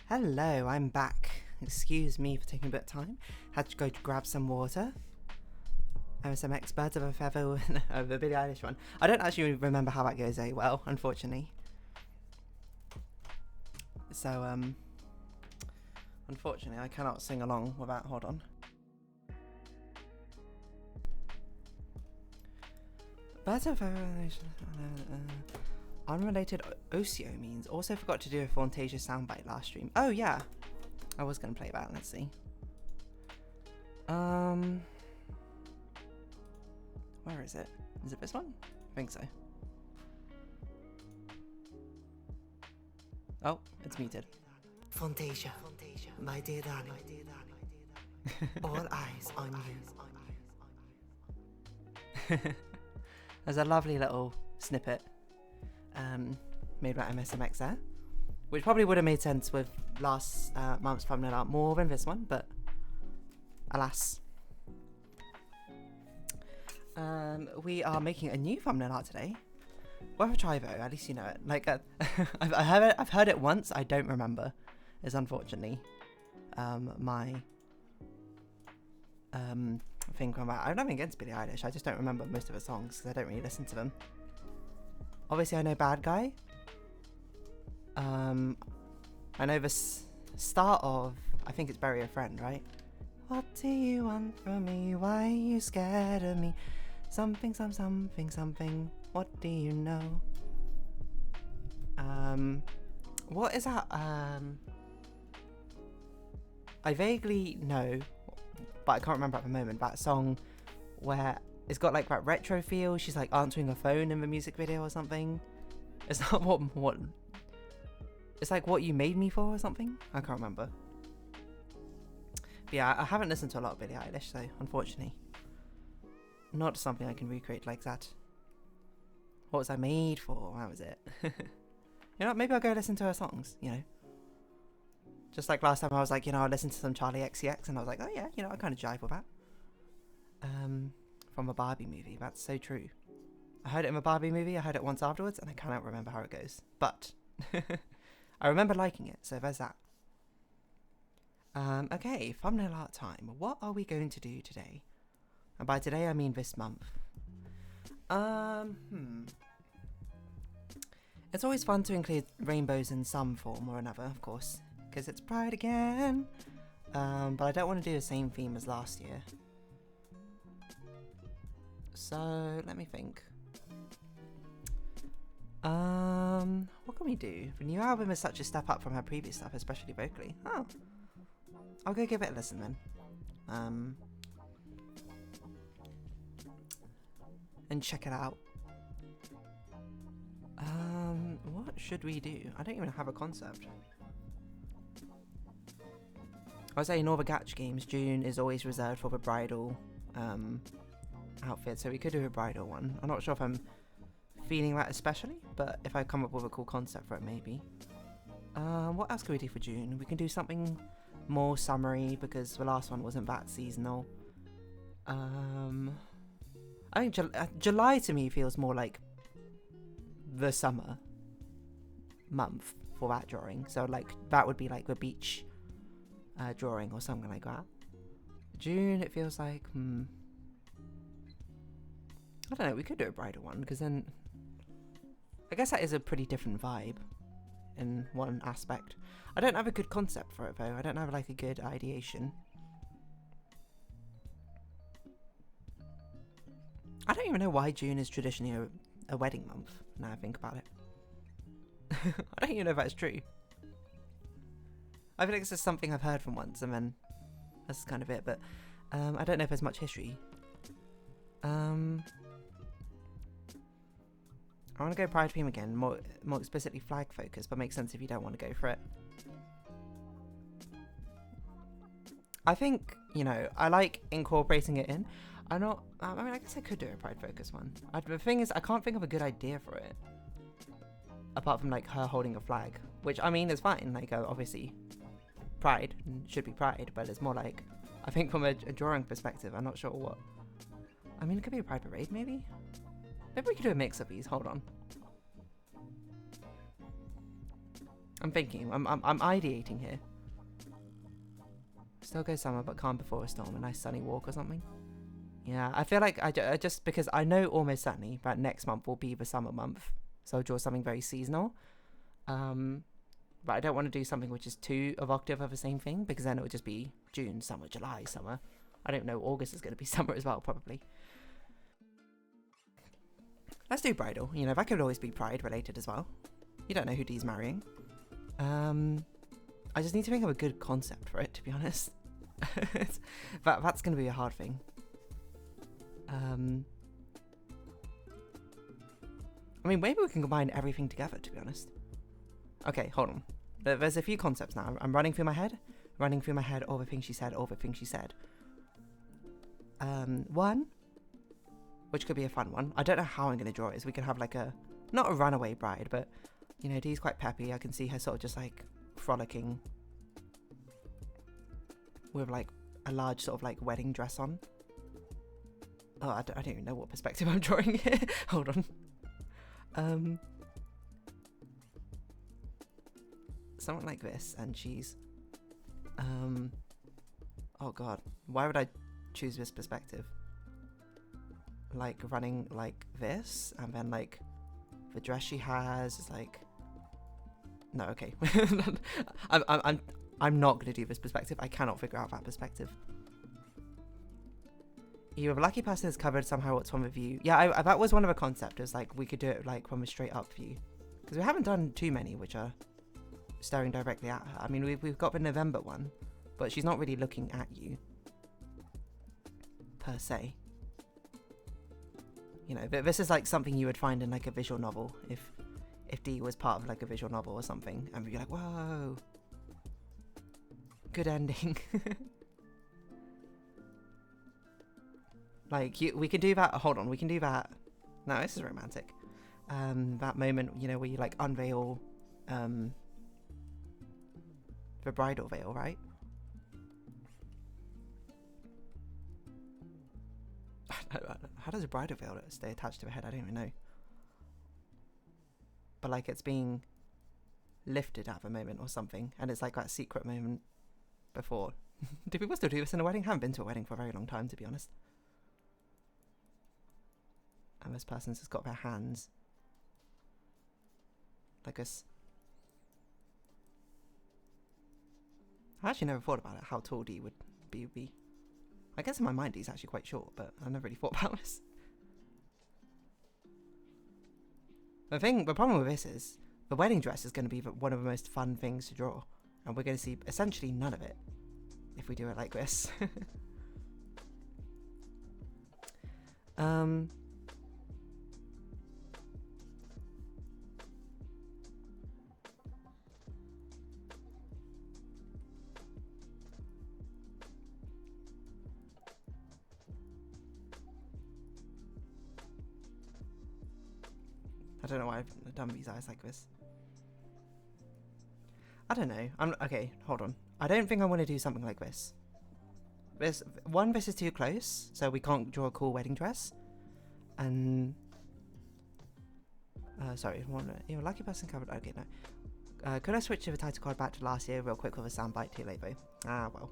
Hello, I'm back. Excuse me for taking a bit of time. Had to go to grab some water. some experts of a feather of the Billie Eilish one. I don't actually remember how that goes very well, unfortunately. So, unfortunately, I cannot sing along without. Hold on. Birds of a feather. Unrelated Osio means. Also forgot to do a Fantasia soundbite last stream. Oh yeah, I was gonna play that. Let's see. Where is it? Is it this one? I think so. Oh, it's muted. Fantasia, my dear darling. All eyes on you. There's a lovely little snippet made by MSMX there, which probably would have made sense with last month's thumbnail art more than this one, but alas. We are making a new thumbnail art today. Worth a try though, at least you know it. Like, I've heard it once, I don't remember. Is unfortunately my thing about. I have nothing against Billie Eilish, I just don't remember most of her songs because I don't really listen to them. Obviously I know Bad Guy. I know the start of, I think it's Bury a Friend, right? What do you want from me? Why are you scared of me? Something, something. What do you know? What is that? I vaguely know, but I can't remember at the moment, that song where it's got like that retro feel. She's like answering a phone in the music video or something. It's not what it's like What You Made Me For or something. I can't remember. But yeah, I haven't listened to a lot of Billie Eilish, so unfortunately, not something I can recreate like that. What was I made for? That was it. You know what, maybe I'll go listen to her songs, you know. Just like last time I was like, you know, I listened to some Charlie XCX and I was like, oh yeah, you know, I kind of jive with that. From a Barbie movie, that's so true. I heard it in a Barbie movie, I heard it once afterwards, and I cannot remember how it goes. But, I remember liking it, so there's that. Okay, thumbnail art time. What are we going to do today? And by today, I mean this month. It's always fun to include rainbows in some form or another, of course, because it's Pride again. But I don't want to do the same theme as last year. So, let me think. What can we do? The new album is such a step up from her previous stuff, especially vocally. Oh. I'll go give it a listen then. And check it out. What should we do? I don't even have a concept. I was saying in all the Gatch games, June is always reserved for the bridal outfit, so we could do a bridal one. I'm not sure if I'm feeling that especially, but if I come up with a cool concept for it, maybe. What else can we do for June? We can do something more summery because the last one wasn't that seasonal. I think July to me feels more like the summer month for that drawing. So like that would be like the beach drawing or something like that. June, it feels like I don't know, we could do a bridal one because then I guess that is a pretty different vibe in one aspect. I don't have a good concept for it though. I don't have like a good ideation. I don't even know why June is traditionally a wedding month, now I think about it. I don't even know if that's true. I feel like it's just something I've heard from once and then that's kind of it, but I don't know if there's much history. I want to go Pride theme again, more explicitly flag focused, but makes sense if you don't want to go for it. I think, you know, I like incorporating it in. I mean, I guess I could do a Pride focus one. The thing is, I can't think of a good idea for it. Apart from, like, her holding a flag. Which, I mean, is fine. Like, obviously, Pride should be Pride, but it's more like, I think from a drawing perspective, I'm not sure what. I mean, it could be a Pride parade, maybe? Maybe we could do a mix of these. Hold on. I'm thinking. I'm ideating here. Still go summer, but calm before a storm. A nice sunny walk or something. Yeah, I feel like I just because I know almost certainly that next month will be the summer month, so I'll draw something very seasonal. But I don't want to do something which is too evocative of the same thing, because then it would just be June, summer, July, summer. I don't know. August is going to be summer as well, probably. Let's do bridal. You know, that could always be pride related as well. You don't know who Dee's marrying. I just need to think of a good concept for it, to be honest. That's going to be a hard thing. I mean, maybe we can combine everything together, to be honest. Okay, hold on. There's a few concepts now. I'm running through my head. All the things she said, One, which could be a fun one. I don't know how I'm going to draw it. Is we could have like not a runaway bride, but, you know, Dee's quite peppy. I can see her sort of just like frolicking with like a large sort of like wedding dress on. Oh, I don't even know what perspective I'm drawing here. Hold on. Something like this, and she's oh god, why would I choose this perspective? Like running like this, and then like the dress she has is like, no, okay. I'm not gonna do this perspective. I cannot figure out that perspective. You have a lucky person that's covered somehow what's from the view. Yeah, that was one of the concepts. Is like we could do it like from a straight up view, because we haven't done too many which are staring directly at her. I mean, we've got the November one, but she's not really looking at you per se. You know, but this is like something you would find in like a visual novel if Dee was part of like a visual novel or something, and we'd be like, whoa, good ending. Like we can do that. Hold on, we can do that. No, this is romantic. That moment, you know, where you like unveil the bridal veil, right? How does a bridal veil stay attached to the head? I don't even know. But like it's being lifted at the moment or something, and it's like that secret moment before. Do people still do this in a wedding? I haven't been to a wedding for a very long time, to be honest. And this person's just got their hands like this. I actually never thought about it, how tall Dee would be. I guess in my mind Dee's actually quite short, but I never really thought about this. The problem with this is the wedding dress is going to be one of the most fun things to draw, and we're going to see essentially none of it if we do it like this. I don't know why I've done these eyes like this. I don't know. Okay, hold on. I don't think I want to do something like this. This is too close, so we can't draw a cool wedding dress. And sorry, you're a lucky person covered. Okay, no. Could I switch the title card back to last year real quick with a soundbite too late though? Ah well.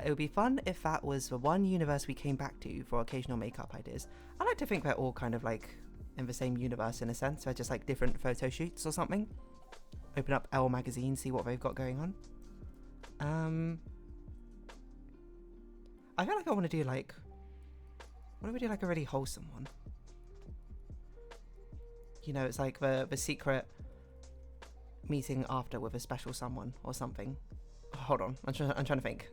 It would be fun if that was the one universe we came back to for occasional makeup ideas. I like to think they're all kind of like in the same universe in a sense. They're just like different photo shoots or something. Open up Elle magazine, see what they've got going on. I feel like I want to do like... What if we do like a really wholesome one? You know, it's like the secret meeting after with a special someone or something. Hold on, I'm trying to think.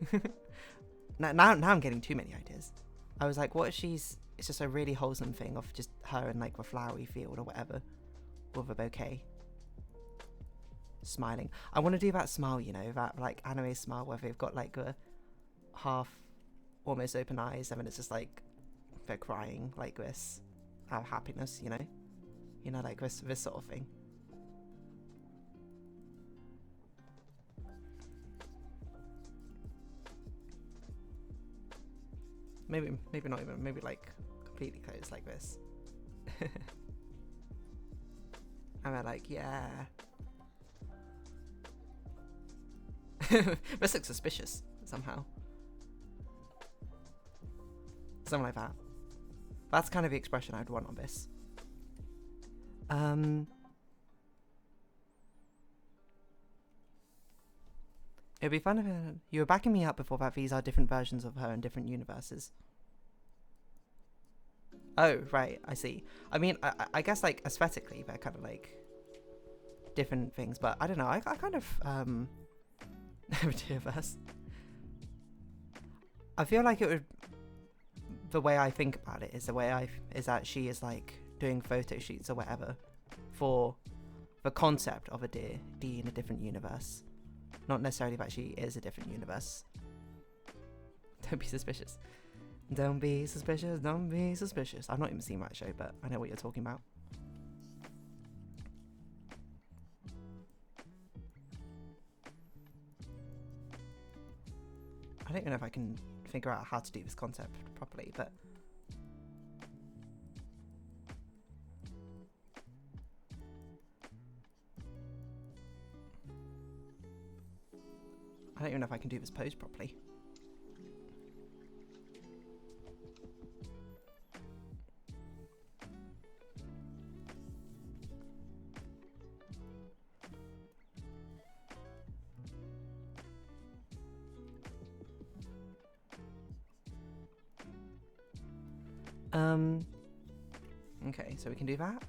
now I'm getting too many ideas. I was like, what if it's just a really wholesome thing of just her in like a flowery field or whatever with a bouquet, smiling. I want to do that smile, you know, that like anime smile where they've got like a half almost open eyes, and then it's just like they're crying like this out of happiness, you know, like this sort of thing. Maybe not even, maybe like completely closed like this. And we're like, yeah. This looks suspicious somehow. Something like that. That's kind of the expression I'd want on this. It'd be fun if you were backing me up before that these are different versions of her in different universes. Oh, right, I see. I mean, I guess, like, aesthetically, they're kind of, like, different things, but I don't know, I kind of, Deerverse. I feel like it would, the way I think about it is is that she is, like, doing photo shoots or whatever for the concept of a D in a different universe. Not necessarily that she is a different universe. Don't be suspicious. Don't be suspicious, don't be suspicious. I've not even seen that show, but I know what you're talking about. I don't even know if I can figure out how to do this concept properly, but... I don't even know if I can do this pose properly. Okay, so we can do that.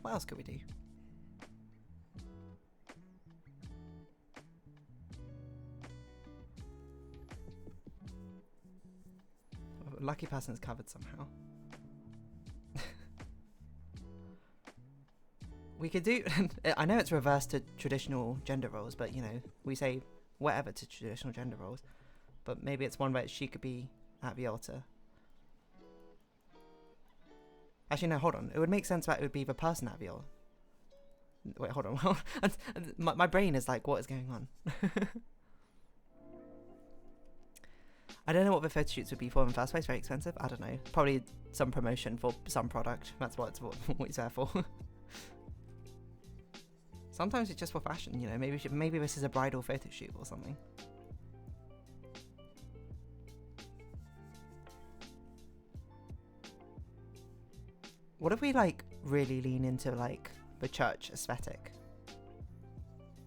What else could we do? Lucky person's covered somehow. We could do... I know it's reversed to traditional gender roles, but, you know, we say whatever to traditional gender roles. But maybe it's one where she could be at the altar. Actually, no, hold on. It would make sense that it would be the person at the altar. Wait, hold on. my brain is like, what is going on? I don't know what the photo shoots would be for in the first place. Very expensive. I don't know. Probably some promotion for some product. That's what it's there for. Sometimes it's just for fashion, you know. Maybe this is a bridal photo shoot or something. What if we, like, really lean into, like, the church aesthetic?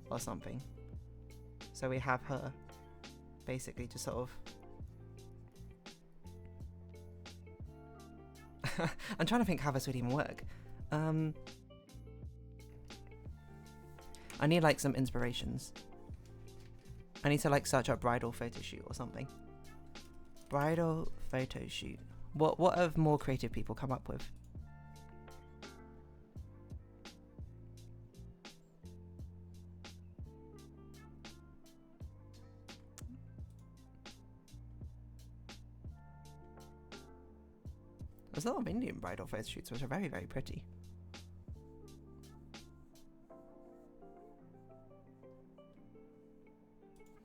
Or something. So we have her basically just sort of... I'm trying to think how this would even work. I need, like, some inspirations. I need to, like, search up bridal photo shoot or something. Bridal photo shoot. What have more creative people come up with? There's a lot of Indian bridal photo shoots which are very, very pretty.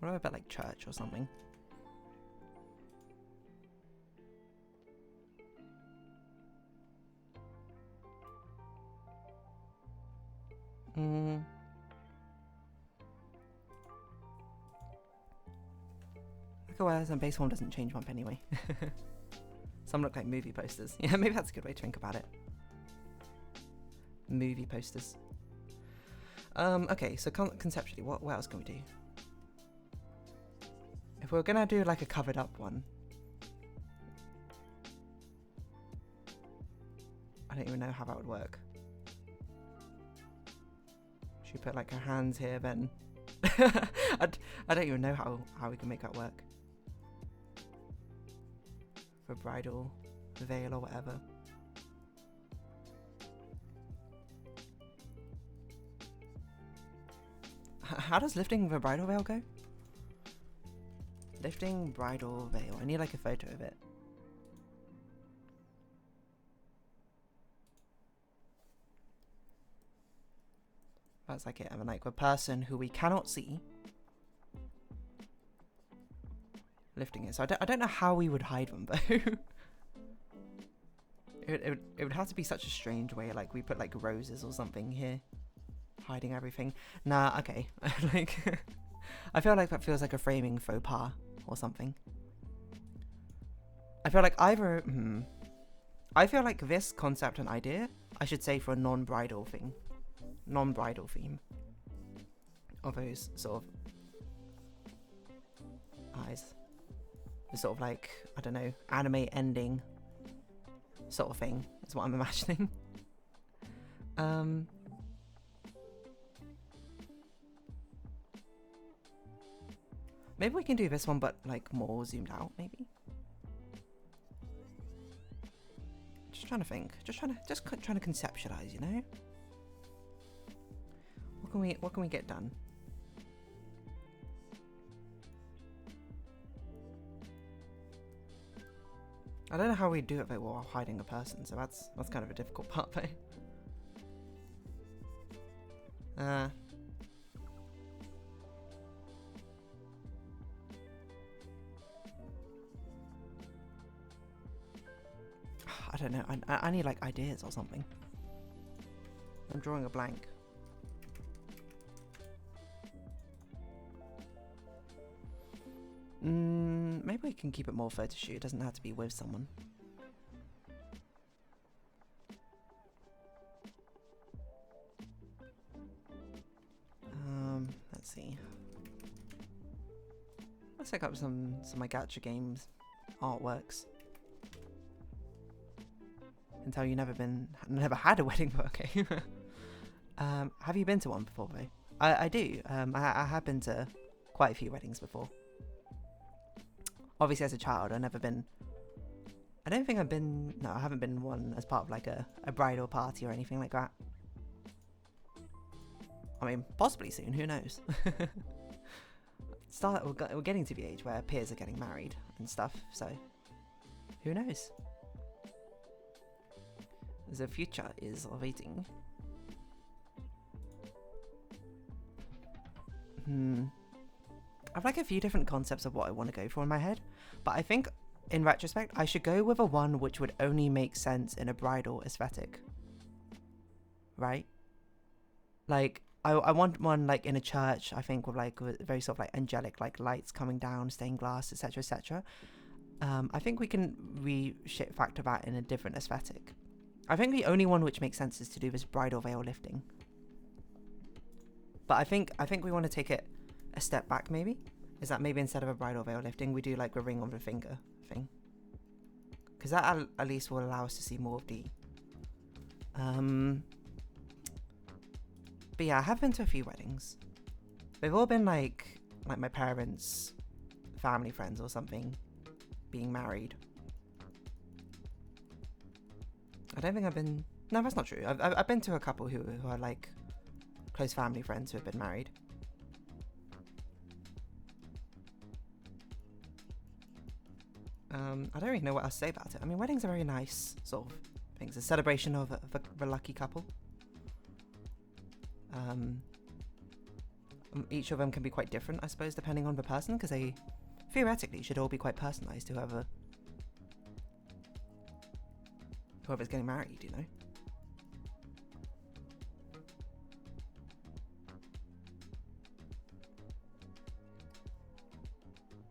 What about like church or something? Look aware some base form doesn't change one anyway. Some look like movie posters. Yeah, maybe that's a good way to think about it. Movie posters. Okay, so conceptually, what else can we do? If we're gonna do like a covered up one, I don't even know how that would work. Should we put like her hands here then? I don't even know how we can make that work. For bridal veil or whatever. How does lifting the bridal veil go? Lifting bridal veil. I need like a photo of it. That's like it. I mean, like the person who we cannot see. lifting it. So I don't know how we would hide them though. it would have to be such a strange way, like we put like roses or something here, hiding everything. Nah, okay. Like I feel like that feels like a framing faux pas or something. I feel like I feel like this concept and idea I should say for a non-bridal theme of those sort of eyes. The sort of like, I don't know, anime ending sort of thing is what I'm imagining. Maybe we can do this one but like more zoomed out maybe. Just trying to think. Just trying to conceptualize, you know? What can we get done? I don't know how we do it though while hiding a person, so that's kind of a difficult part though. I don't know. I need like ideas or something. I'm drawing a blank. Maybe we can keep it more photo shoot. It doesn't have to be with someone. Let's see. Let's take up some of my gacha games artworks. Can tell you never had a wedding, but okay. Have you been to one before though? I do. I have been to quite a few weddings before. Obviously as a child I haven't been one as part of like a bridal party or anything like that. I mean, possibly soon, who knows? We're getting to the age where peers are getting married and stuff, so who knows? The future is awaiting. I've like a few different concepts of what I want to go for in my head, but I think in retrospect I should go with a one which would only make sense in a bridal aesthetic. Right? Like I want one like in a church, I think, with very sort of like angelic like lights coming down, stained glass, etc, etc. I think we can factor that in a different aesthetic. I think the only one which makes sense is to do this bridal veil lifting. But I think we want to take it a step back maybe. Is that maybe instead of a bridal veil lifting we do like a ring on the finger thing? Because that at least will allow us to see more of the but yeah, I have been to a few weddings. They've all been like my parents, family friends or something being married. I don't think I've been... No, that's not true. I've been to a couple who are like close family friends who have been married. I don't really know what else to say about it. I mean, weddings are very nice sort of things. A celebration of a lucky couple. Each of them can be quite different, I suppose, depending on the person, because they theoretically should all be quite personalised to whoever's getting married, you know?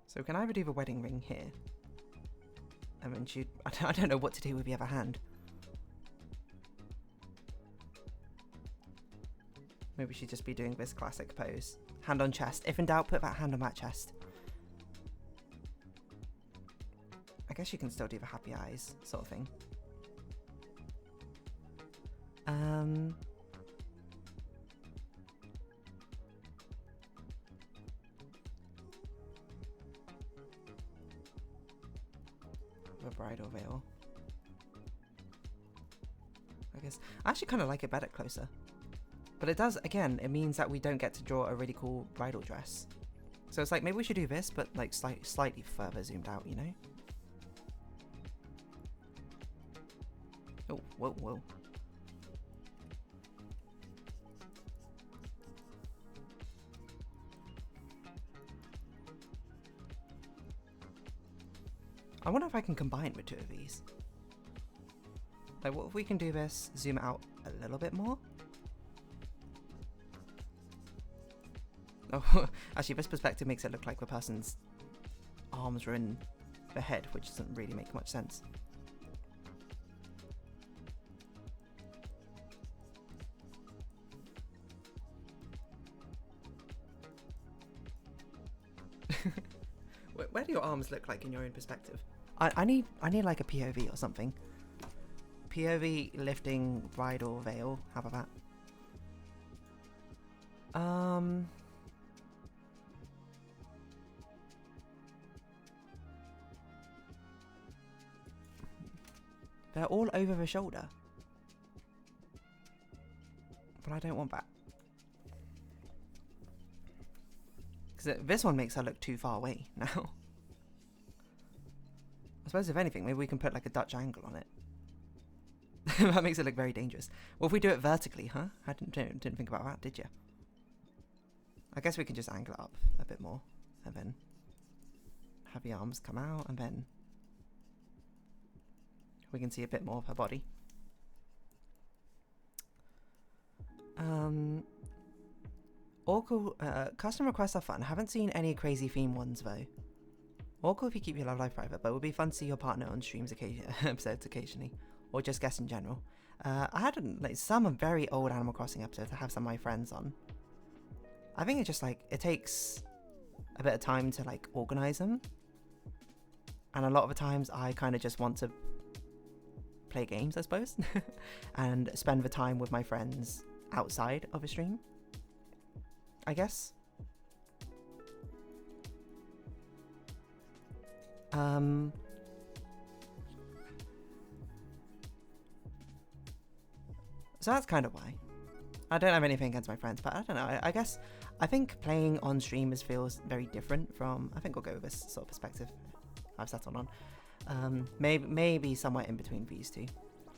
So we can either do the wedding ring here, and then I don't know what to do with the other hand. Maybe she'd just be doing this classic pose. Hand on chest. If in doubt, put that hand on that chest. I guess you can still do the happy eyes sort of thing. The bridal veil. I guess I actually kind of like it better closer. But it does, again, it means that we don't get to draw a really cool bridal dress. So it's like, maybe we should do this, but like slightly further zoomed out, you know? Oh, whoa, whoa. I wonder if I can combine with two of these. Like, what if we can do this, zoom out a little bit more? Oh, actually, this perspective makes it look like the person's arms are in the head, which doesn't really make much sense. Where do your arms look like in your own perspective? I need like a POV or something. POV lifting bridal veil. How about that? They're all over the shoulder. But I don't want that. Because this one makes her look too far away now. I suppose if anything, maybe we can put like a Dutch angle on it. That makes it look very dangerous. Well, if we do it vertically, huh? I didn't think about that, did you? I guess we can just angle it up a bit more. And then have the arms come out, and then we can see a bit more of her body. All cool. Custom requests are fun. Haven't seen any crazy theme ones though. All cool if you keep your love life private, but it would be fun to see your partner on streams episodes occasionally, or just guests in general. I had like some very old Animal Crossing episodes to have some of my friends on. I think it's just like it takes a bit of time to like organize them, and a lot of the times I kind of just want to play games, I suppose, and spend the time with my friends outside of a stream, I guess. So that's kind of why. I don't have anything against my friends, but I don't know. I guess I think playing on streamers feels very different from. I think we'll go with this sort of perspective I've settled on. Maybe somewhere in between these two.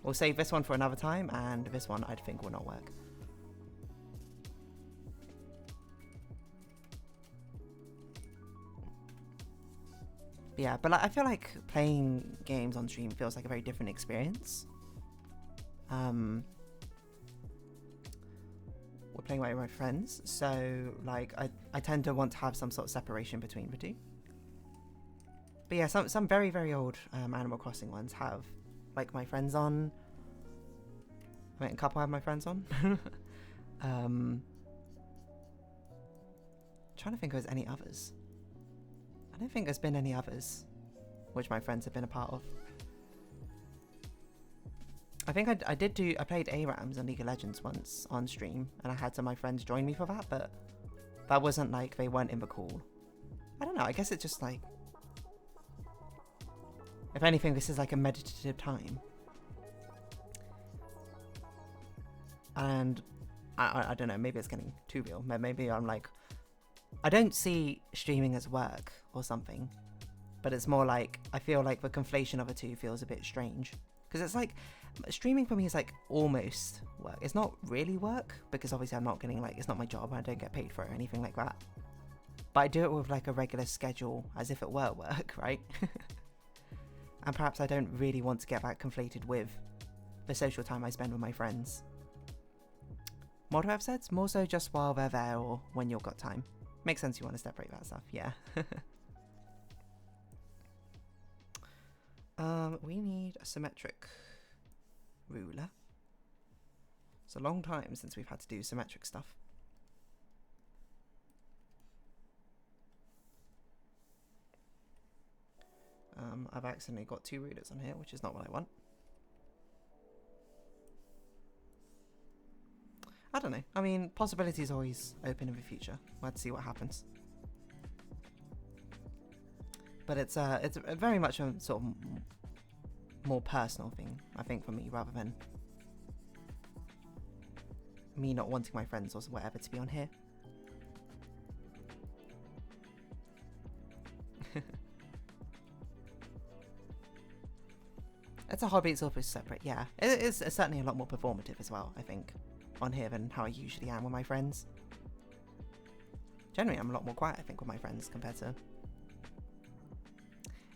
We'll save this one for another time, and this one I think will not work. Yeah, but like, I feel like playing games on stream feels like a very different experience. We're playing with my friends, so like I tend to want to have some sort of separation between the two. But yeah, some very, very old Animal Crossing ones have like my friends on. I mean, a couple have my friends on. Trying to think if there's any others. I don't think there's been any others which my friends have been a part of. I think I played ARAMs and League of Legends once on stream, and I had some of my friends join me for that, but that wasn't like, they weren't in the call. I don't know, I guess it's just like, if anything, this is like a meditative time. And I don't know, maybe it's getting too real. Maybe I'm like, I don't see streaming as work or something, but it's more like, I feel like the conflation of the two feels a bit strange. Because it's like, streaming for me is like almost work. It's not really work, because obviously I'm not getting like, it's not my job, I don't get paid for it or anything like that. But I do it with like a regular schedule as if it were work, right? And perhaps I don't really want to get that conflated with the social time I spend with my friends. What do I have said? More so just while they're there or when you've got time. Makes sense you want to separate that stuff, yeah. We need a symmetric ruler. It's a long time since we've had to do symmetric stuff. I've accidentally got 2 rulers on here, which is not what I want. I don't know. I mean, possibilities always open in the future. We'll have to see what happens. But it's very much a sort of more personal thing, I think, for me, rather than me not wanting my friends or whatever to be on here. It's a hobby, it's always separate, yeah. It's certainly a lot more performative as well, I think, on here than how I usually am with my friends. Generally, I'm a lot more quiet, I think, with my friends compared to...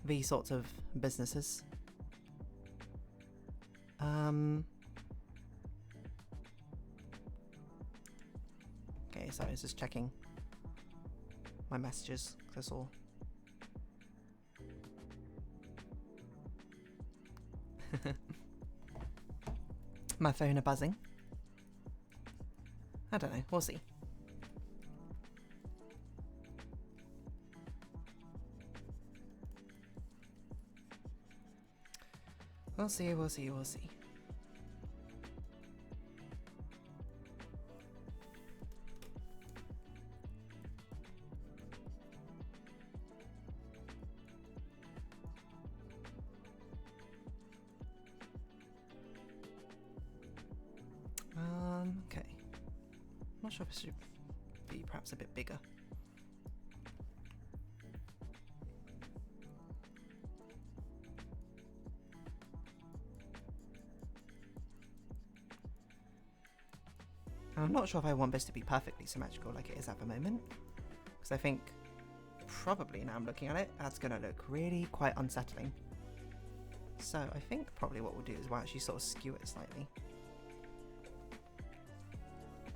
these sorts of businesses. Okay, sorry, I was just checking my messages because I saw. My phone are buzzing. I don't know, we'll see. We'll see, we'll see, we'll see. Okay. I'm not sure if it should be perhaps a bit bigger. I'm not sure if I want this to be perfectly symmetrical like it is at the moment, because I think probably now I'm looking at it, that's going to look really quite unsettling. So I think probably what we'll do is we'll actually sort of skew it slightly.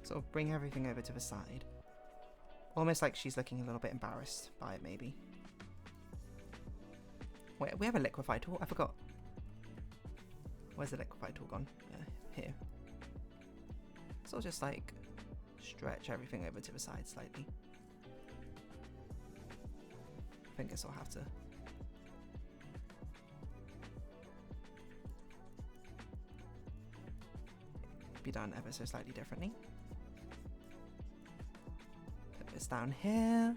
Sort of bring everything over to the side. Almost like she's looking a little bit embarrassed by it, maybe. Wait, we have a liquefy tool? I forgot. Where's the liquefy tool gone? Here. So I'll just like stretch everything over to the side slightly. I think I'll have to be done ever so slightly differently. Put this down here.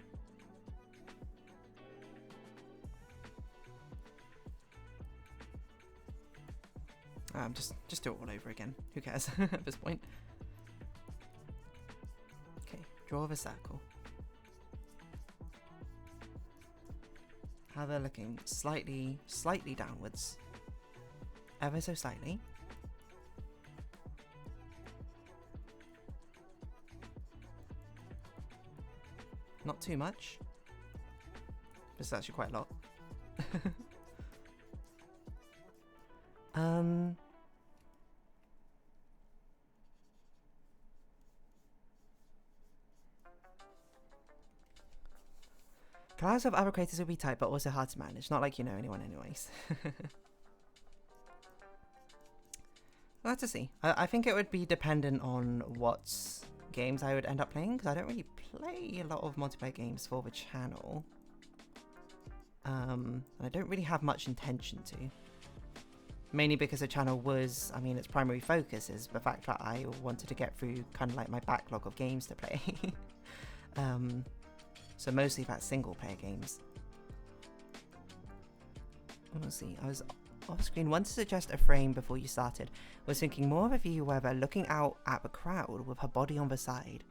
Just do it all over again. Who cares at this point? Okay, draw the circle. How they're looking slightly downwards. Ever so slightly. Not too much. This is actually quite a lot. Clouds of other creators will be tight, but also hard to manage. Not like you know anyone anyways. We'll have to see. I think it would be dependent on what games I would end up playing, because I don't really play a lot of multiplayer games for the channel. And I don't really have much intention to. Mainly because the channel was, I mean, its primary focus is the fact that I wanted to get through kind of like my backlog of games to play. So mostly that's single player games. Let's see, I was off screen. Want to suggest a frame before you started. Was thinking more of a view where they're looking out at the crowd with her body on the side.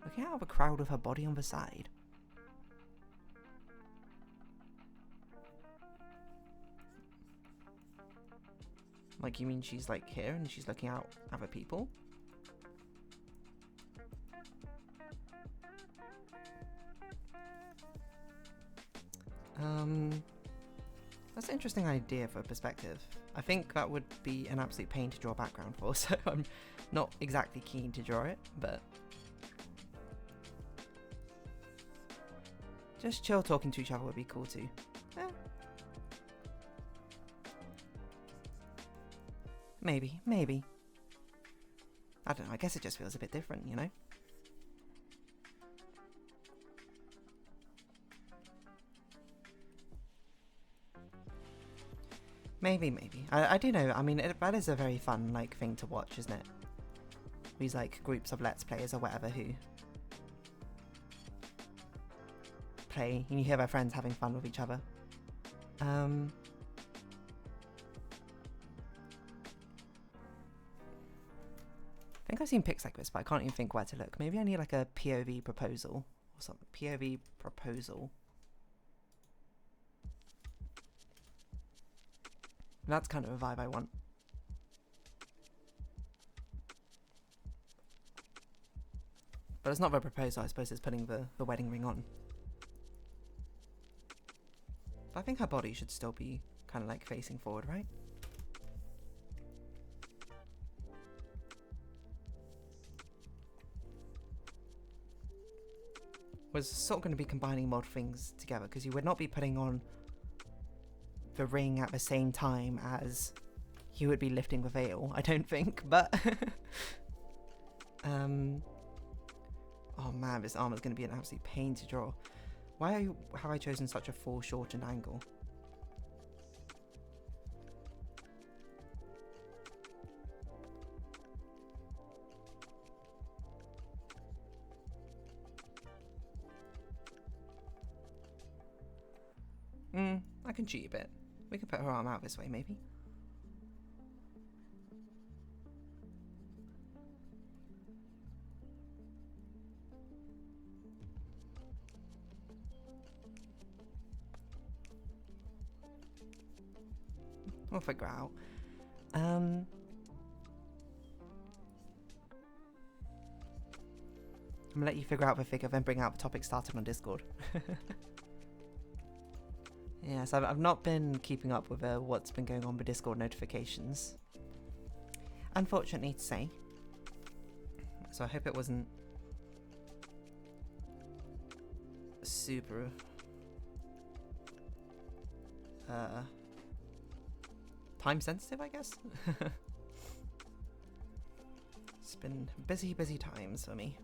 Looking out at the crowd with her body on the side. Like, you mean she's like here and she's looking out at other people? That's an interesting idea for perspective. I think that would be an absolute pain to draw a background for, so I'm not exactly keen to draw it, but just chill talking to each other would be cool too. Maybe. I don't know, I guess it just feels a bit different, you know? Maybe. I do know, I mean, that is a very fun, like, thing to watch, isn't it? These, like, groups of Let's Players or whatever who play, and you hear their friends having fun with each other. I think I've seen pics like this, but I can't even think where to look. Maybe I need, like, a POV proposal or something. POV proposal. That's kind of a vibe I want. But it's not the proposal, I suppose it's putting the wedding ring on. But I think her body should still be kind of like facing forward, right? We're sort of going to be combining mod things together because you would not be putting on the ring at the same time as you would be lifting the veil, I don't think, but oh man, this armor's going to be an absolute pain to draw. Why have I chosen such a foreshortened angle? I can cheat a bit. We can put her arm out this way, maybe. We'll figure it out. I'm gonna let you figure out the figure, then bring out the topic started on Discord. Yes, I've not been keeping up with what's been going on with Discord notifications, unfortunately to say. So I hope it wasn't super time sensitive, I guess. It's been busy times for me.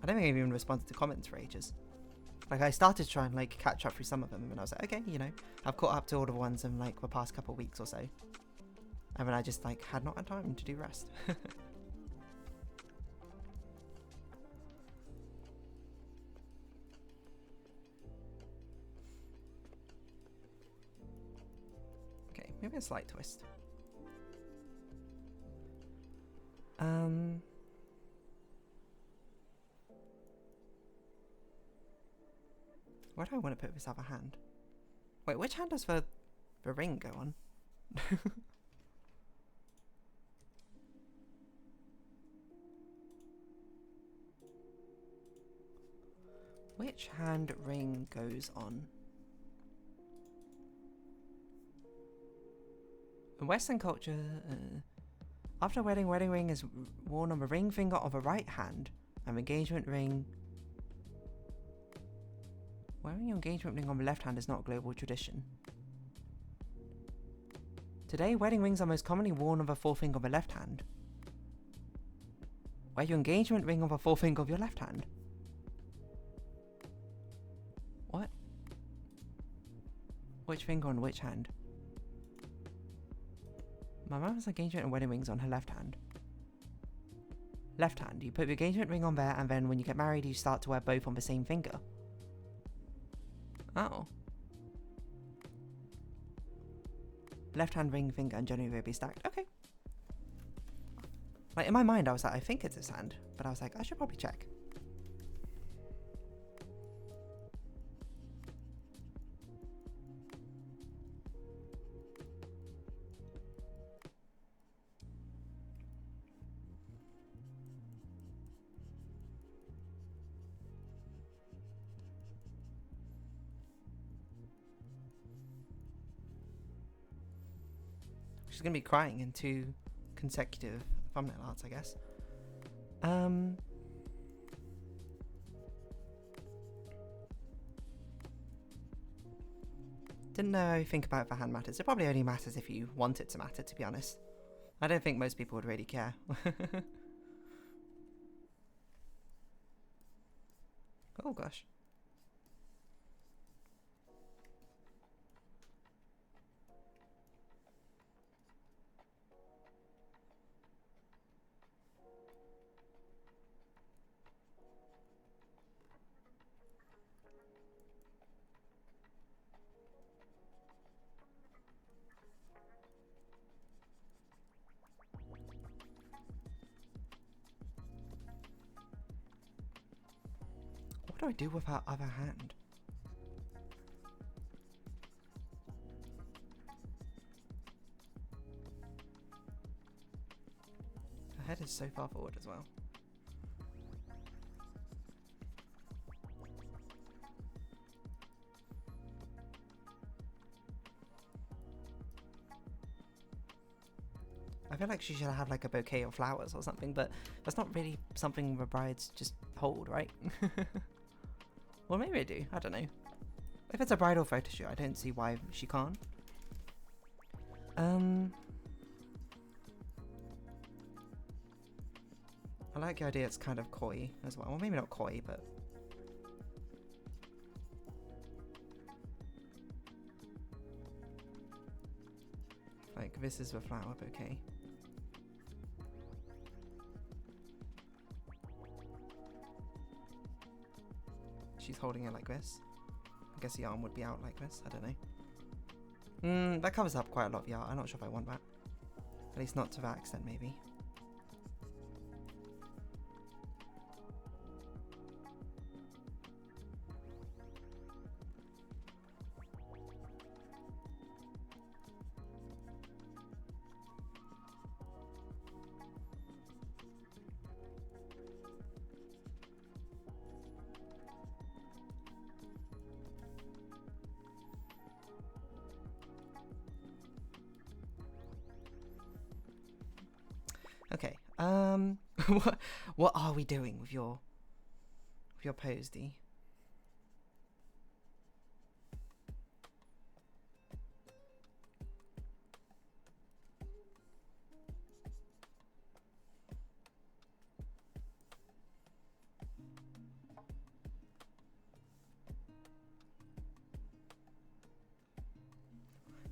I don't think I've even responded to comments for ages. Like, I started to try and like catch up through some of them, and I was like, okay, you know, I've caught up to all the ones in like the past couple of weeks or so, and then I just like had not had time to do rest. Okay, maybe a slight twist. Where do I want to put this other hand? Wait, which hand does the ring go on? Which hand ring goes on? In Western culture, after a wedding ring is worn on the ring finger of the right hand, and engagement ring. Wearing your engagement ring on the left hand is not a global tradition. Today, wedding rings are most commonly worn on the forefinger of the left hand. Wear your engagement ring on the forefinger of your left hand. What? Which finger on which hand? My mum has engagement and wedding rings on her left hand. Left hand, you put your engagement ring on there, and then when you get married, you start to wear both on the same finger. Oh. Left hand ring finger and generally will be stacked. Okay. Like, in my mind, I was like, I think it's his hand, but I was like, I should probably check. She's gonna be crying in 2 consecutive thumbnail arts, I guess. Didn't know I think about if the hand matters. It probably only matters if you want it to matter, to be honest. I don't think most people would really care. Oh gosh. What do I do with her other hand? Her head is so far forward as well. I feel like she should have like a bouquet of flowers or something, but that's not really something the brides just hold, right? Well, maybe I do. I don't know. If it's a bridal photo shoot, I don't see why she can't. I like the idea it's kind of coy as well. Well, maybe not coy, but... like, this is the flower bouquet. She's holding it like this. I guess the arm would be out like this. I don't know. That covers up quite a lot of the art. I'm not sure if I want that. At least not to that extent, maybe. Okay. What are we doing with your pose, D?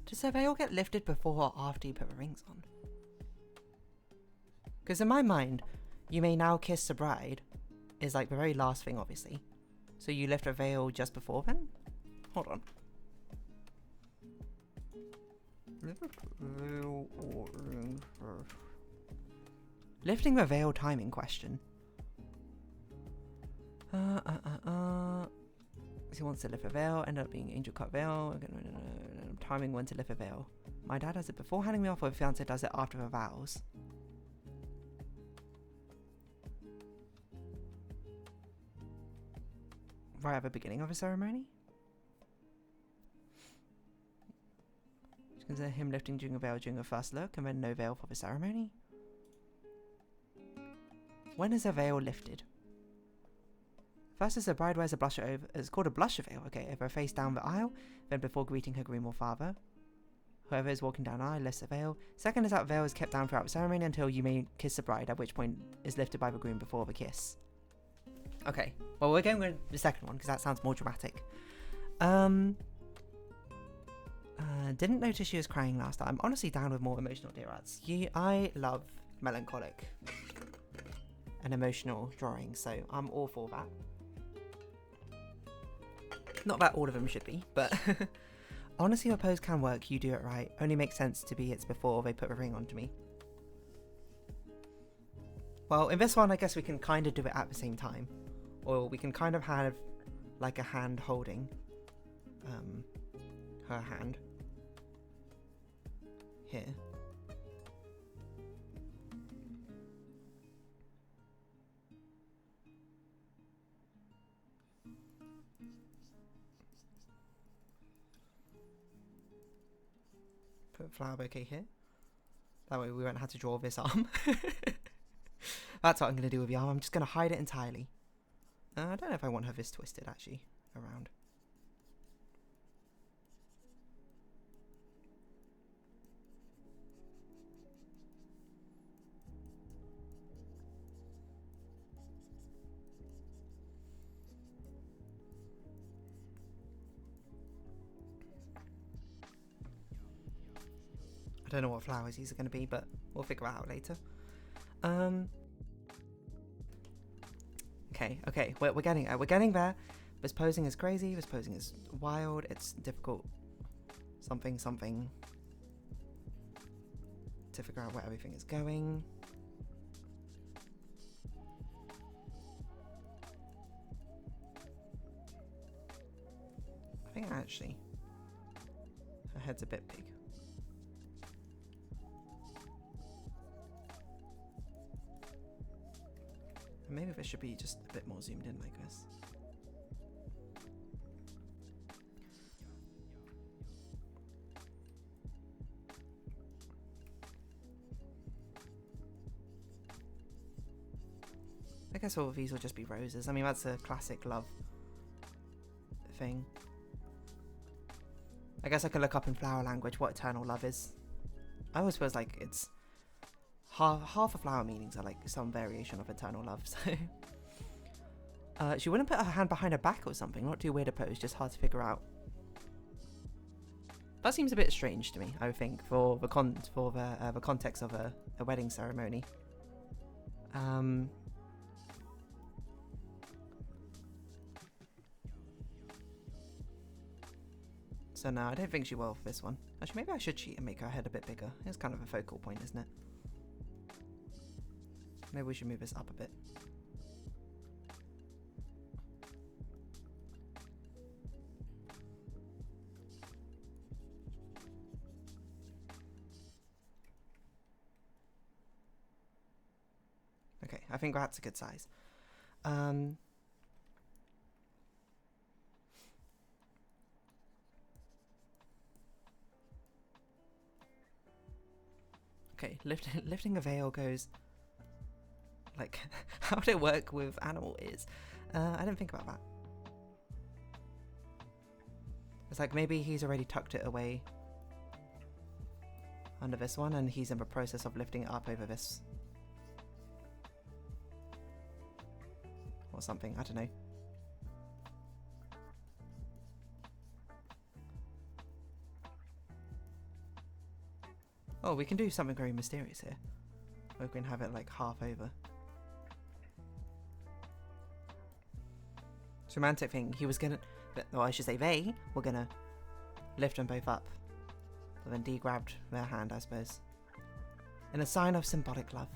Does the veil get lifted before or after you put the rings on? Because in my mind, you may now kiss the bride is like the very last thing, obviously. So you lift a veil just before then? Hold on. Lifting the veil timing question. He wants to lift a veil, end up being angel cut veil. Timing when to lift a veil. My dad does it before handing me off, or fiance does it after the vows. Right at the beginning of a ceremony? Consider him lifting during a veil during a first look, and then no veil for the ceremony? When is a veil lifted? First as the bride wears a blusher over, it's called a blusher veil, okay, over her face down the aisle, then before greeting her groom or father. Whoever is walking down the aisle lifts the veil. Second is that veil is kept down throughout the ceremony until you may kiss the bride, at which point is lifted by the groom before the kiss. Okay, well we're going with the second one because that sounds more dramatic. Didn't notice she was crying last time. I'm honestly down with more emotional DeerDarlings. I love melancholic and emotional drawings, so I'm all for that. Not that all of them should be, but honestly your pose can work, you do it right. Only makes sense to be it's before they put a ring onto me. Well, in this one I guess we can kind of do it at the same time. Or we can kind of have like a hand holding her hand here. Put a flower bouquet here. That way we won't have to draw this arm. That's what I'm going to do with the arm. I'm just going to hide it entirely. I don't know if I want her this twisted actually around. I don't know what flowers these are going to be, but we'll figure it out later. Okay, we're getting there. This posing is crazy. This posing is wild. It's difficult. Something to figure out where everything is going. I think actually her head's a bit big. Maybe this should be just a bit more zoomed in like this. I guess all of these will just be roses. I mean, that's a classic love thing. I guess I could look up in flower language what eternal love is. I always feel like it's half of flower meanings are like some variation of eternal love. So she wouldn't put her hand behind her back or something. Not too weird a pose, just hard to figure out. That seems a bit strange to me, I would think, for the context of a wedding ceremony. So no, I don't think she will for this one. Actually, maybe I should cheat and make her head a bit bigger. It's kind of a focal point, isn't it? Maybe we should move this up a bit. Okay, I think that's a good size. Okay, lifting a veil goes... Like, how would it work with animal ears? I didn't think about that. It's like maybe he's already tucked it away under this one and he's in the process of lifting it up over this. Or something, I don't know. Oh, we can do something very mysterious here. We can have it like half over. It's a romantic thing. He was gonna, or I should say they were gonna lift them both up. But then Dee grabbed their hand, I suppose. In a sign of symbolic love.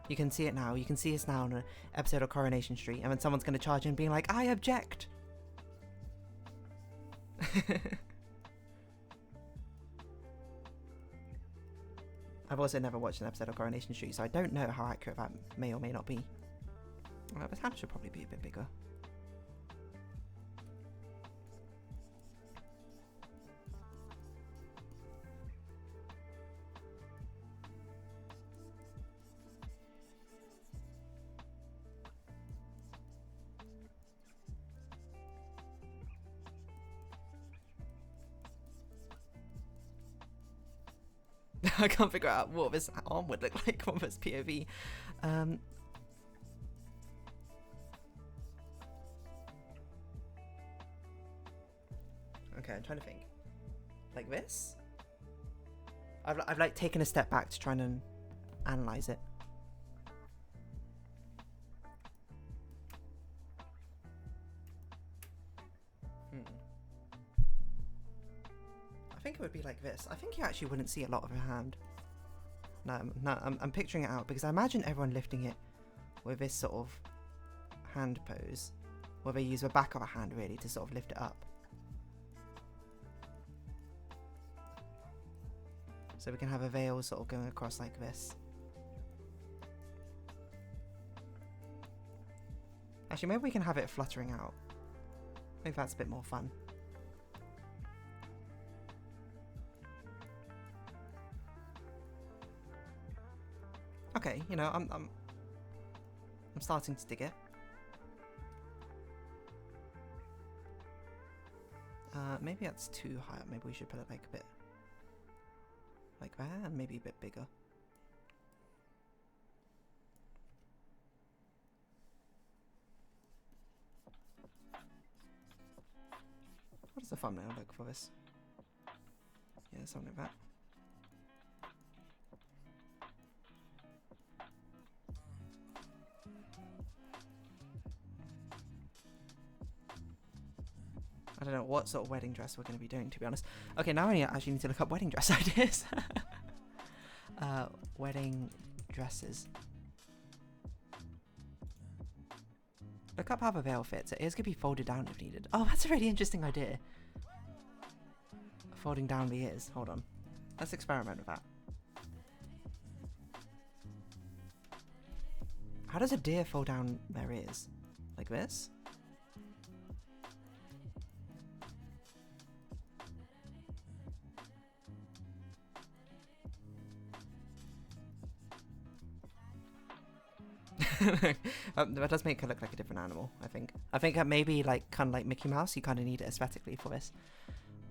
You can see it now. You can see us now on an episode of Coronation Street. And then someone's gonna charge in being like, I object! I've also never watched an episode of Coronation Street, so I don't know how accurate that may or may not be. Well, this hand should probably be a bit bigger. I can't figure out what this arm would look like from this POV. Okay, I'm trying to think. Like this? I've like taken a step back to try and analyze it. I think it would be like this. I think you actually wouldn't see a lot of her hand. No, I'm picturing it out because I imagine everyone lifting it with this sort of hand pose, where they use the back of a hand really to sort of lift it up. So we can have a veil sort of going across like this. Actually, maybe we can have it fluttering out. Maybe that's a bit more fun. Okay, you know, I'm starting to dig it. Maybe that's too high up. Maybe we should put it like a bit like that, and maybe a bit bigger. What does the thumbnail look for this? Yeah, something like that. I don't know what sort of wedding dress we're going to be doing, to be honest. Okay, now I actually need to look up wedding dress ideas. Wedding dresses. Look up how the veil fits. It is going to be folded down if needed. Oh, that's a really interesting idea. Folding down the ears. Hold on. Let's experiment with that. How does a deer fold down their ears? Like this? That does make her look like a different animal, I think. I think maybe like kind of like Mickey Mouse, you kind of need it aesthetically for this.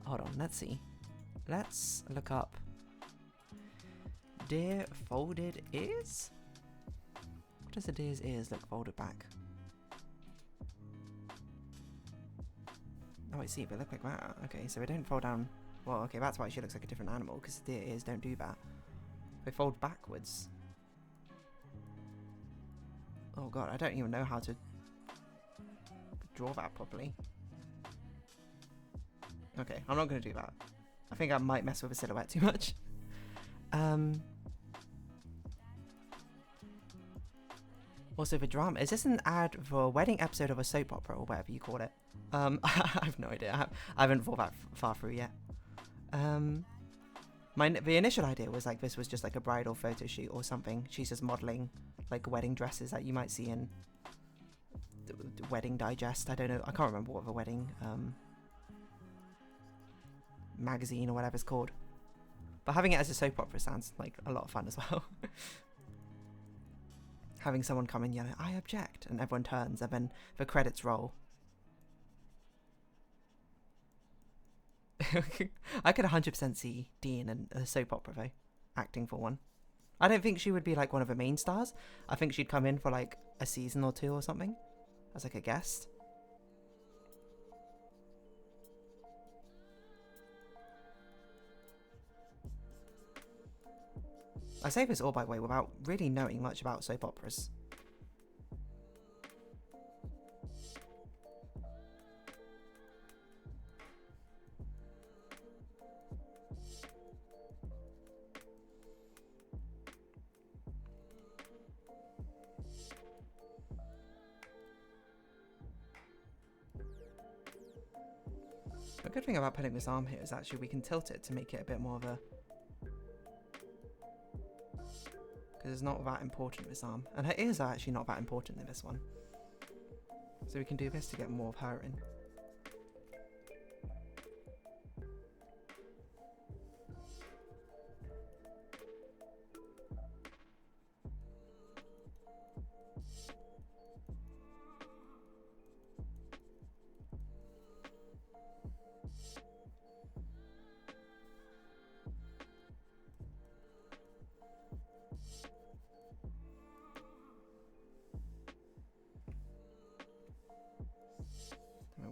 Hold on, let's see. Let's look up deer folded ears. What does a deer's ears look folded back? Oh, I see, they look like that. Okay, so they don't fold down. Well, okay, that's why she looks like a different animal, because deer ears don't do that. They fold backwards. Oh god, I don't even know how to draw that properly. Okay, I'm not going to do that. I think I might mess with the silhouette too much. Also, the drama. Is this an ad for a wedding episode of a soap opera or whatever you call it? I have no idea. I haven't thought that far through yet. The initial idea was like this was just like a bridal photo shoot or something. She's just modeling like wedding dresses that you might see in the Wedding Digest. I don't know. I can't remember what the wedding magazine or whatever it's called. But having it as a soap opera sounds like a lot of fun as well. Having someone come and yell, "I object," and everyone turns, and then the credits roll. I could 100% see Dean in a soap opera though, acting for one. I don't think she would be like one of the main stars. I think she'd come in for like a season or two or something as like a guest. I say this all by the way without really knowing much about soap operas. A good thing about putting this arm here is actually we can tilt it to make it a bit more of a... Because it's not that important, this arm. And her ears are actually not that important in this one. So we can do this to get more of her in.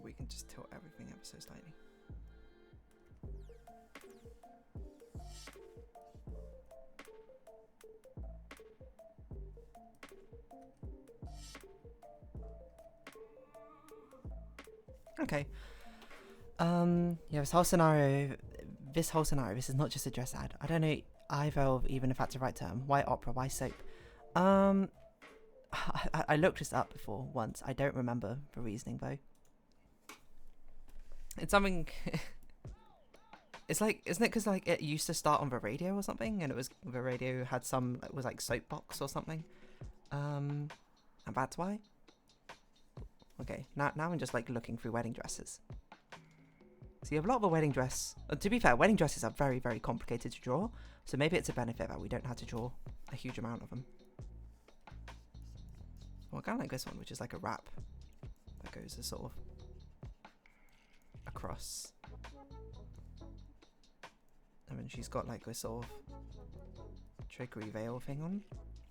We can just tilt everything ever so slightly. Okay. Yeah, this whole scenario, this is not just a dress ad. I don't know either of even if that's the right term. Why opera? Why soap? I looked this up before once. I don't remember the reasoning though. It's something. It's like, isn't it because like it used to start on the radio or something, and it was the radio had some it was like soapbox or something, and that's why. Okay, now I'm just like looking through wedding dresses. See, a lot of the wedding dress. To be fair, wedding dresses are very, very complicated to draw, so maybe it's a benefit that we don't have to draw a huge amount of them. Well, I kind of like this one, which is like a wrap that goes a sort of across. And then she's got like this sort of trickery veil thing on.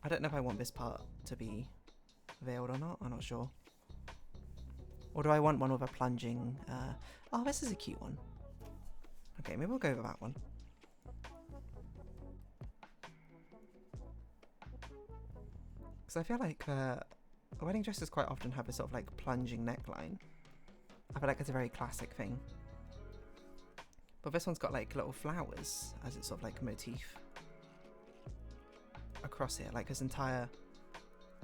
I don't know if I want this part to be veiled or not. I'm not sure. Or do I want one with a plunging... oh, this is a cute one. Okay, maybe we'll go with that one. Because I feel like wedding dresses quite often have a sort of like plunging neckline. I feel like it's a very classic thing. But this one's got like little flowers as its sort of like motif across here, like this entire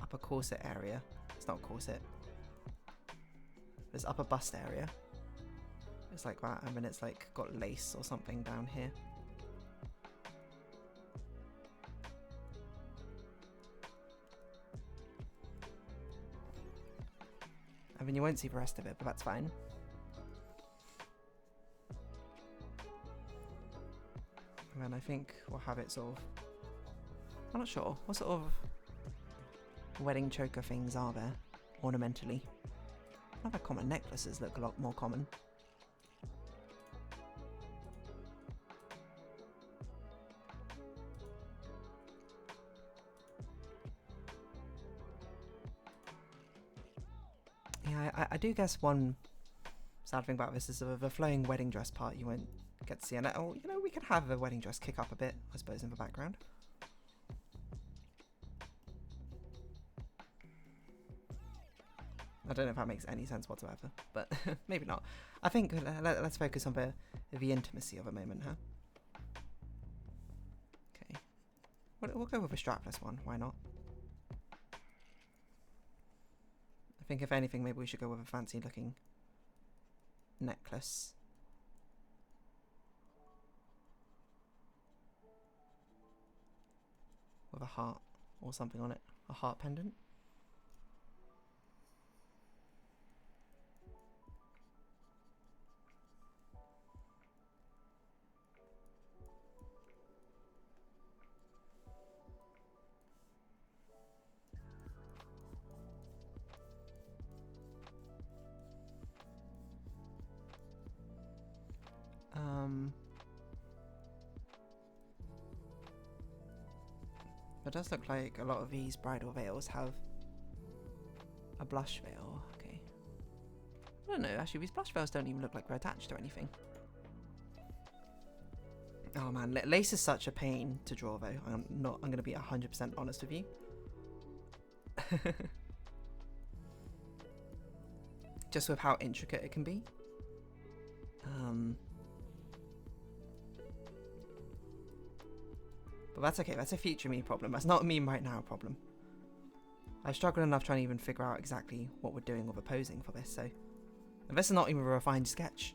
upper corset area. It's not corset. This upper bust area. It's like that, and then it's like got lace or something down here. I mean, you won't see the rest of it, but that's fine. And then I think we'll have it sort of... I'm not sure. What sort of wedding choker things are there, ornamentally? Other common necklaces look a lot more common. Yeah, I do guess one sad thing about this is the flowing wedding dress part you won't get to see. And oh, you know, we could have the wedding dress kick up a bit, I suppose, in the background. I don't know if that makes any sense whatsoever, but maybe not. I think let's focus on the intimacy of a moment, huh? Okay. We'll go with a strapless one. Why not? I think if anything, maybe we should go with a fancy-looking necklace. With a heart or something on it. A heart pendant. It does look like a lot of these bridal veils have a blush veil. Okay. I don't know, actually these blush veils don't even look like they're attached or anything. Oh man, lace is such a pain to draw though. I'm gonna be 100% honest with you. Just with how intricate it can be. But that's okay, that's a future me problem. That's not a me right now problem. I've struggled enough trying to even figure out exactly what we're doing with the posing for this, so... And this is not even a refined sketch.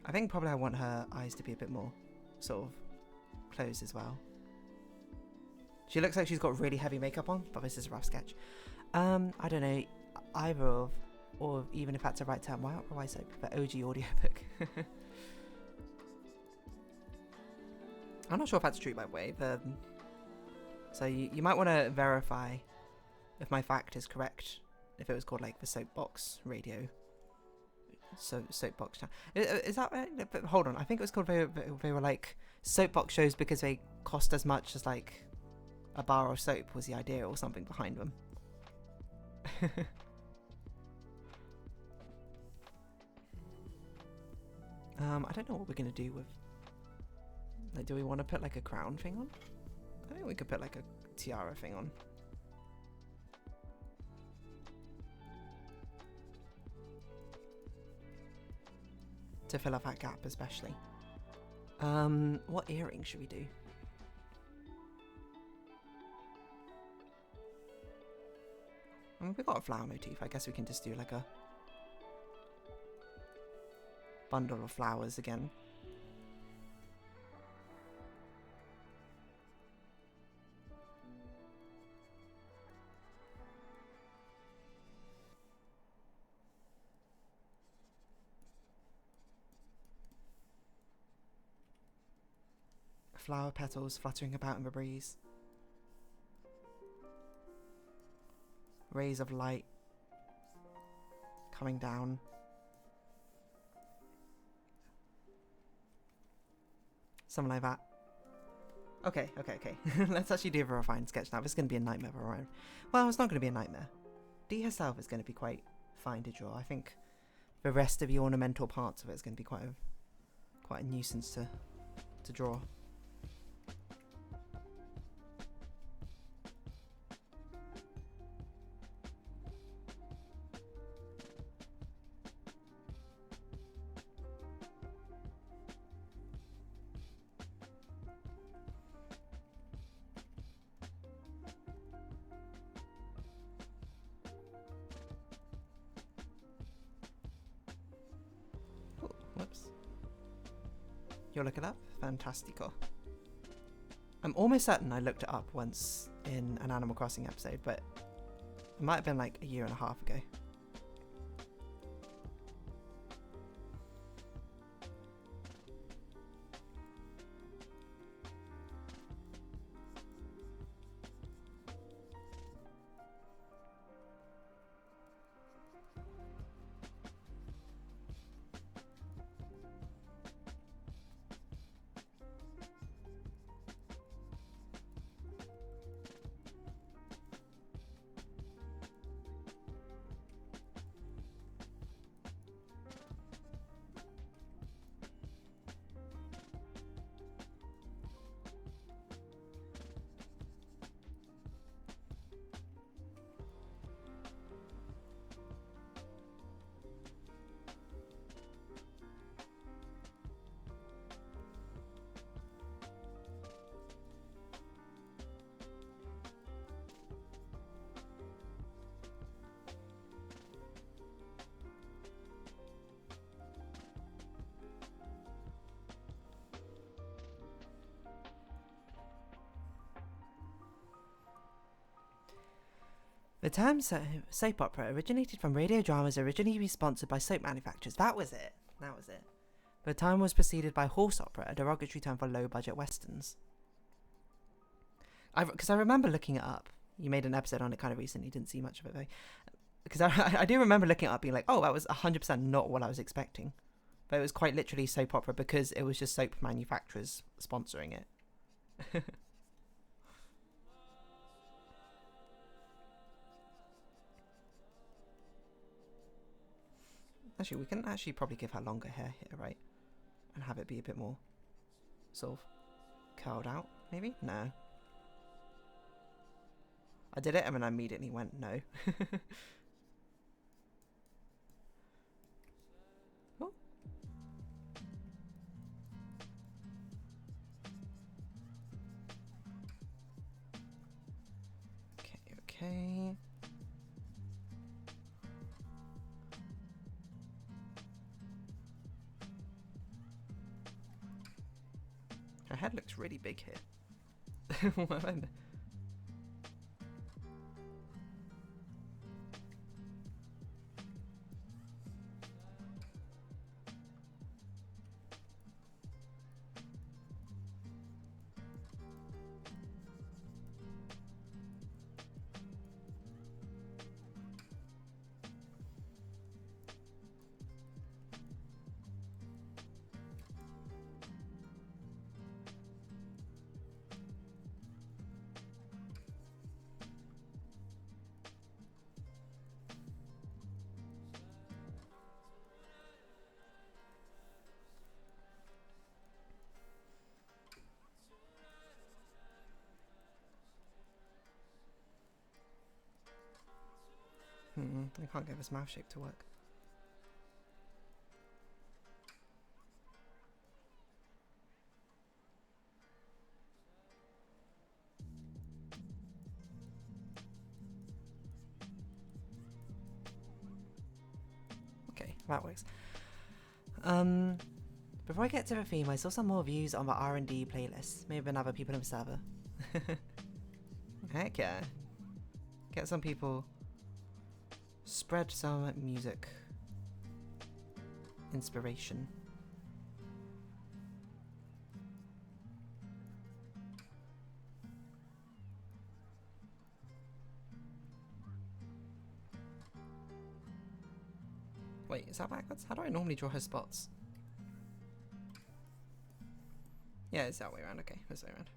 I think probably I want her eyes to be a bit more sort of closed as well. She looks like she's got really heavy makeup on, but this is a rough sketch. I don't know, either of, or even if that's the right term, why soap? The OG audiobook. I'm not sure if that's true, by the way. So you might want to verify if my fact is correct. If it was called like the Soapbox Radio. So Soapbox channel. Is that right? But hold on, I think it was called they were like soapbox shows because they cost as much as like a bar of soap was the idea or something behind them. I don't know what we're gonna do with. Like, do we want to put like a crown thing on? I think we could put like a tiara thing on. To fill up that gap especially. What earring should we do? I mean, we've got a flower motif. I guess we can just do like a bundle of flowers again. Flower petals fluttering about in the breeze. Rays of light coming down. Something like that. Okay. Let's actually do a refined sketch now. This is going to be a nightmare, alright? Well, it's not going to be a nightmare. Dee herself is going to be quite fine to draw. I think the rest of the ornamental parts of it is going to be quite a nuisance to draw. Whoops. You'll look it up? Fantastico. I'm almost certain I looked it up once in an Animal Crossing episode, but it might have been like a year and a half ago. The term soap opera originated from radio dramas originally sponsored by soap manufacturers. That was it. The term was preceded by horse opera, a derogatory term for low-budget westerns. Because I remember looking it up. You made an episode on it kind of recently. Didn't see much of it though. Because I do remember looking it up, being like, oh, that was 100% not what I was expecting. But it was quite literally soap opera because it was just soap manufacturers sponsoring it. Actually, we can actually probably give her longer hair here, right? And have it be a bit more sort of curled out, maybe? No. I did it and then I immediately went, no. Oh. Okay. Her head looks really big here. I can't get this mouth shape to work. Okay, that works. Before I get to the theme, I saw some more views on the R&D playlist. Maybe been other people in the server. Heck yeah. Get some people. Spread some music. Inspiration. Wait, is that backwards? How do I normally draw her spots? Yeah, it's that way around. Okay, this way around.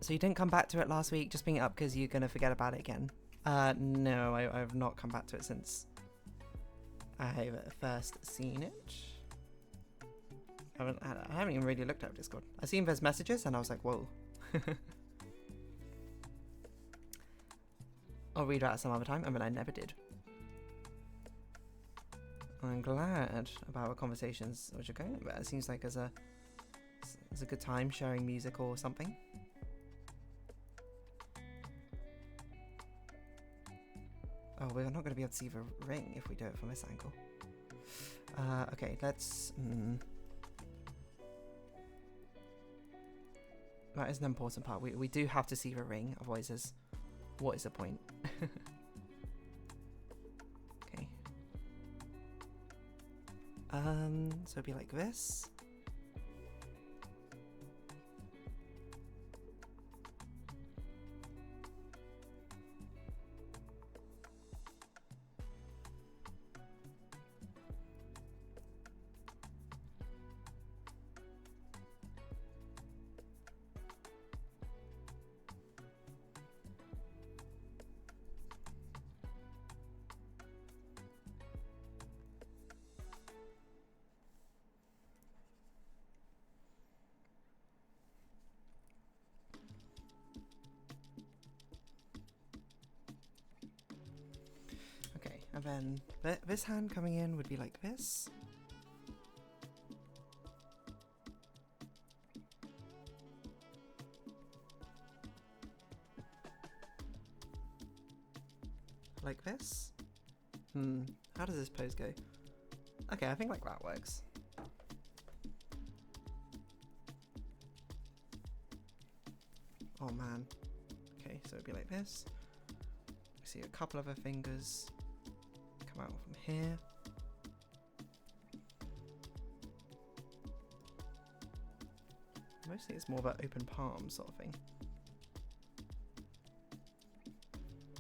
So you didn't come back to it last week, just bring it up because you're going to forget about it again. No, I've not come back to it since I've first seen it. I haven't even really looked at Discord. I seen there's messages and I was like, whoa. I'll read that some other time, and then I never did. I'm glad about our conversations which are going, but it seems like it's a good time sharing music or something. Oh, we're not going to be able to see the ring if we do it from this angle. Okay, let's... That is an important part. We do have to see the ring, otherwise what is the point? Okay. So it'd be like this. And then this hand coming in would be like this. Like this. How does this pose go? Okay, I think like that works. Oh man. Okay, so it'd be like this. We see a couple of her fingers come out from here. Mostly it's more of an open palm sort of thing.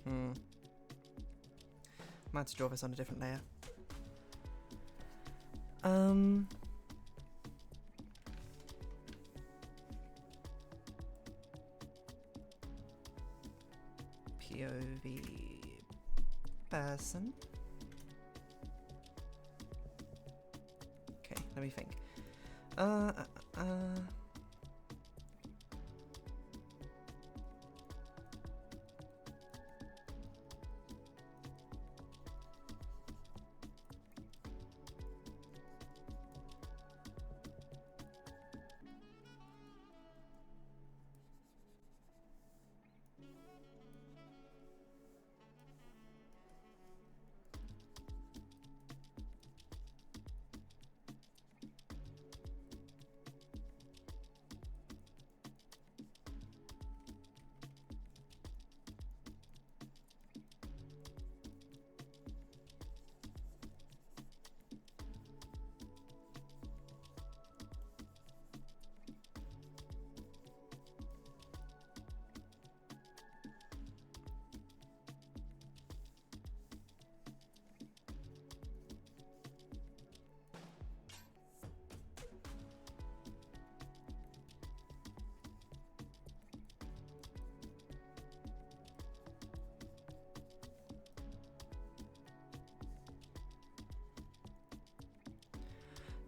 I might have to draw this on a different layer. POV person. Okay, let me think.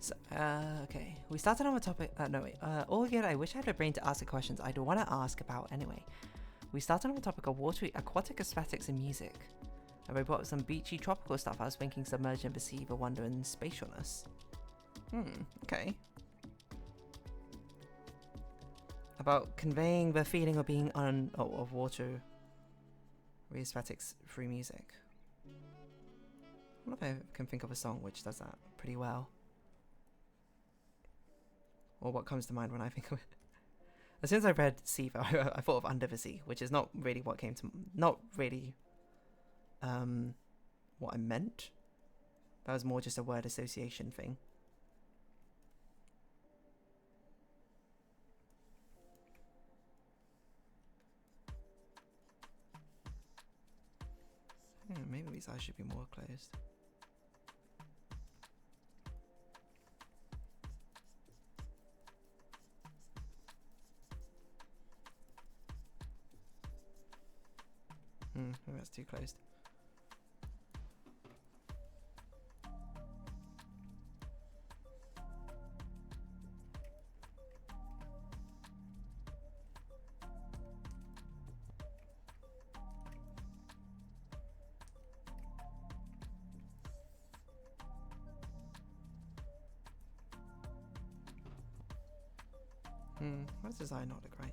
So, okay. We started on a topic. No, wait. All good. I wish I had a brain to ask the questions I'd want to ask about anyway. We started on the topic of watery, aquatic aesthetics and music. And we brought up some beachy, tropical stuff. I was thinking submerged in the sea, the wonder and spatialness. Okay. About conveying the feeling of being of water aesthetics through music. I don't know if I can think of a song which does that pretty well. Or what comes to mind when I think of it. As soon as I read sea, though, I thought of Under the Sea, which is not really what came to... Not really what I meant. That was more just a word association thing. Maybe these eyes should be more closed. Maybe that's too closed. Why does his eye not look right?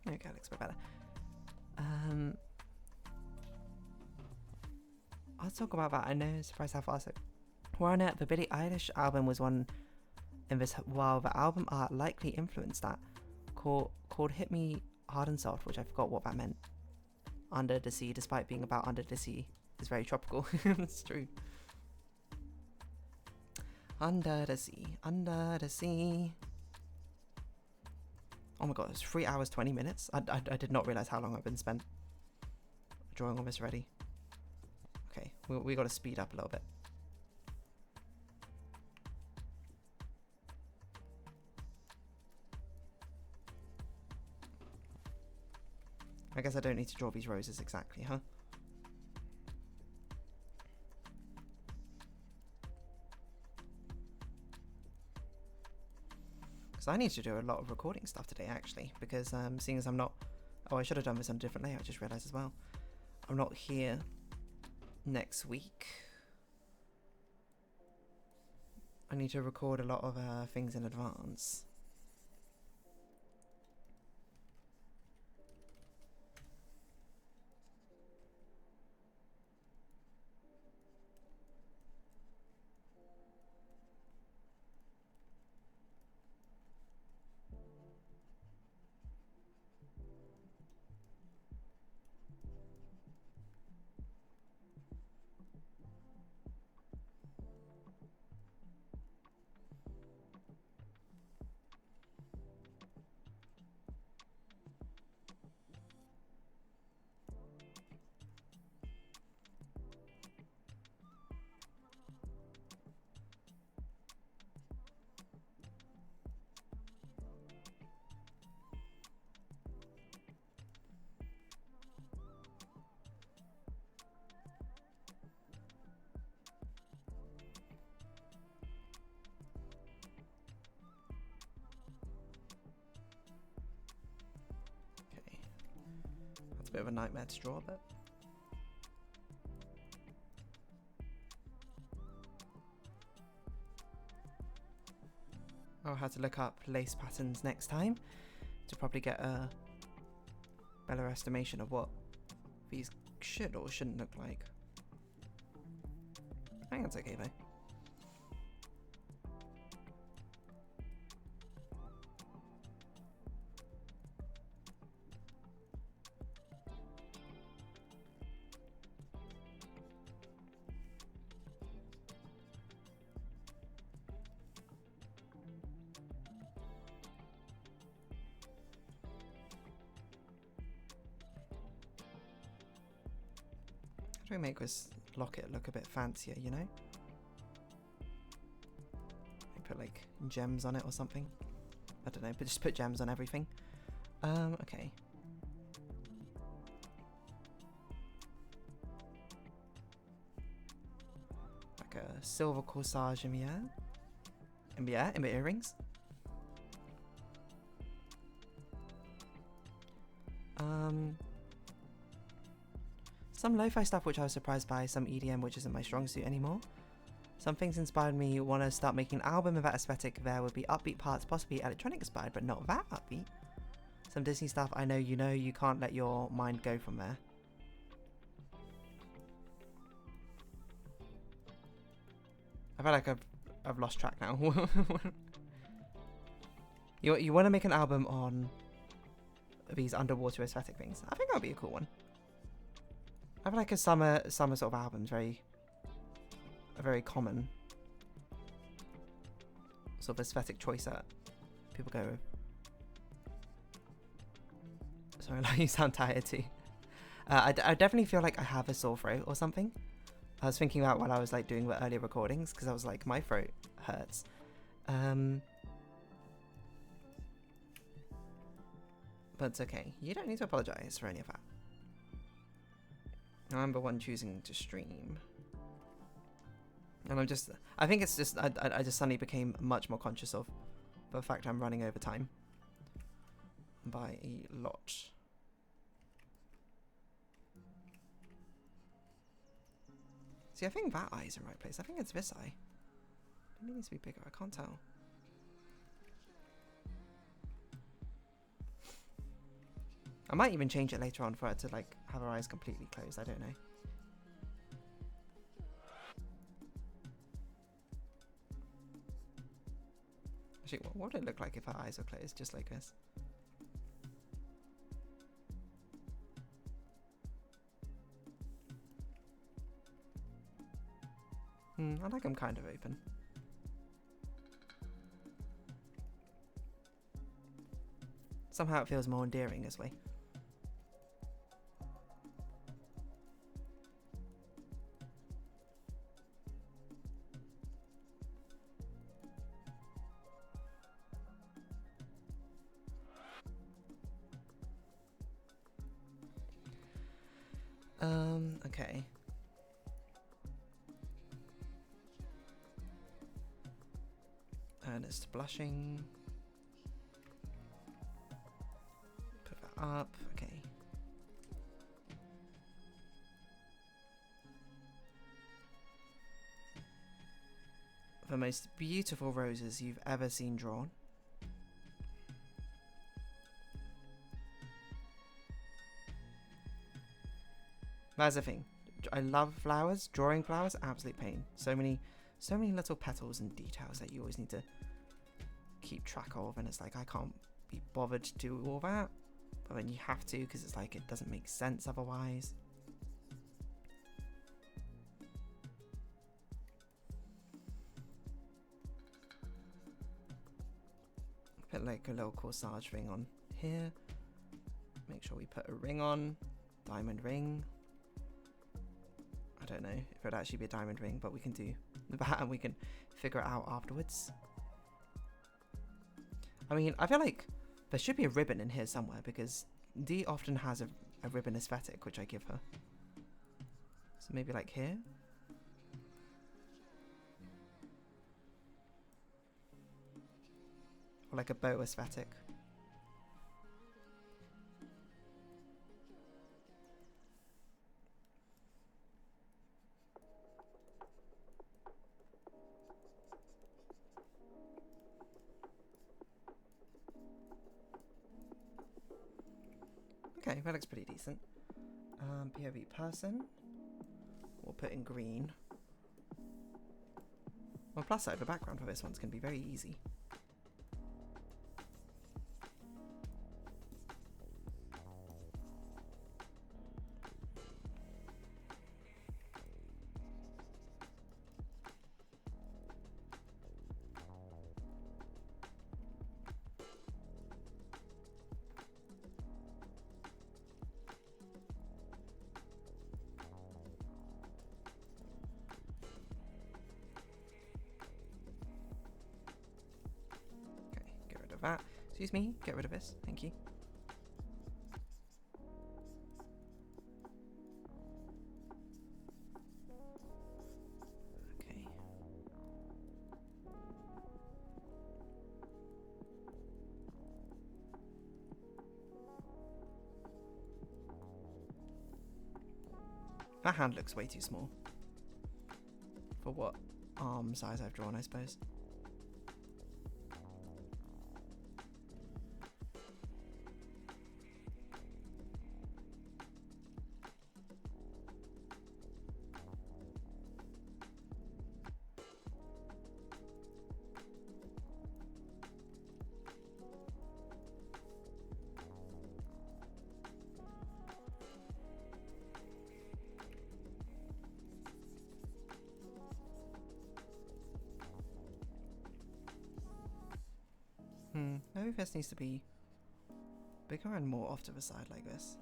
Okay, looks a bit better. I'll talk about that. I know, surprised how fast we're on it. The Billie Eilish album was one in this, while the album art likely influenced that, called Hit Me Hard and Soft, which I forgot what that meant. Under the Sea, despite being about under the sea, is very tropical. It's true. Under the sea, under the sea. Oh my god, it's 3 hours 20 minutes. I did not realize how long I've been spent drawing on this already. Okay, we got to speed up a little bit. I guess I don't need to draw these roses exactly, huh? Because I need to do a lot of recording stuff today, actually. Because seeing as I'm not... Oh, I should have done this on a different layer, I just realised as well. I'm not here next week. I need to record a lot of things in advance. Bit of a nightmare to draw, but I'll have to look up lace patterns next time to probably get a better estimation of what these should or shouldn't look like. I think that's okay though. How do we make this locket look a bit fancier, you know? Put like gems on it or something. I don't know, but just put gems on everything. Okay. Like a silver corsage in the air. In the earrings. Some lo-fi stuff which I was surprised by, some EDM which isn't my strong suit anymore. Some things inspired me want to start making an album of that aesthetic. There would be upbeat parts, possibly electronic inspired, but not that upbeat. Some Disney stuff, I know you can't let your mind go from there. I feel like I've lost track now. You want to make an album on these underwater aesthetic things? I think that would be a cool one. I feel like a summer sort of album is a very common sort of aesthetic choice that people go with. Sorry, like you sound tired too. I definitely feel like I have a sore throat or something. I was thinking about while I was like doing the earlier recordings because I was like, my throat hurts. But it's okay. You don't need to apologize for any of that. I'm the one choosing to stream. And I think it's just, I just suddenly became much more conscious of the fact I'm running over time. By a lot. See, I think that eye's in the right place. I think it's this eye. Maybe it needs to be bigger, I can't tell. I might even change it later on for her to like have her eyes completely closed, I don't know. Actually, what would it look like if her eyes were closed, just like this? I like them kind of open. Somehow it feels more endearing this way. Okay. Earnest blushing. up. Okay. The most beautiful roses you've ever seen drawn. That's the thing. I love flowers. Drawing flowers, absolute pain. So many little petals and details that you always need to keep track of, and it's like I can't be bothered to do all that, but then you have to because it's like it doesn't make sense otherwise. Put like a little corsage ring on here. Make sure we put a ring on. Diamond ring. I don't know if it would actually be a diamond ring, but we can do that and we can figure it out afterwards. I mean, I feel like there should be a ribbon in here somewhere because Dee often has a ribbon aesthetic, which I give her. So maybe like here. Or like a bow aesthetic. Okay, that looks pretty decent. POV person. We'll put in green. Well, plus side, the background for this one's going to be very easy. That. Excuse me, get rid of this. Thank you. Okay. That hand looks way too small for what arm size I've drawn, I suppose. Maybe this needs to be bigger and more off to the side like this.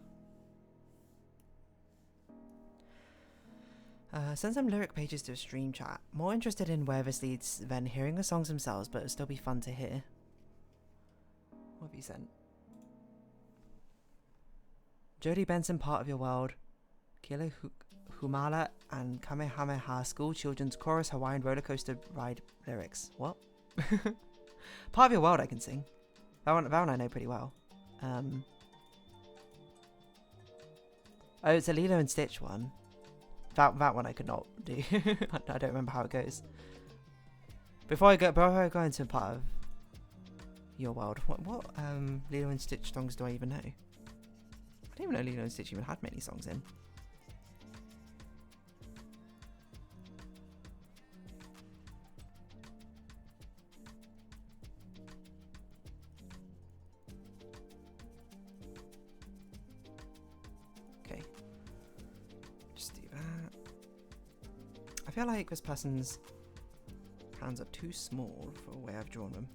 Send some lyric pages to a stream chat. More interested in where this leads than hearing the songs themselves, but it'll still be fun to hear. What have you sent? Jodie Benson, Part of Your World. Kilo Humala and Kamehameha School Children's Chorus Hawaiian Roller Coaster Ride lyrics. What? Part of Your World I can sing. That one I know pretty well. Oh, it's a Lilo and Stitch one. That one I could not do. I don't remember how it goes. Before I go into Part of Your World, what Lilo and Stitch songs do I even know? I didn't even know Lilo and Stitch even had many songs in. I feel like this person's hands are too small for the way I've drawn them.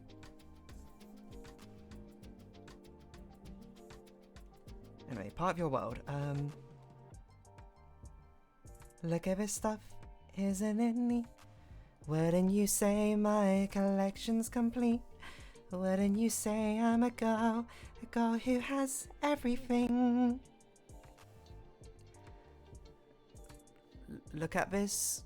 Anyway, Part of Your World. Look at this stuff, isn't it neat? Wouldn't you say my collection's complete? Wouldn't you say I'm a girl who has everything? Look at this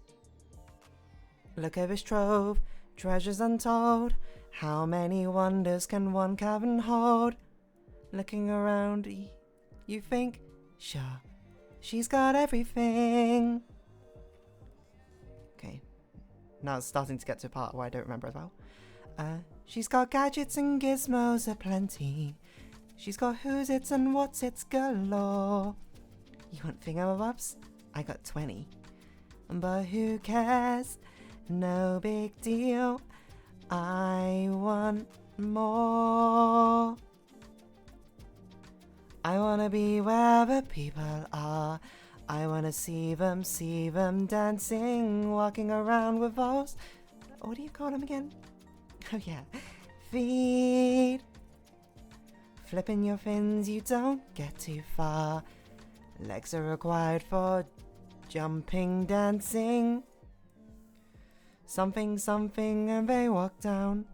trove, treasures untold. How many wonders can one cavern hold? Looking around, you think, sure, she's got everything. Okay, now it's starting to get to a part where I don't remember as well. She's got gadgets and gizmos aplenty. She's got who's its and what's its galore. You want thingamabobs? I got 20. But who cares? No big deal. I want more. I wanna be wherever people are. I wanna see them dancing, walking around with those. What do you call them again? Oh yeah, feet. Flipping your fins, you don't get too far. Legs are required for jumping, dancing. Something, and they walk down.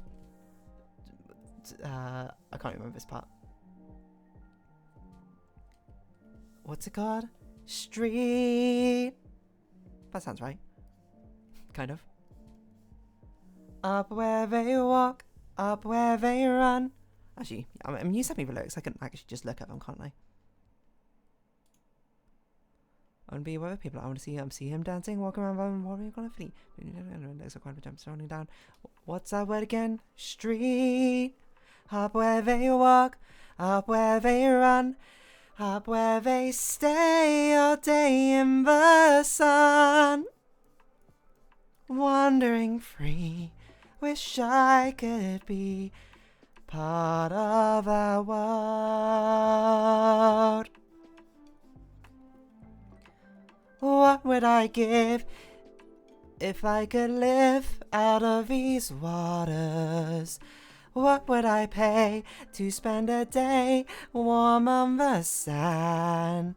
I can't remember this part. What's it called? Street. That sounds right. Kind of. Up where they walk, up where they run. Actually, I mean, you sent me the lyrics. I can actually just look at them, can't I? I want to be where people are. I want to see him dancing, walking around. What are you gonna flee? Legs are quite a jump, running down. What's that word again? Street. Up where they walk, up where they run, up where they stay all day in the sun. Wandering free, wish I could be part of our world. What would I give if I could live out of these waters? What would I pay to spend a day warm on the sand?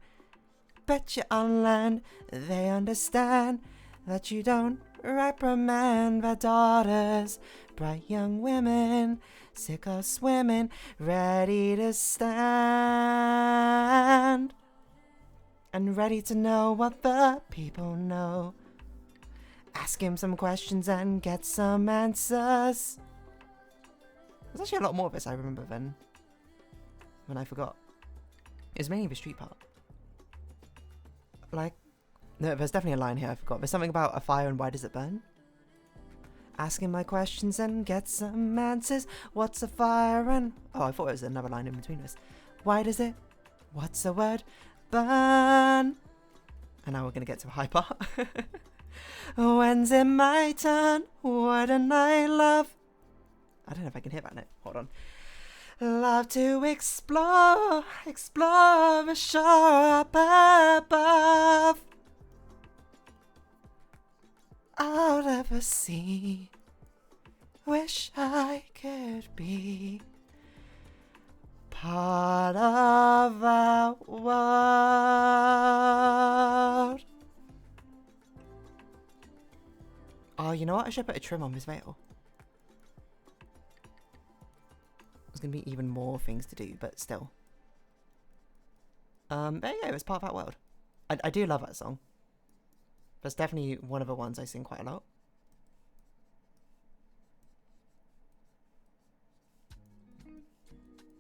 Bet you on land they understand that you don't reprimand their daughters. Bright young women, sick of swimming, ready to stand. And ready to know what the people know. Ask him some questions and get some answers. There's actually a lot more of this I remember than when I forgot. It's mainly the street part. Like, no, there's definitely a line here I forgot. There's something about a fire and why does it burn? Asking my questions and get some answers. What's a fire and... Oh, I thought it was another line in between this. Why does it... What's the word? Burn. And now we're going to get to a high part. When's it my turn? Wouldn't I love... I don't know if I can hear that note. Hold on. Love to explore the shore up above. Out of the sea, wish I could be part of our world. Oh, you know what? I should put a trim on this veil. There's going to be even more things to do, but still. There you go, it's part of that world. I do love that song. That's definitely one of the ones I sing quite a lot.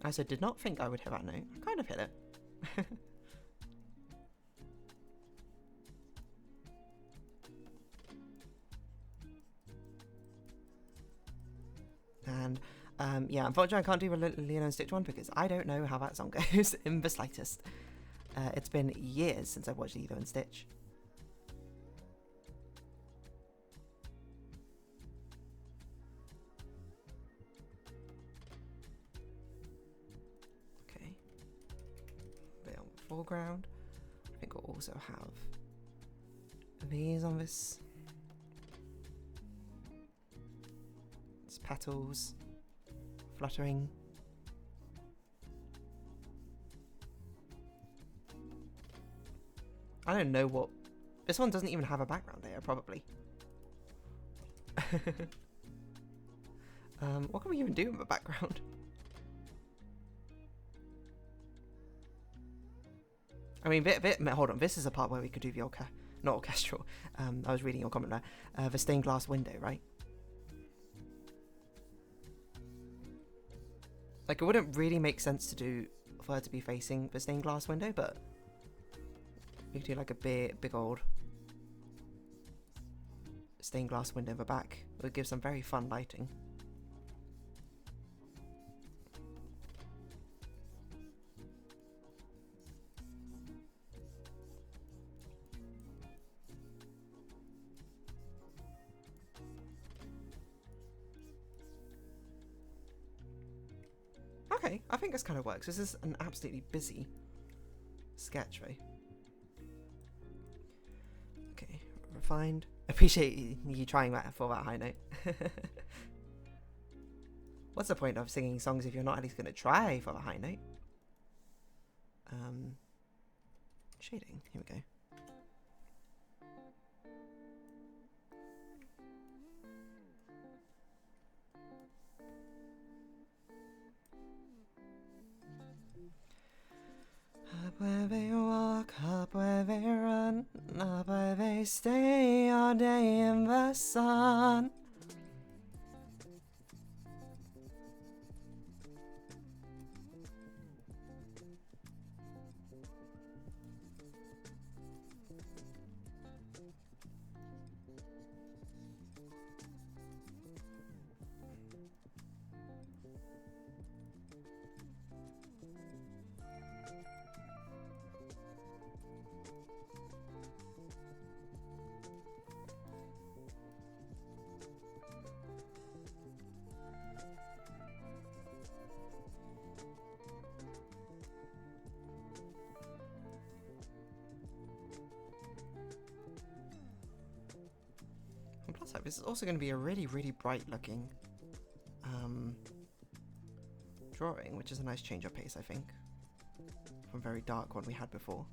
I also did not think I would hit that note. I kind of hit it. And yeah, unfortunately I can't do the Lilo and Stitch one because I don't know how that song goes in the slightest. It's been years since I've watched Lilo and Stitch. Okay. Bit on the foreground. I think we'll also have these on this. It's petals fluttering. I don't know what... This one doesn't even have a background there, probably. What can we even do in the background? I mean, hold on. This is a part where we could do the not orchestral. I was reading your comment there. The stained glass window, right? Like, it wouldn't really make sense to do for her to be facing the stained glass window, but we could do like a big old stained glass window in the back. It would give some very fun lighting. Okay, I think this kind of works. This is an absolutely busy sketch, right? Okay, refined. Appreciate you trying that for that high note. What's the point of singing songs if you're not at least going to try for a high note? Shading. Here we go. Up where they walk, up where they run, up where they stay all day in the sun. Plus, this is also going to be a really bright looking drawing, which is a nice change of pace, I think, from very dark one we had before.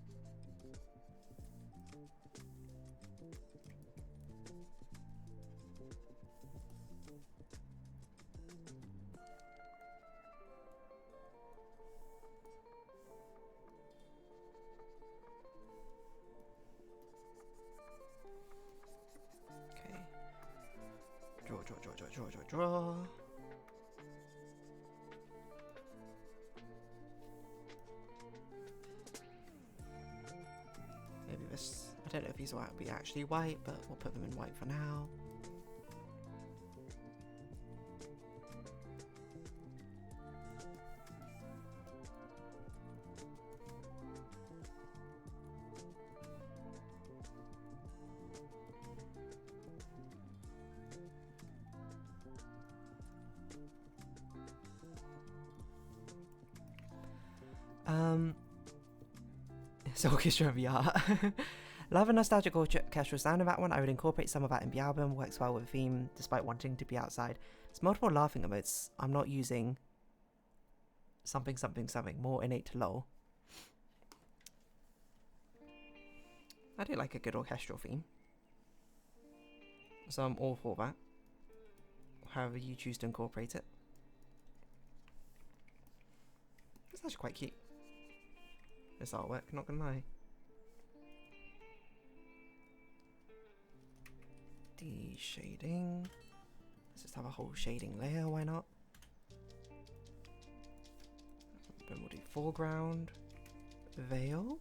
Draw. Maybe this, I don't know if these will be actually white, but we'll put them in white for now. It's orchestra VR. Love a nostalgic orchestral sound in that one. I would incorporate some of that in the album. Works well with the theme, despite wanting to be outside. It's multiple laughing emotes. I'm not using something, more innate to lol. I do like a good orchestral theme, so I'm all for that. However you choose to incorporate it. It's actually quite cute, this artwork, not gonna lie. De-shading. Let's just have a whole shading layer, why not? Then we'll do foreground. Veil.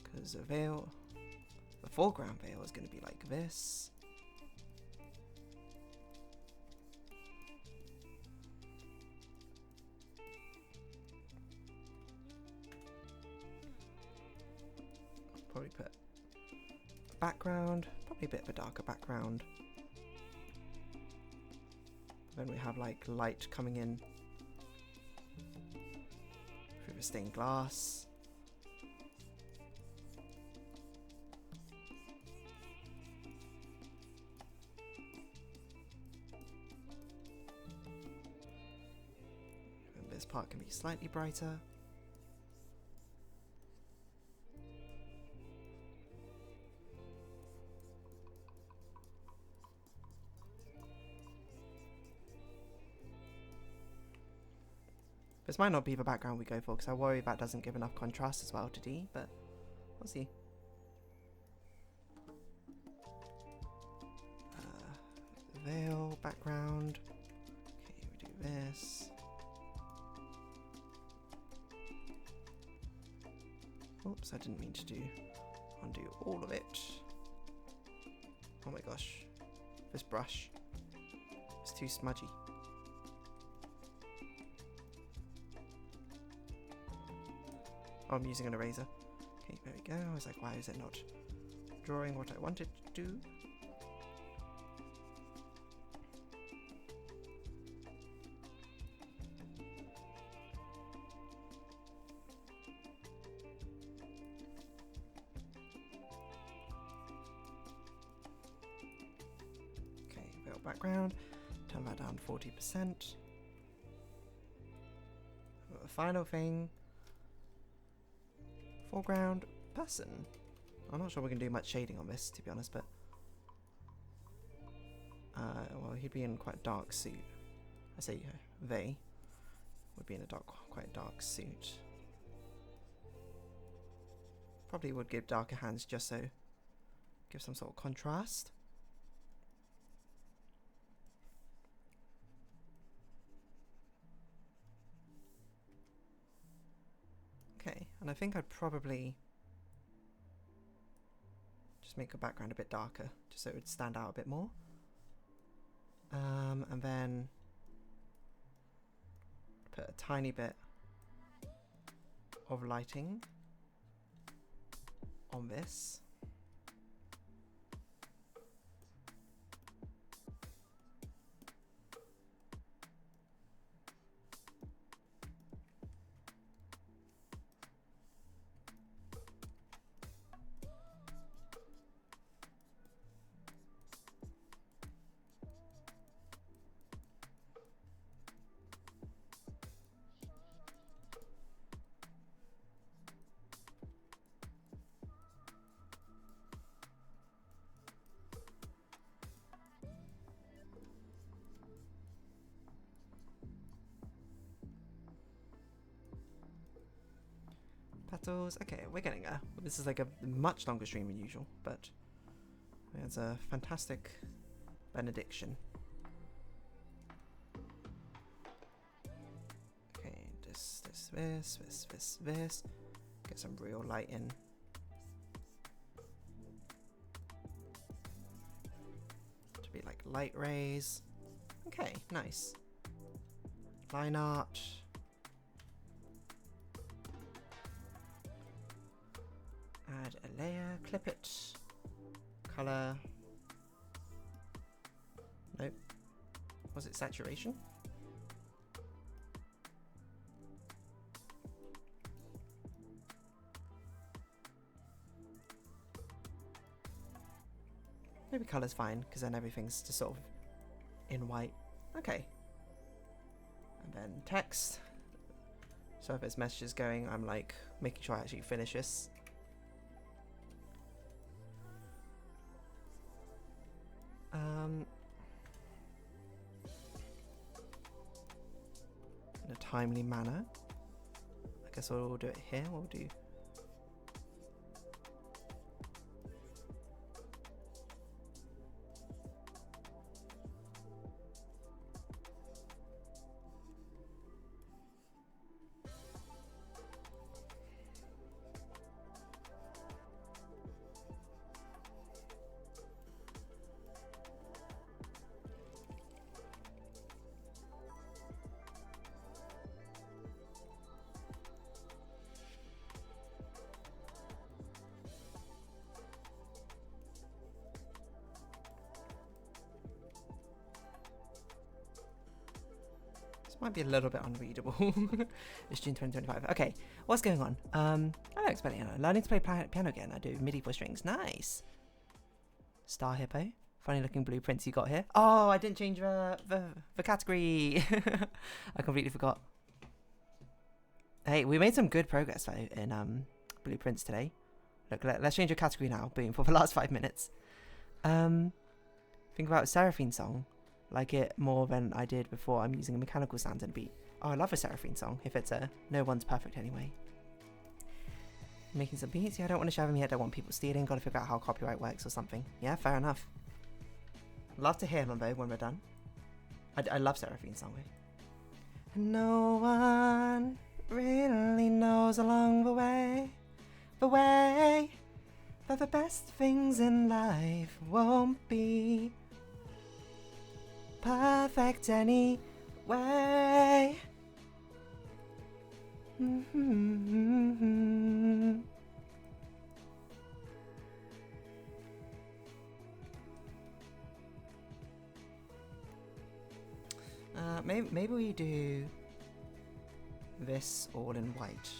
Because the veil, the foreground veil is going to be like this. Probably put background, probably a bit of a darker background. Then we have like light coming in through the stained glass. And this part can be slightly brighter. This might not be the background we go for, because I worry that doesn't give enough contrast as well to D, but we'll see. Veil, background, Oops, I didn't mean to undo all of it. Oh my gosh. This brush is too smudgy. Oh, I'm using an eraser. Okay, there we go. I was like, why is it not drawing what I wanted to do? Okay, veil background. Turn that down 40%. The final thing. Foreground person. I'm not sure we can do much shading on this, to be honest, but well, he'd be in quite a dark suit. I say they would be in a quite dark suit. Probably would give darker hands just so give some sort of contrast. Okay, and I think I'd probably just make the background a bit darker, just so it would stand out a bit more. And then put a tiny bit of lighting on this. Petals. Okay, we're getting there. This is like a much longer stream than usual, but it's a fantastic benediction. Okay, this. Get some real light in. To be like light rays. Okay, nice. Line art. Add a layer, clip it, color. Nope. Was it saturation? Maybe color's fine, because then everything's just sort of in white. Okay. And then text. So if there's messages going, I'm like making sure I actually finish this. In a timely manner. I guess we'll do it here. We'll do. Might be a little bit unreadable. It's June 2025. Okay, what's going on? Hello, Expelliarmus. Learning to play piano again. I do MIDI for strings. Nice. Star Hippo. Funny looking blueprints you got here. Oh, I didn't change the category. I completely forgot. Hey, we made some good progress though in blueprints today. Look, let's change the category now. Boom, for the last 5 minutes. Think about Seraphine song. Like it more than I did before. I'm using a mechanical sound and beat. Oh, I love a Seraphine song. If it's no one's perfect anyway. Making some beats. Yeah, I don't want to share them yet. Don't want people stealing. Got to figure out how copyright works or something. Yeah, fair enough. Love to hear them though when we're done. I love Seraphine song. No one really knows along the way the way. But the best things in life won't be perfect anyway. Maybe we do this all in white.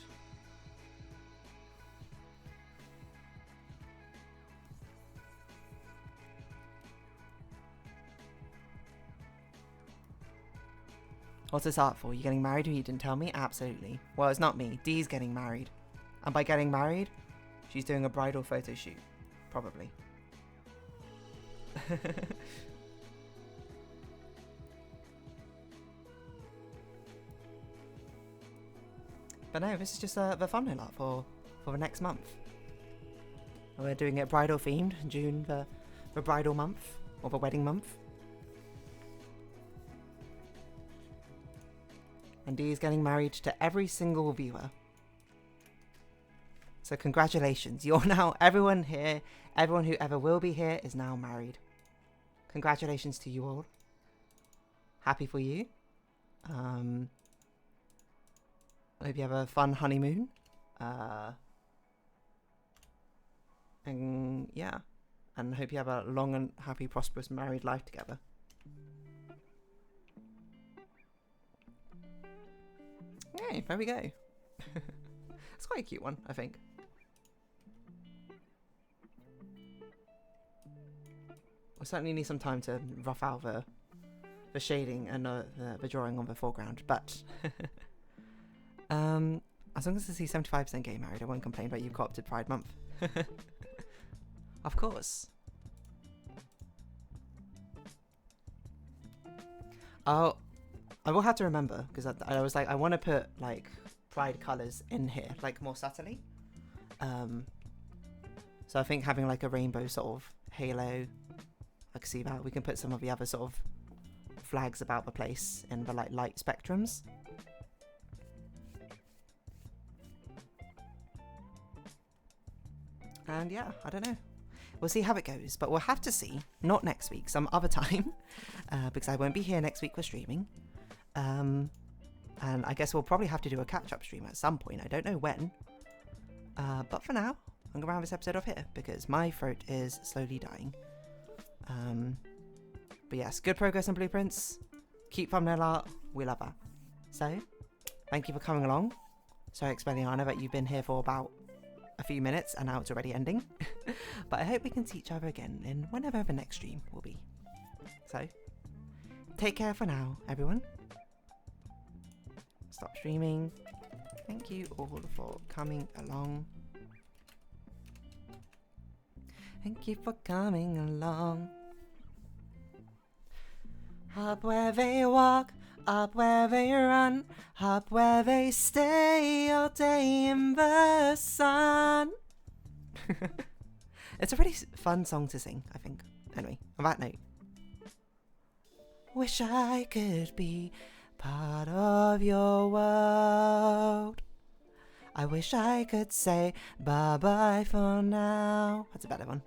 What's this art for? You getting married? You didn't tell me? Absolutely. Well, it's not me. Dee's getting married. And by getting married, she's doing a bridal photo shoot. Probably. But no, this is just the thumbnail art for the next month. We're doing it bridal themed. June, the bridal month. Or the wedding month. And Dee's getting married to every single viewer. So congratulations. You're now, everyone here, everyone who ever will be here is now married. Congratulations to you all. Happy for you. I hope you have a fun honeymoon. And yeah. And hope you have a long and happy, prosperous married life together. Yay, there we go. It's quite a cute one, I think. We'll certainly need some time to rough out the shading and the drawing on the foreground, but as long as I see 75% getting married, I won't complain about you co-opted Pride Month. Of course. Oh, I will have to remember, because I was like, I want to put like pride colours in here, like more subtly. So I think having like a rainbow sort of halo, I can see that. We can put some of the other sort of flags about the place in the like light spectrums. And yeah, I don't know. We'll see how it goes, but we'll have to see. Not next week, some other time, because I won't be here next week for streaming. And I guess we'll probably have to do a catch-up stream at some point. I don't know when. But for now, I'm going to round this episode off here because my throat is slowly dying. But yes, good progress on Blueprints. Keep thumbnail art. We love that. So, thank you for coming along. Sorry, Expelliarmus, that you've been here for about a few minutes and now it's already ending. But I hope we can see each other again in whenever the next stream will be. So, take care for now, everyone. Stop streaming. Thank you all for coming along. Thank you for coming along. Up where they walk, up where they run, up where they stay all day in the sun. It's a really fun song to sing, I think. Anyway, on that note. Wish I could be part of your world. I wish I could say bye-bye for now. That's a better one.